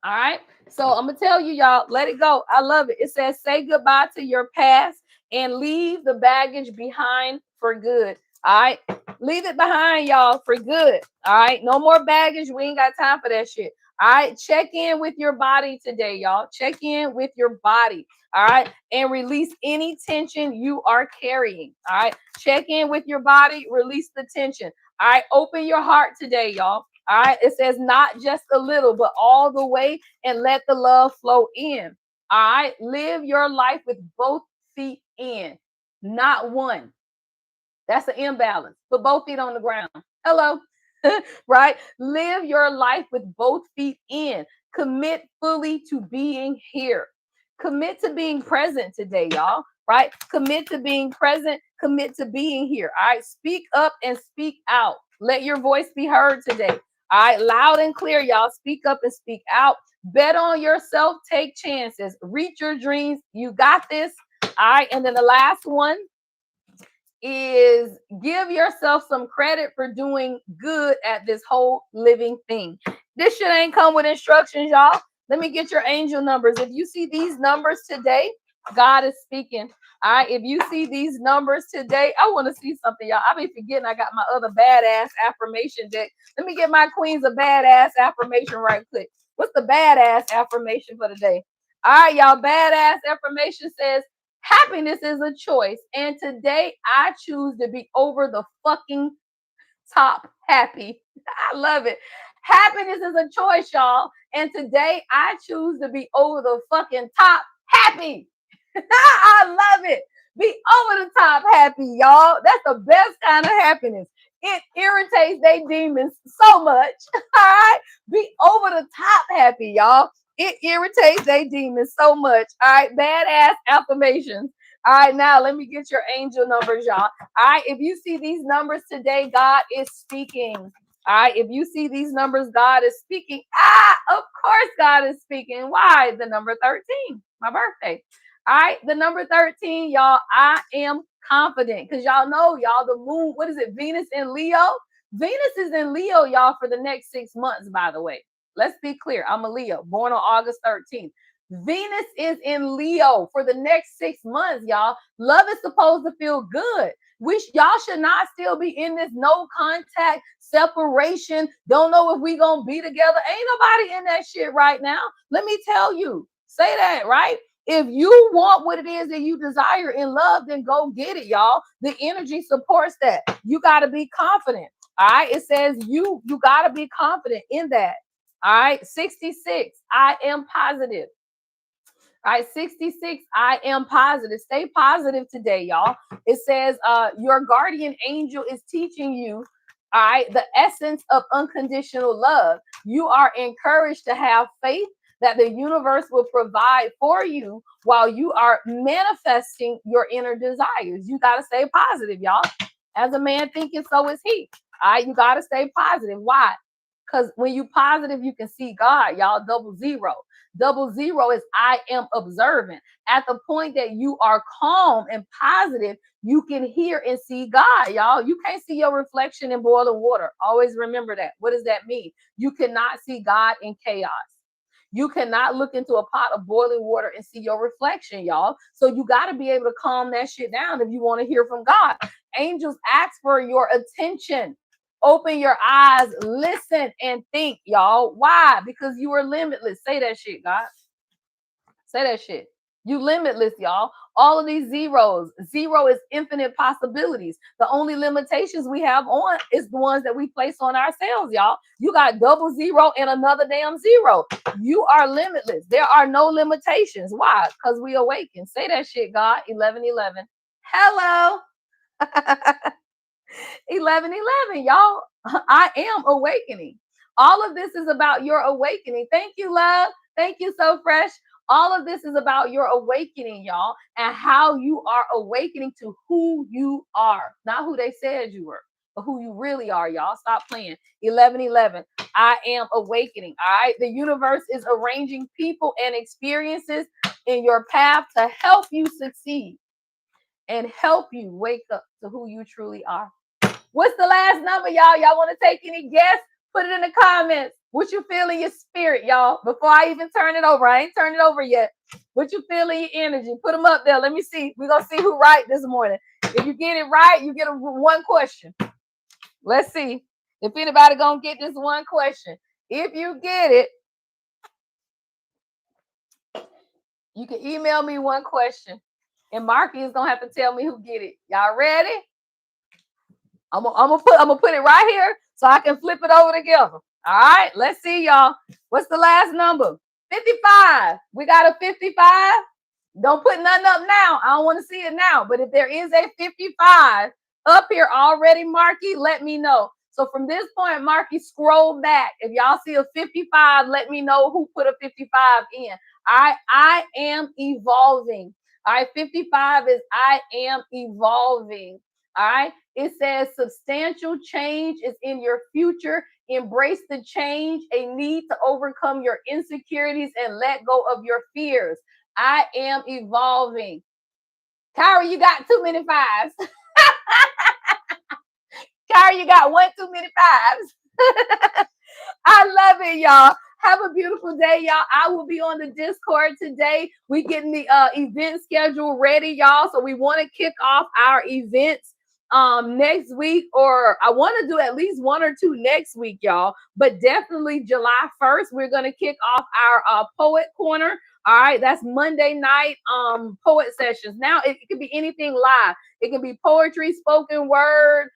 All right. So I'm gonna tell you, y'all, let it go. I love it. It says say goodbye to your past and leave the baggage behind for good. All right. Leave it behind, y'all, for good. All right. No more baggage. We ain't got time for that shit. All right. Check in with your body today, y'all. Check in with your body. All right. And release any tension you are carrying. All right. Check in with your body. Release the tension. All right. Open your heart today, y'all. All right. It says not just a little, but all the way, and let the love flow in. All right. Live your life with both feet in, not one. That's an imbalance. Put both feet on the ground. Hello. Right? Live your life with both feet in. Commit fully to being here. Commit to being present today, y'all. Right? Commit to being present. Commit to being here. All right. Speak up and speak out. Let your voice be heard today. All right. Loud and clear, y'all. Speak up and speak out. Bet on yourself. Take chances. Reach your dreams. You got this. All right. And then the last one is give yourself some credit for doing good at this whole living thing. This shit ain't come with instructions, y'all. Let me get your angel numbers. If you see these numbers today, God is speaking. All right. If you see these numbers today, I want to see something, y'all. I be forgetting I got my other badass affirmation deck. Let me get my queens a badass affirmation right quick. What's the badass affirmation for today? All right, y'all. Badass affirmation says, happiness is a choice, and today I choose to be over the fucking top happy. I love it. Happiness is a choice, y'all, and today I choose to be over the fucking top happy. I love it. Be over the top happy, y'all. That's the best kind of happiness. It irritates they demons so much. All right. Be over the top happy, y'all. It irritates they demons so much. All right. Badass affirmations. All right. Now let me get your angel numbers, y'all. All right. If you see these numbers today, God is speaking. All right. If you see these numbers, God is speaking. Of course, God is speaking. Why? The number 13, my birthday. All right, the number 13, y'all, I am confident because y'all know, y'all, the moon, what is it? Venus in Leo. Venus is in Leo, y'all, for the next 6 months, by the way. Let's be clear. I'm a Leo, born on August 13th. Venus is in Leo for the next 6 months, y'all. Love is supposed to feel good. Y'all should not still be in this no contact separation. Don't know if we gonna be together. Ain't nobody in that shit right now. Let me tell you. Say that, right? If you want what it is that you desire in love, then go get it, y'all. The energy supports that. You got to be confident. All right. It says you got to be confident in that. All right. 66. I am positive. All right, 66. I am positive. Stay positive today, y'all. It says your guardian angel is teaching you, all right, the essence of unconditional love. You are encouraged to have faith that the universe will provide for you while you are manifesting your inner desires. You got to stay positive, y'all. As a man thinking, so is he. All right, you got to stay positive. Why? Because when you positive, you can see God, y'all. Double zero. Double zero is I am observant. At the point that you are calm and positive, you can hear and see God, y'all. You can't see your reflection in boiling water. Always remember that. What does that mean? You cannot see God in chaos. You cannot look into a pot of boiling water and see your reflection, y'all. So you got to be able to calm that shit down if you want to hear from God. Angels ask for your attention. Open your eyes, listen, and think, y'all. Why? Because you are limitless. Say that shit, God. Say that shit. You limitless, y'all. All of these zeros. Zero is infinite possibilities. The only limitations we have on is the ones that we place on ourselves, y'all. You got double zero and another damn zero. You are limitless. There are no limitations. Why? Because we awaken. Say that shit, God. 11:11. Hello. 11:11, y'all. I am awakening. All of this is about your awakening. Thank you, love. Thank you, So Fresh. All of this is about your awakening, y'all, and how you are awakening to who you are, not who they said you were, but who you really are, y'all. Stop playing. 11:11. I am awakening. All right. The universe is arranging people and experiences in your path to help you succeed and help you wake up to who you truly are. What's the last number, y'all? Y'all want to take any guess? Put it in the comments. What you feel in your spirit, y'all? Before I even turn it over. I ain't turned it over yet. What you feel in your energy? Put them up there. Let me see. We're going to see who right this morning. If you get it right, you get one question. Let's see if anybody going to get this one question. If you get it, you can email me one question. And Marky is going to have to tell me who get it. Y'all ready? I'm gonna put it right here so I can flip it over together. All All right, let's see, y'all. What's the last number? 55. We got a 55. Don't put nothing up now. I don't want to see it now. But if there is a 55 up here already, Marky, let me know. So from this point, Marky, scroll back. If y'all see a 55, let me know who put a 55 in. I am evolving. All right, 55 is I am evolving. All right, it says substantial change is in your future. Embrace the change, a need to overcome your insecurities and let go of your fears. I am evolving. Kyra, you got too many fives. Kyra, you got one too many fives. I love it, y'all. Have a beautiful day, y'all. I will be on the Discord today. We getting the event schedule ready, y'all. So we want to kick off our events next week, or I want to do at least one or two next week, y'all. But definitely July 1st, we're gonna kick off our poet corner. All right, that's Monday night poet sessions. Now it can be anything live. It can be poetry, spoken word,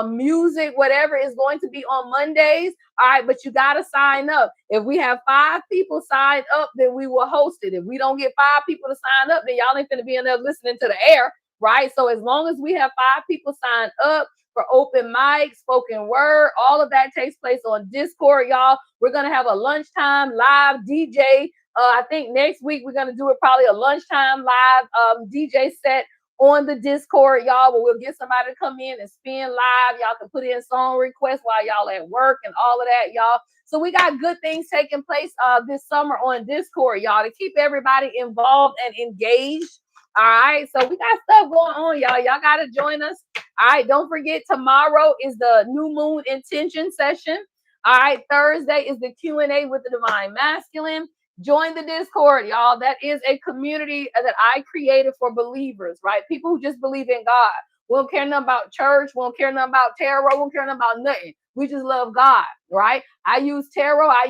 music, whatever is going to be on Mondays. All right, but you got to sign up. If we have 5 people signed up, then we will host it. If we don't get 5 people to sign up, then y'all ain't gonna be in there listening to the air, right? So as long as we have 5 people signed up for open mic, spoken word, all of that takes place on Discord, y'all. We're gonna have a lunchtime live DJ. I think next week we're gonna do it probably a lunchtime live DJ set on the Discord, y'all, where we'll get somebody to come in and spin live. Y'all can put in song requests while y'all at work and all of that, y'all. So we got good things taking place this summer on Discord, y'all, to keep everybody involved and engaged. All right, so we got stuff going on, y'all. Y'all got to join us. All right, don't forget, tomorrow is the new moon intention session. All right, Thursday is the Q&A with the Divine Masculine. Join the Discord, y'all. That is a community that I created for believers, right? People who just believe in God. We don't care nothing about church. We don't care nothing about tarot. We don't care nothing about nothing. We just love God, right? I use tarot. I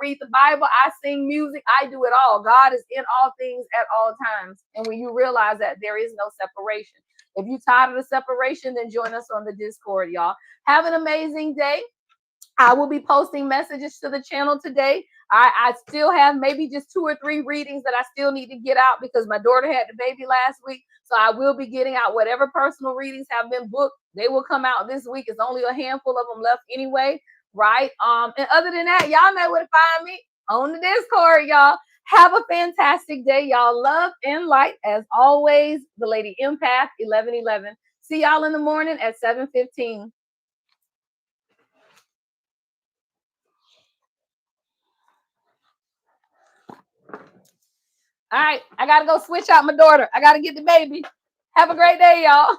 read the Bible. I sing music. I do it all. God is in all things at all times. And when you realize that there is no separation. If you're tired of the separation, then join us on the Discord, y'all. Have an amazing day. I will be posting messages to the channel today. I still have maybe just 2 or 3 readings that I still need to get out because my daughter had the baby last week. So I will be getting out whatever personal readings have been booked. They will come out this week. It's only a handful of them left anyway, right? And other than that, y'all know where to find me on the Discord, y'all. Have a fantastic day, y'all. Love and light as always. The Lady Empath 1111. See y'all in the morning at 7:15. All right, I gotta go switch out my daughter. I gotta get the baby. Have a great day, y'all.